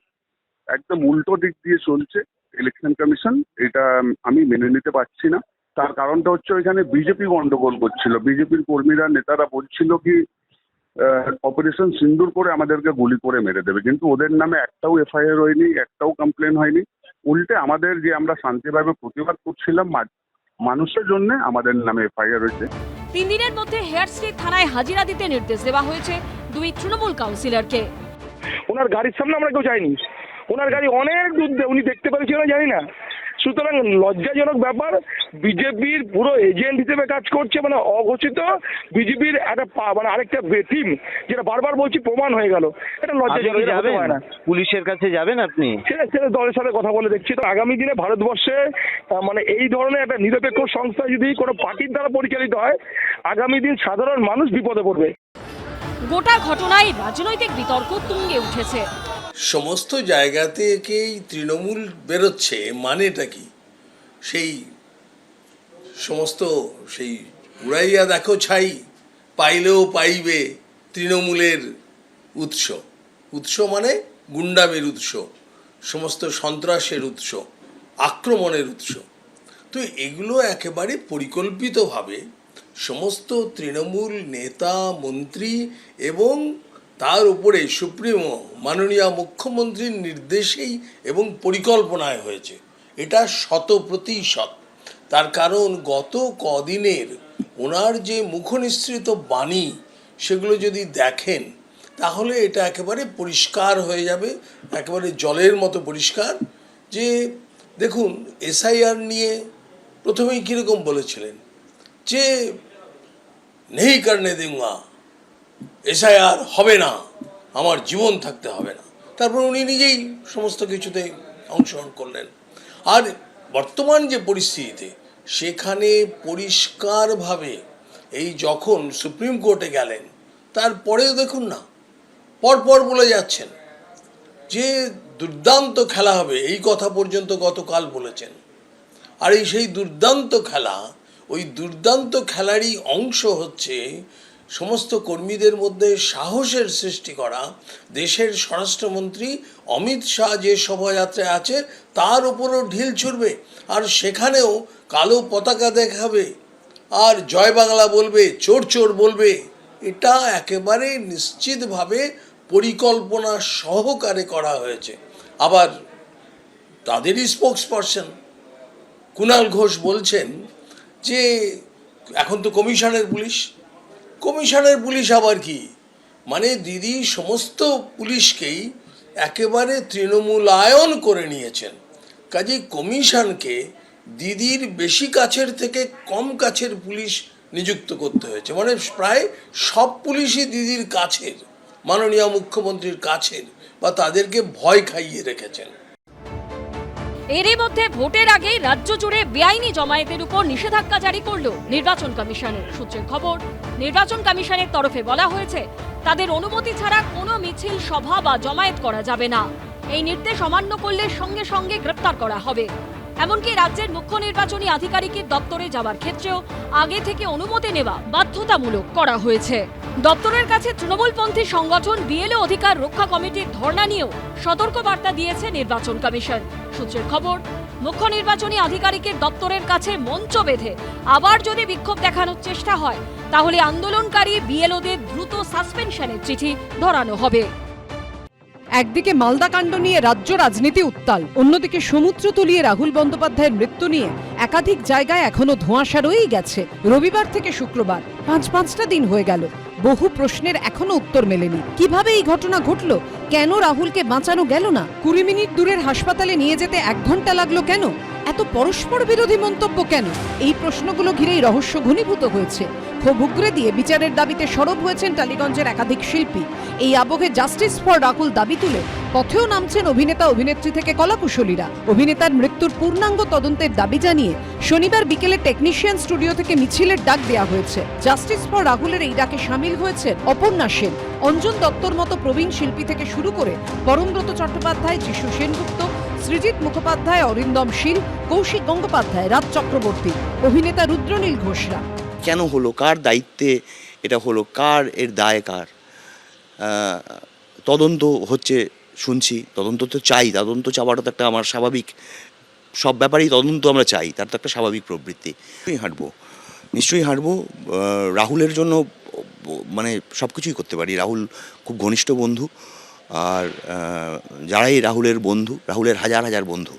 একদম উল্টো দিক দিয়ে চলছে ইলেকশন কমিশন। এটা আমি মেনে নিতে পারছি না। তার কারণটা হচ্ছে ওইখানে বিজেপি গন্ডগোল করছিল, বিজেপির কর্মীরা নেতারা বলছিল কি অপারেশন সিন্দুর করে আমাদেরকে গুলি করে মেরে দেবে, কিন্তু ওদের নামে একটাও এফআইআর হয়নি, একটাও কমপ্লেন হয়নি। উল্টে আমাদের যে আমরা শান্তিভাবে প্রতিবাদ করছিলাম মানুষের জন্য আমাদের নামে এফআইআর হয়েছে। 3 দিনের মধ্যে হেয়ার স্ট্রিট থানায় হাজিরা দিতে নির্দেশ দেওয়া হয়েছে দুই তৃণমূল কাউন্সিলরকে। ওনার গাড়ির সামনে আমরা কেউ যাইনি, ওনার গাড়ি অনেক দূর উনি দেখতে পেরেছিল জানি না। সুতরাং লজ্জাজনক ব্যাপার, বিজেপির পুরো এজেন্ট হিসেবে কাজ করছে, মানে অঘোষিত বিজেপির একটা মানে আরেকটা টিম, যেটা বারবার বলছি প্রমাণ হয়ে গেল। এটা লজ্জাজনক। যাবেন পুলিশের কাছে যাবেন আপনি? সেটা দলের সাথে কথা বলে দেখছি। তো আগামী দিনে ভারতবর্ষে মানে এই ধরনের একটা নিরপেক্ষ সংস্থা যদি কোনো পার্টির দ্বারা পরিচালিত হয়, আগামী দিন সাধারণ মানুষ বিপদে পড়বে। গোটা ঘটনায় রাজনৈতিক বিতর্ক তুঙ্গে উঠেছে। সমস্ত জায়গা থেকেই তৃণমূল বেরোচ্ছে, মানেটা কি? সেই সমস্ত সেই উড়াইয়া দেখো ছাই, পাইলেও পাইবে তৃণমূলের উৎস মানে গুন্ডামির উৎস, সমস্ত সন্ত্রাসের উৎস, আক্রমণের উৎস। তো এগুলো একেবারে পরিকল্পিতভাবে সমস্ত তৃণমূল নেতা মন্ত্রী এবং তার উপরে সুপ্রিমো মাননীয় মুখ্যমন্ত্রীর নির্দেশেই এবং পরিকল্পনায় হয়েছে। এটা 100%। তার কারণ গত কদিনের ওনার যে মুখনিসৃত বাণী সেগুলো যদি দেখেন তাহলে এটা একেবারে পরিষ্কার হয়ে যাবে, একেবারে জলের মতো পরিষ্কার। যে দেখুন, এসআইআর নিয়ে প্রথমেই কীরকম বলেছিলেন যে নেই করনে দেঙ্গা, এসআইআর হবে না, আমার জীবন থাকতে হবে না। তারপর উনি নিজেই সমস্ত কিছুতে অংশগ্রহণ করলেন। আর বর্তমান যে পরিস্থিতিতে সেখানে পরিষ্কারভাবে এই যখন সুপ্রিম কোর্টে গেলেন তারপরেও দেখুন না পরপর বলে যাচ্ছেন যে দুর্দান্ত খেলা হবে, এই কথা পর্যন্ত গতকাল বলেছেন। আর এই সেই দুর্দান্ত খেলা, ওই দুর্দান্ত খেলারই অংশ হচ্ছে সমস্ত কর্মীদের মধ্যে সাহসের সৃষ্টি করা। দেশের স্বরাষ্ট্রমন্ত্রী অমিত শাহ যে শোভাযাত্রায় আছে তার উপরও ঢিল ছুড়বে, আর সেখানেও কালো পতাকা দেখাবে, আর জয় বাংলা বলবে, চোর চোর বলবে। এটা একেবারে নিশ্চিতভাবে পরিকল্পনা সহকারে করা হয়েছে। আবার তাদেরই স্পোক্সপারসন কুণাল ঘোষ বলছেন যে এখন তো কমিশনের পুলিশ আবার কি, মানে দিদি সমস্ত পুলিশকেই একেবারে তৃণমূলায়ন করে নিয়েছেন। কাজেই কমিশনকে দিদির বেশি কাছের থেকে কম কাছের পুলিশ নিযুক্ত করতে হয়েছে, মানে প্রায় সব পুলিশই দিদির কাছের, মাননীয় মুখ্যমন্ত্রীর কাছের, বা তাদেরকে ভয় খাইয়ে রেখেছেন। এরই মধ্যে ভোটের আগেই রাজ্য জুড়ে বেআইনি জমায়েতের উপর নিষেধাজ্ঞা জারি করল নির্বাচন কমিশনের সূত্রের খবর। নির্বাচন কমিশনের তরফে বলা হয়েছে তাদের অনুমতি ছাড়া কোনো মিছিল, সভা বা জমায়েত করা যাবে না। এই নির্দেশ অমান্য করলে সঙ্গে সঙ্গে গ্রেপ্তার করা হবে। এমনকি রাজ্যের মুখ্য নির্বাচনী আধিকারিকের দপ্তরে যাওয়ার ক্ষেত্রেও আগে থেকে অনুমতি নেওয়া বাধ্যতামূলক করা হয়েছে। দপ্তরের কাছে তৃণমূলপন্থী সংগঠন বিএলও অধিকার রক্ষা কমিটির ধর্ণা নিয়েও সতর্কবার্তা দিয়েছে নির্বাচন কমিশন সূত্রের খবর। মুখ্য নির্বাচনী আধিকারিকের দপ্তরের কাছে মঞ্চ বেঁধে আবার যদি বিক্ষোভ দেখানোর চেষ্টা হয় তাহলে আন্দোলনকারী বিএলওদের দ্রুত সাসপেনশনের চিঠি ধরানো হবে। একদিকে মালদা কাণ্ড নিয়ে রাজ্য রাজনীতি উত্তাল, অন্যদিকে সমুদ্র তলিয়ে রাহুল বন্দ্যোপাধ্যায়ের মৃত্যু নিয়ে একাধিক জায়গায় এখনো ধোঁয়াশা রয়েই গেছে। রবিবার থেকে শুক্রবার পাঁচটা দিন হয়ে গেল, বহু প্রশ্নের এখনো উত্তর মেলেনি। কিভাবে এই ঘটনা ঘটল? কেন রাহুলকে বাঁচানো গেল না? 20 মিনিট দূরের হাসপাতালে নিয়ে যেতে 1 ঘন্টা লাগলো কেন? এত পরস্পর বিরোধী মন্তব্য কেন? এই প্রশ্নগুলো ঘিরেই রহস্য ঘনীভূত হয়েছে। ক্ষোভ উগরে দিয়ে বিচারের দাবিতে সরব হয়েছেন টালিগঞ্জের একাধিক শিল্পী। এই আবহে জাস্টিস ফর রাহুল দাবি তুলে পথেও নামছেন অভিনেতা অভিনেত্রী থেকে কলাকুশলীরা। অভিনেতার মৃত্যুর পূর্ণাঙ্গ তদন্তের দাবি জানিয়ে শনিবার বিকেলে টেকনিশিয়ান স্টুডিও থেকে মিছিলের ডাক দেওয়া হয়েছে। জাস্টিস ফর রাহুলের এই ডাকে সামিল হয়েছেন অপর্ণা সেন, অঞ্জন দত্তর মতো প্রবীণ শিল্পী থেকে শুরু করে পরমব্রত চট্টোপাধ্যায়, যিশু সেনগুপ্ত, সৃজিত মুখোপাধ্যায়, অরিন্দম শীল, কৌশিক গঙ্গোপাধ্যায়, রাজ চক্রবর্তী, অভিনেতা রুদ্রনীল ঘোষরা। কেন হলো, কার দায়িত্বে এটা হলো, কার এর দায় কার? তদন্ত হচ্ছে শুনছি, তদন্ত তো চাই, তদন্ত চাওয়াটা তো একটা আমার স্বাভাবিক, সব ব্যাপারেই তদন্ত আমরা চাই, তার তো একটা স্বাভাবিক প্রবৃত্তি। নিশ্চয়ই হাঁটবো। রাহুলের জন্য মানে সব কিছুই করতে পারি। রাহুল খুব ঘনিষ্ঠ বন্ধু, আর যারাই রাহুলের বন্ধু, রাহুলের হাজার হাজার বন্ধু,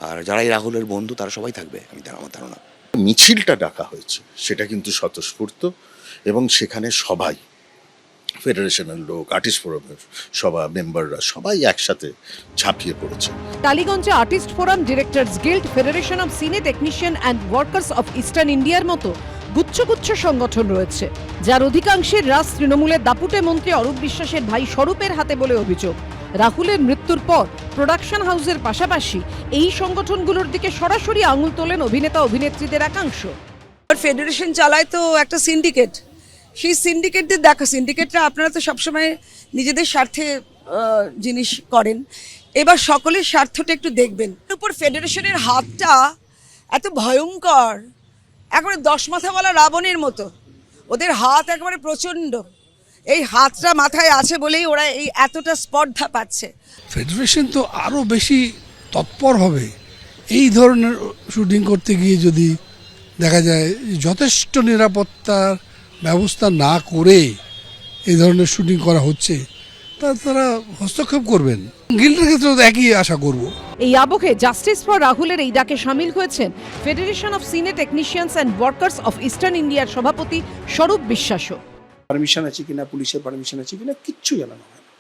আর যারাই রাহুলের বন্ধু তারা সবাই থাকবে, আমার ধারণা। মিছিলটা ডাকা হয়েছে সেটা কিন্তু স্বতঃস্ফূর্ত, এবং সেখানে সবাই, ফেডারেশনের লোক, আর্টিস্ট ফোরামের সভা মেম্বাররা সবাই একসাথে ঝাঁপিয়ে পড়েছে। টালিগঞ্জে artist forum, directors guild, federation of cine technician and workers of eastern ইন্ডিয়ার মতো গুচ্ছ সংগঠন রয়েছে, যার অধিকাংশের রাজ তৃণমূলের দাপুটে মন্ত্রী অরূপ বিশ্বাসের ভাই স্বরূপের হাতে বলে অভিযোগ। রাহুলের মৃত্যুর পর প্রোডাকশন হাউসের পাশাপাশি এই সংগঠনগুলোর দিকে সরাসরি আঙুল তোলেন অভিনেতা অভিনেত্রীদের একাংশ। ফেডারেশন চালায় তো একটা সিন্ডিকেট, সেই সিন্ডিকেটদের দেখা, সিন্ডিকেটরা আপনারা তো সবসময় নিজেদের স্বার্থে জিনিস করেন, এবার সকলের স্বার্থটা একটু দেখবেন। উপর ফেডারেশনের হাতটা এত ভয়ঙ্কর, একেবারে 10 মাথাওয়ালা রাবণের মতো, ওদের হাত একেবারে প্রচণ্ড। এই হাতটা মাথায় আছে বলেই ওরা এই এতটা স্পর্ধা পাচ্ছে। ফেডারেশন তো আরও বেশি তৎপর হবে এই ধরনের শুটিং করতে গিয়ে, যদি দেখা যায় যথেষ্ট নিরাপত্তার ব্যবস্থা না করে এই ধরনের শুটিং করা হচ্ছে, তারা হস্তক্ষেপ করবেন। গিল্ডের ক্ষেত্রেও একই আশা করব। এই আবহে জাস্টিস ফর রাহুলের এই ডাকে সামিল হয়েছেন ফেডারেশন অফ সিনে technicians and workers of eastern ইন্ডিয়ার সভাপতি স্বরূপ বিশ্বাসও। পারমিশন আছে কিনা, পুলিশের পারমিশন আছে কিনা, কিচ্ছু জানানো হয় না।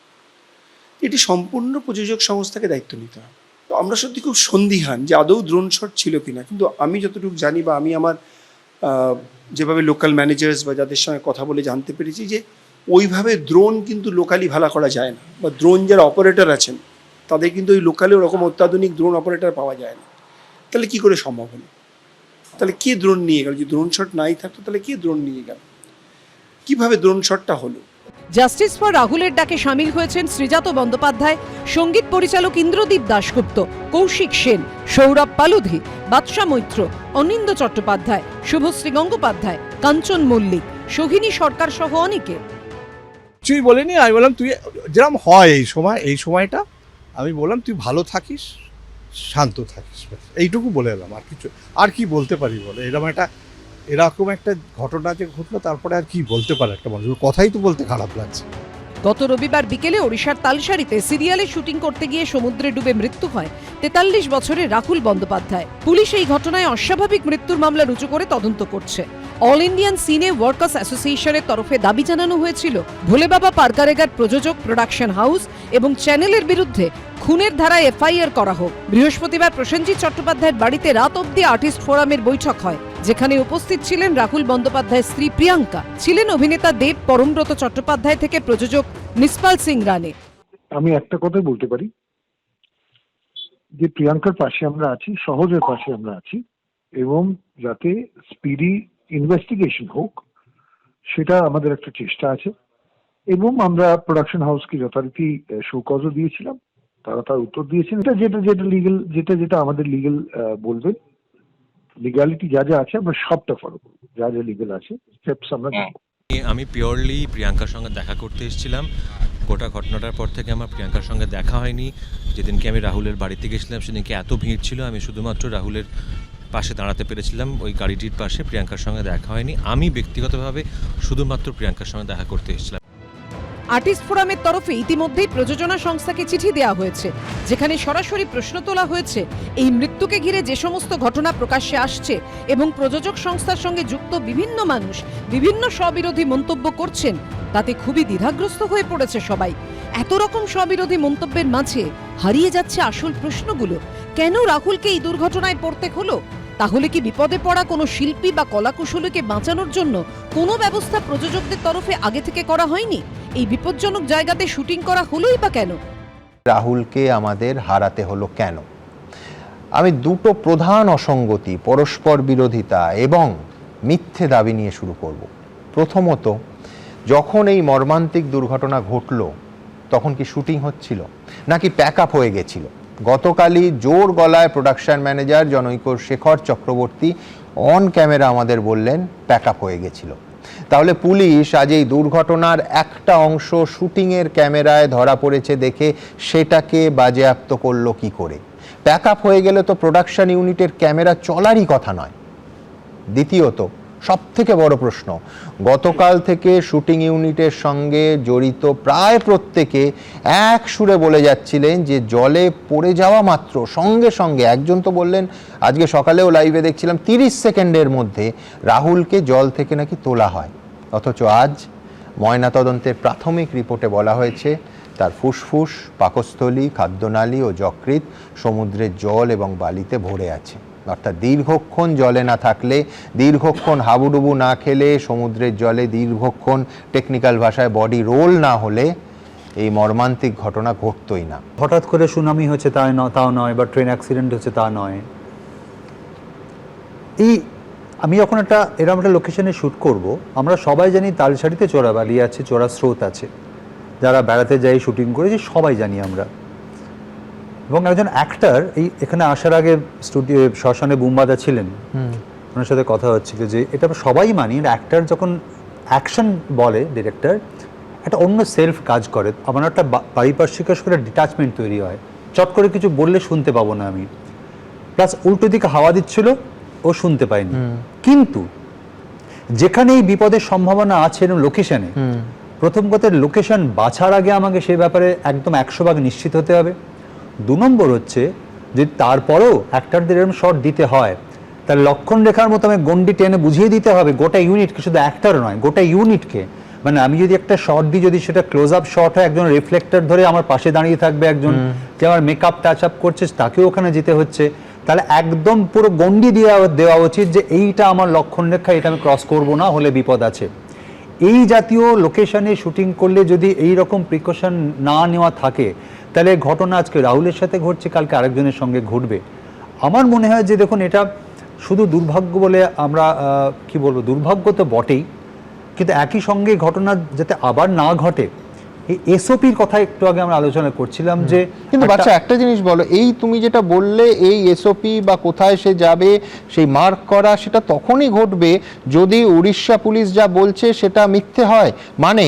এটি সম্পূর্ণ প্রযোজক সংস্থাকে দায়িত্ব নিতে হবে। আমরা সত্যি খুব সন্দিহান যে আদৌ ড্রোন শট ছিল কিনা, কিন্তু আমি যতটুকু জানি বা আমি আমার যেভাবে লোকাল ম্যানেজার্স বা যাদের সঙ্গে কথা বলে জানতে পেরেছি যে ওইভাবে ড্রোন কিন্তু লোকালি ভাড়া করা যায় না, বা ড্রোন যারা অপারেটর আছেন তাদের কিন্তু ওই লোকালে ওরকম অত্যাধুনিক ড্রোন অপারেটর পাওয়া যায় না। তাহলে কি করে সম্ভব হলো? তাহলে কে ড্রোন নিয়ে গেল? যদি ড্রোন শট নাই থাকতো তাহলে কে ড্রোন নিয়ে গেল? কিভাবে ড্রোন শটটা হলো? জাস্টিস ফর রাহুলের ডাকে সামিল হয়েছেন শ্রীজাত বন্দ্যোপাধ্যায়, সঙ্গীত পরিচালক ইন্দ্রদীপ দাশগুপ্ত, কৌশিক সেন, সৌরভ পালুধি, বাদশা মৈত্র, অনিন্দ চট্টোপাধ্যায়, শুভশ্রী গঙ্গোপাধ্যায়, কাঞ্চন মল্লিক, সোহিনী সরকার সহ অনেকে। কিছুই বলিনি, আমি বললাম তুই যেরকম হয় এই সময়টা আমি বললাম তুই ভালো থাকিস, শান্ত থাকিস, এইটুকু বলে এলাম। আর কি বলতে পারি বলে, এরকম একটা ঘটনা যে ঘটলো, তারপরে আর কি বলতে পারে একটা মানুষ? কথাই তো বলতে খারাপ লাগছে। গত রবিবার বিকেলে ওড়িশার তালসারিতে সিরিয়ালে শুটিং করতে গিয়ে সমুদ্রে ডুবে মৃত্যু হয় 43 বছরের রাহুল বন্দ্যোপাধ্যায়। পুলিশ এই ঘটনায় অস্বাভাবিক মৃত্যুর মামলা রুজু করে তদন্ত করছে। অল ইন্ডিয়ান সিনে ওয়ার্কার্স অ্যাসোসিয়েশনের তরফে দাবি জানানো হয়েছিল ভোলে বাবা পারকারেগার প্রযোজক, প্রোডাকশন হাউস এবং চ্যানেলের বিরুদ্ধে খুনের ধারায় এফআইআর করা হোক। বৃহস্পতিবার প্রসেনজিৎ চট্টোপাধ্যায়ের বাড়িতে রাত অবধি আর্টিস্ট ফোরামের বৈঠক হয়, যেখানে উপস্থিত ছিলেন রাহুল বন্দ্যোপাধ্যায়ের স্ত্রী প্রিয়াঙ্কা, ছিলেন অভিনেতা দেব পরমব্রত চট্টোপাধ্যায় থেকে প্রযোজক নিসপাল সিং রানে। আমি একটা কথাই বলতে পারি যে প্রিয়াঙ্কার পাশে আমরা আছি, সহজের পাশে আমরা আছি, এবং যাতে স্পিডি ইনভেস্টিগেশন হোক সেটা আমাদের একটা চেষ্টা আছে। এবং আমরা প্রোডাকশন হাউসকে যথারীতি শোকজও দিয়েছিলাম, তারা তার উত্তর দিয়েছেন। যেটা লিগেল, যেটা আমাদের লিগেল বলবেন, লিগালিটি যা যা আছে আমরা সবটা ফলো করবো, যা যা লিগেল আছে স্টেপস আমরা নেব। আমি পিওরলি প্রিয়াঙ্কার সঙ্গে দেখা করতে এসেছিলাম। গোটা ঘটনাটার পর থেকে আমার প্রিয়াঙ্কার সঙ্গে দেখা হয়নি। যেদিনকে আমি রাহুলের বাড়িতে গেছিলাম সেদিনকে এত ভিড় ছিল, আমি শুধুমাত্র রাহুলের পাশে দাঁড়াতে পেরেছিলাম, ওই গাড়িটির পাশে। প্রিয়াঙ্কার সঙ্গে দেখা হয়নি। আমি ব্যক্তিগতভাবে শুধুমাত্র প্রিয়াঙ্কার সঙ্গে দেখা করতে এসেছিলাম। আর্টিস্ট ফোরামের তরফে ইতিমধ্যেই প্রযোজনা সংস্থাকে চিঠি দেওয়া হয়েছে, যেখানে সরাসরি প্রশ্ন তোলা হয়েছে এই মৃত্যুকে ঘিরে যে সমস্ত ঘটনা প্রকাশ্যে আসছে এবং প্রযোজক সংস্থার সঙ্গে যুক্ত বিভিন্ন মানুষ বিভিন্ন স্ববিরোধী মন্তব্য করছেন, তাতে খুবই দ্বিধাগ্রস্ত হয়ে পড়েছে সবাই। এত রকম স্ববিরোধী মন্তব্যের মাঝে হারিয়ে যাচ্ছে আসল প্রশ্নগুলো। কেন রাহুলকে এই দুর্ঘটনায় পড়তে হলো? তাহলে কি বিপদে পড়া কোনো শিল্পী বা কলাকুশলীকে বাঁচানোর জন্য কোনো ব্যবস্থা প্রযোজকদের তরফে আগে থেকে করা হয়নি? এই বিপজ্জনক জায়গাতে শুটিং করা হলোই বা কেন? রাহুলকে আমাদের হারাতে হলো কেন? আমি দুটো প্রধান অসঙ্গতি, পরস্পর বিরোধিতা এবং মিথ্যে দাবি নিয়ে শুরু করব। প্রথমত, যখন এই মর্মান্তিক দুর্ঘটনা ঘটল তখন কি শুটিং হচ্ছিল নাকি প্যাক আপ হয়ে গেছিল? গতকালই জোর গলায় প্রোডাকশন ম্যানেজার জনৈক শেখর চক্রবর্তী অন ক্যামেরা আমাদের বললেন প্যাক আপ হয়ে গেছিল। তাহলে পুলিশ আজ এই দুর্ঘটনার একটা অংশ শুটিংয়ের ক্যামেরায় ধরা পড়েছে দেখে সেটাকে বাজেয়াপ্ত করলো কি করে? প্যাক আপ হয়ে গেলে তো প্রোডাকশন ইউনিটের ক্যামেরা চলারই কথা নয়। দ্বিতীয়ত, সব থেকে বড় প্রশ্ন, গতকাল থেকে শুটিং ইউনিটের সঙ্গে জড়িত প্রায় প্রত্যেকে এক সুরে বলে যাচ্ছিলেন যে জলে পড়ে যাওয়া মাত্র সঙ্গে সঙ্গে, একজন তো বললেন আজকে সকালেও লাইভে দেখছিলাম 30 সেকেন্ডের মধ্যে রাহুলকে জল থেকে নাকি তোলা হয়। অথচ আজ ময়নাতদন্তের প্রাথমিক রিপোর্টে বলা হয়েছে তার ফুসফুস, পাকস্থলী, খাদ্যনালী ও যকৃৎ সমুদ্রের জল এবং বালিতে ভরে আছে। অর্থাৎ দীর্ঘক্ষণ জলে না থাকলে, দীর্ঘক্ষণ হাবুডুবু না খেলে, সমুদ্রের জলে দীর্ঘক্ষণ টেকনিক্যাল ভাষায় বডি রোল না হলে এই মর্মান্তিক ঘটনা ঘটতই না। হঠাৎ করে সুনামি হচ্ছে তাও নয়, বা ট্রেন অ্যাক্সিডেন্ট হচ্ছে তা নয়। আমি যখন এরকম একটা লোকেশনে শ্যুট করব, আমরা সবাই জানি তালসারিতে চোরাবালি আছে, চোরা স্রোত আছে। যারা বেড়াতে যাই, শুটিং করেছি, সবাই জানি আমরা। এবং একজন অ্যাক্টর এখানে আসার আগে স্টুডিও শ্মশানে বুমবাদা ছিলেন, ওনার সাথে কথা হচ্ছিল যে এটা সবাই মানি, অ্যাক্টর যখন অ্যাকশন বলে ডিরেক্টর, একটা অন্য সেলফ কাজ করে, আমার একটা পারিপার্শ্বিক করে ডিটাচমেন্ট তৈরি হয়। চট করে কিছু বললে শুনতে পাবো না আমি। প্লাস উল্টো দিকে হাওয়া দিচ্ছিল, ও শুনতে পায়নি। কিন্তু যেখানে এই বিপদের সম্ভাবনা আছে লোকেশনে, প্রথম কথা লোকেশন বাছার আগে আমাকে সেই ব্যাপারে একদম 100% নিশ্চিত হতে হবে। 2 নম্বর হচ্ছে যে তারপরেও অ্যাক্টরদের এরকম শট দিতে হয়, তার লক্ষণ রেখার মতো আমি গন্ডি টেনে বুঝিয়ে দিতে হবে গোটা ইউনিটকে, শুধু অ্যাক্টর নয়, গোটা ইউনিটকে। মানে আমি যদি একটা শট দিই, যদি সেটা ক্লোজ আপ শট হয়, একজন রিফ্লেক্টর ধরে আমার পাশে দাঁড়িয়ে থাকবে, একজন যে আমার মেকআপ টাচ আপ করছে তাকেও ওখানে যেতে হচ্ছে, তাহলে একদম পুরো গন্ডি দেওয়া উচিত যে এইটা আমার লক্ষণ রেখা, এটা আমি ক্রস করব না, হলে বিপদ আছে। এই জাতীয় লোকেশনে শুটিং করলে যদি এই রকম প্রিকশন না নেওয়া থাকে, তাহলে ঘটনা আজকে রাহুলের সাথে ঘটছে, কালকে আরেকজনের সঙ্গে ঘটবে। আমার মনে হয় যে দেখুন, এটা শুধু দুর্ভাগ্য বলে আমরা কি বলবো, দুর্ভাগ্য তো বটেই, কিন্তু একই সঙ্গে ঘটনা যাতে আবার না ঘটে, এই এসওপির কথা একটু আগে আমরা আলোচনা করছিলাম যে কিন্তু বাচ্চা একটা জিনিস বলো, এই তুমি যেটা বললে এই এসওপি বা কোথায় সে যাবে সেই মার্ক করা, সেটা তখনই ঘটবে যদি উড়িষ্যা পুলিশ যা বলছে সেটা মিথ্যে হয়। মানে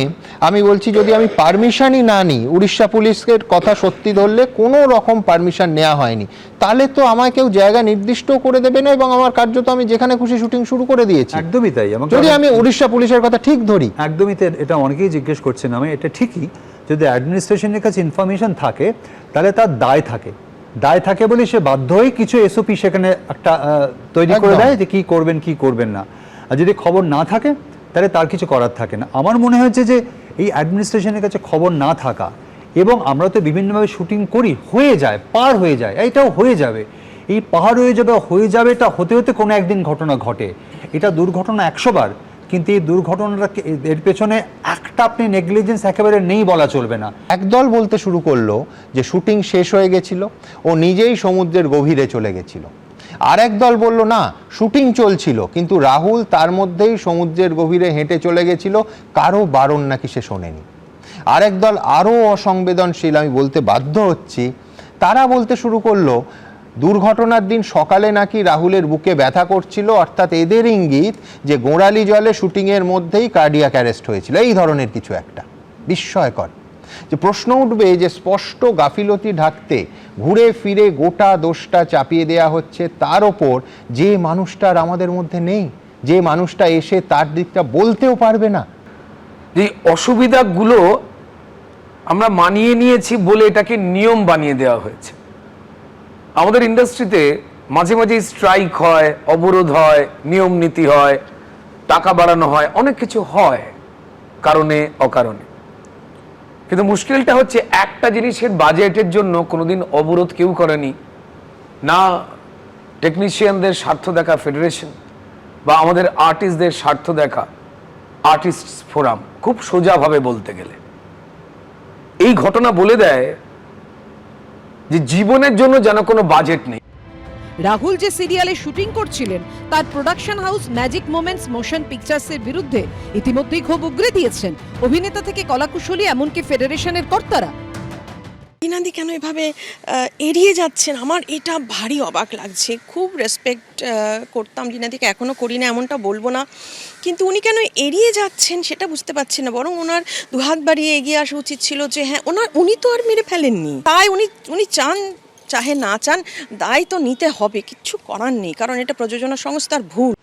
আমি বলছি, যদি আমি পারমিশনই না নিই, উড়িষ্যা পুলিশের কথা সত্যি ধরলে কোনো রকম পারমিশন নেওয়া হয়নি, তাহলে তো আমায় কেউ জায়গা নির্দিষ্ট করে দেবে না এবং আমার কার্যত আমি যেখানে খুশি শুটিং শুরু করে দিয়েছি। একদমই তাই। যদি আমি উড়িষ্যা পুলিশের কথা ঠিক ধরি, একদমই তাই। এটা অনেকেই জিজ্ঞেস করছেন, আমি এটা ঠিকই, যদি অ্যাডমিনিস্ট্রেশনের কাছে ইনফরমেশন থাকে তাহলে তার দায় থাকে বলে সে বাধ্য হয়ে কিছু এসওপি সেখানে একটা তৈরি করে দেয় যে কি করবেন না। আর যদি খবর না থাকে তাহলে তার কিছু করার থাকে না। আমার মনে হয়েছে যে এই অ্যাডমিনিস্ট্রেশনের কাছে খবর না থাকা, এবং আমরা তো বিভিন্নভাবে শুটিং করি, পার হয়ে যায়, এইটাও হয়ে যাবে, এই পার হয়ে যাবে, এটা হতে হতে কোনো একদিন ঘটনা ঘটে। এটা দুর্ঘটনা 100 বার, কিন্তু এই দুর্ঘটনাটা এর পেছনে একটা আপনি নেগলিজেন্স একেবারে নেই বলা চলবে না। একদল বলতে শুরু করলো যে শুটিং শেষ হয়ে গেছিল, ও নিজেই সমুদ্রের গভীরে চলে গেছিল। আর একদল বলল না, শুটিং চলছিল কিন্তু রাহুল তার মধ্যেই সমুদ্রের গভীরে হেঁটে চলে গেছিল, কারো বারণ নাকি সে শোনেনি। আর একদল আরও অসংবেদনশীল, আমি বলতে বাধ্য হচ্ছি, তারা বলতে শুরু করলো দুর্ঘটনার দিন সকালে নাকি রাহুলের বুকে ব্যথা করছিল, অর্থাৎ এদের ইঙ্গিত যে গোড়ালি জলে শুটিংয়ের মধ্যেই কার্ডিয়াক অ্যারেস্ট হয়েছিল, এই ধরনের কিছু একটা। বিস্ময়কর যে প্রশ্ন উঠবে যে স্পষ্ট গাফিলতি ঢাকতে ঘুরে ফিরে গোটা দোষটা চাপিয়ে দেয়া হচ্ছে তার ওপর যে মানুষটার আমাদের মধ্যে নেই, যে মানুষটা এসে তার দিকটা বলতেও পারবে না। যে অসুবিধাগুলো আমরা মানিয়ে নিয়েছি বলে এটাকে নিয়ম বানিয়ে দেওয়া হয়েছে। আমাদের ইন্ডাস্ট্রিতে মাঝে মাঝে স্ট্রাইক হয়, অবরোধ হয়, নিয়ম নীতি হয়, টাকা বাড়ানো হয়, অনেক কিছু হয় কারণে অকারণে। কিন্তু মুশকিলটা হচ্ছে একটা জিনিসের বাজেটের জন্য কোনোদিন অবরোধ কেউ করেনি, না টেকনিশিয়ানদের স্বার্থ দেখা ফেডারেশন বা আমাদের আর্টিস্টদের স্বার্থ দেখা আর্টিস্ট ফোরাম। খুব সোজাভাবে বলতে গেলে এই ঘটনা বলে দেয় যে জীবনের জন্য যেন কোনো বাজেট নেই। রাহুল যে সিরিয়ালে শুটিং করছিলেন তার production house magic moments motion পিকচার্সের বিরুদ্ধে ইতিমধ্যেই ক্ষোভ উগরে দিয়েছেন অভিনেতা থেকে কলাকুশলী এমনকি ফেডারেশনের কর্তারা। রিনাদি কেন এভাবে এড়িয়ে যাচ্ছেন, আমার এটা ভারী অবাক লাগছে। খুব রেসপেক্ট করতাম রিনাদিকে, এখনও করি না এমনটা বলবো না, কিন্তু উনি কেন এড়িয়ে যাচ্ছেন সেটা বুঝতে পারছি না। বরং ওনার দুহাত বাড়িয়ে এগিয়ে আসা উচিত ছিল যে হ্যাঁ উনি তো আর মেরে ফেলেননি, তাই উনি চান চাহে না চান দায় তো নিতে হবে, কিচ্ছু করার নেই, কারণ এটা প্রযোজনা সংস্থার ভুল।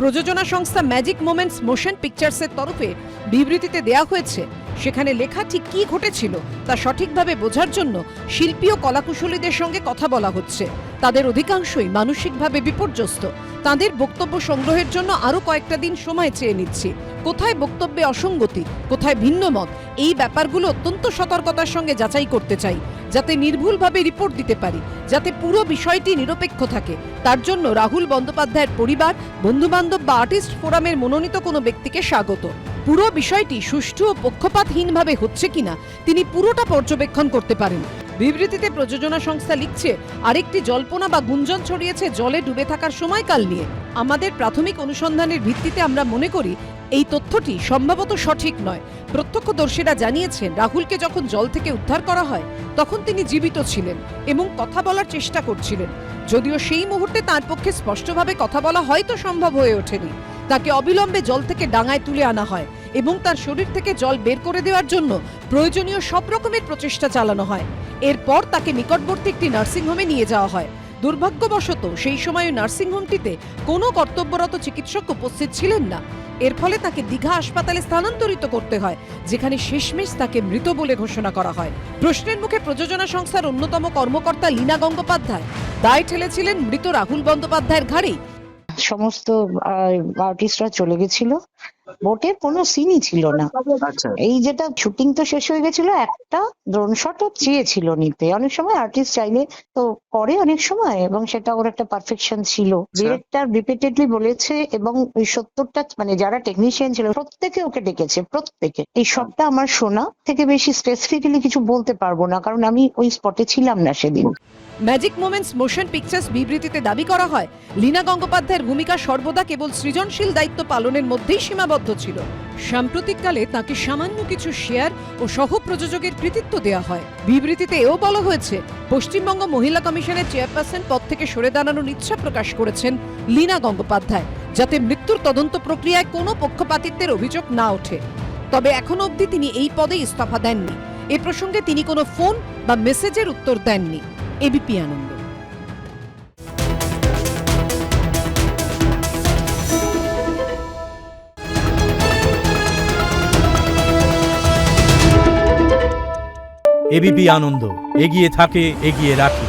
প্রযোজনা সংস্থা ম্যাজিক মোমেন্টস মোশন পিকচার্সের তরফে বিবৃতিতে দেয়া হয়েছে, সেখানে লেখা ঠিক কী ঘটেছিল তা সঠিকভাবে বোঝার জন্য শিল্পী ও কলাকুশলীদের সঙ্গে কথা বলা হচ্ছে। তাদের অধিকাংশই মানসিকভাবে বিপর্যস্ত। তাদের বক্তব্য সংগ্রহের জন্য আরও কয়েকটা দিন সময় চেয়ে নিচ্ছি। কোথায় বক্তব্যে অসঙ্গতি, কোথায় ভিন্ন মত, এই ব্যাপারগুলো অত্যন্ত সতর্কতার সঙ্গে যাচাই করতে চাই, যাতে নির্ভুলভাবে রিপোর্ট দিতে পারি, যাতে পুরো বিষয়টি নিরপেক্ষ থাকে। তার জন্য রাহুল বন্দ্যোপাধ্যায়ের পরিবার, বন্ধুবান্ধব বা আর্টিস্ট ফোরামের মনোনীত কোনো ব্যক্তিকে স্বাগত। পুরো বিষয়টি সুষ্ঠু ও পক্ষপাতহীনভাবে হচ্ছে কিনা তিনি পুরোটা পর্যবেক্ষণ করতে পারেন। বিবৃতিতে প্রযোজনা সংস্থা লিখছে, আরেকটি জল্পনা বা গুঞ্জন ছড়িয়েছে জলে ডুবে থাকার সময়কাল নিয়ে। আমাদের প্রাথমিক অনুসন্ধানের ভিত্তিতে আমরা মনে করি এই তথ্যটি সম্ভবত সঠিক নয়। প্রত্যক্ষদর্শীরা জানিয়েছেন রাহুলকে যখন জল থেকে উদ্ধার করা হয় তখন তিনি জীবিত ছিলেন এবং কথা বলার চেষ্টা করছিলেন, যদিও সেই মুহূর্তে তার পক্ষে স্পষ্টভাবে কথা বলা হয়তো সম্ভব হয়ে ওঠেনি। তাকে অবিলম্বে জল থেকে ডাঙায় তুলে আনা হয় এবং তার শরীর থেকে জল বের করে দেওয়ার জন্য প্রয়োজনীয় সব রকমের প্রচেষ্টা চালানো হয়। এরপর তাকে নিকটবর্তী একটি নার্সিংহোমে নিয়ে যাওয়া হয়। দুর্ভাগ্যবশত সেই সময় নার্সিংহোমটিতে কোনো কর্তব্যরত চিকিৎসক উপস্থিত ছিলেন না। এর ফলে তাকে দীঘা হাসপাতালে স্থানান্তরিত করতে হয়, যেখানে শেষমেশ তাকে মৃত বলে ঘোষণা করা হয়। প্রশ্নের মুখে প্রযোজনা সংস্থার অন্যতম কর্মকর্তা লীনা গঙ্গোপাধ্যায় দায় ঠেলেছিলেন মৃত রাহুল বন্দ্যোপাধ্যায়ের ঘাড়েই। সমস্ত আর্টিস্টরা চলে গেছিল বোটের কোনো সিনই ছিল না। আচ্ছা এই যেটা শুটিং তো শেষ হয়ে গেছিল, একটা ড্রোন শটও চেয়েছিল নিতে। অনেক সময় আর্টিস্ট চাইলে তো করে অনেক সময়, এবং সেটা ওর একটা পারফেকশন ছিল। ডিরেক্টর রিপিটেডলি বলেছে, এবং ওই 70টা মানে যারা টেকনিশিয়ান ছিল প্রত্যেকে ওকে ডেকেছে, প্রত্যেকে। এই সবটা আমার শোনা, থেকে বেশি স্পেসিফিক্যালি কিছু বলতে পারবো না, কারণ আমি ওই স্পটে ছিলাম না সেদিন। ম্যাজিক মোমেন্টস মোশন পিকচার্স বিবৃতিতে দাবি করা হয়, লীনা গঙ্গোপাধ্যায়ের ভূমিকা সর্বদা কেবল সৃজনশীল দায়িত্ব পালনের মধ্যেই সীমাবদ্ধ ছিল। সাম্প্রতিককালে তাকে সামান্য কিছু শেয়ার ও সহ প্রযোজকের কৃতিত্ব দেওয়া হয়। বিবৃতিতে এও বলা হয়েছে, পশ্চিমবঙ্গ মহিলা কমিশনের চেয়ারপারসন পদ থেকে সরে দাঁড়ানোর ইচ্ছা প্রকাশ করেছেন লীনা গঙ্গোপাধ্যায়, যাতে মৃত্যুর তদন্ত প্রক্রিয়ায় কোনো পক্ষপাতিত্বের অভিযোগ না ওঠে। তবে এখনো অবধি তিনি এই পদে ইস্তফা দেননি। এ প্রসঙ্গে তিনি কোনো ফোন বা মেসেজের উত্তর দেননি। এবিপি আনন্দ। এবিপি আনন্দ, এগিয়ে থাকে, এগিয়ে রাখে।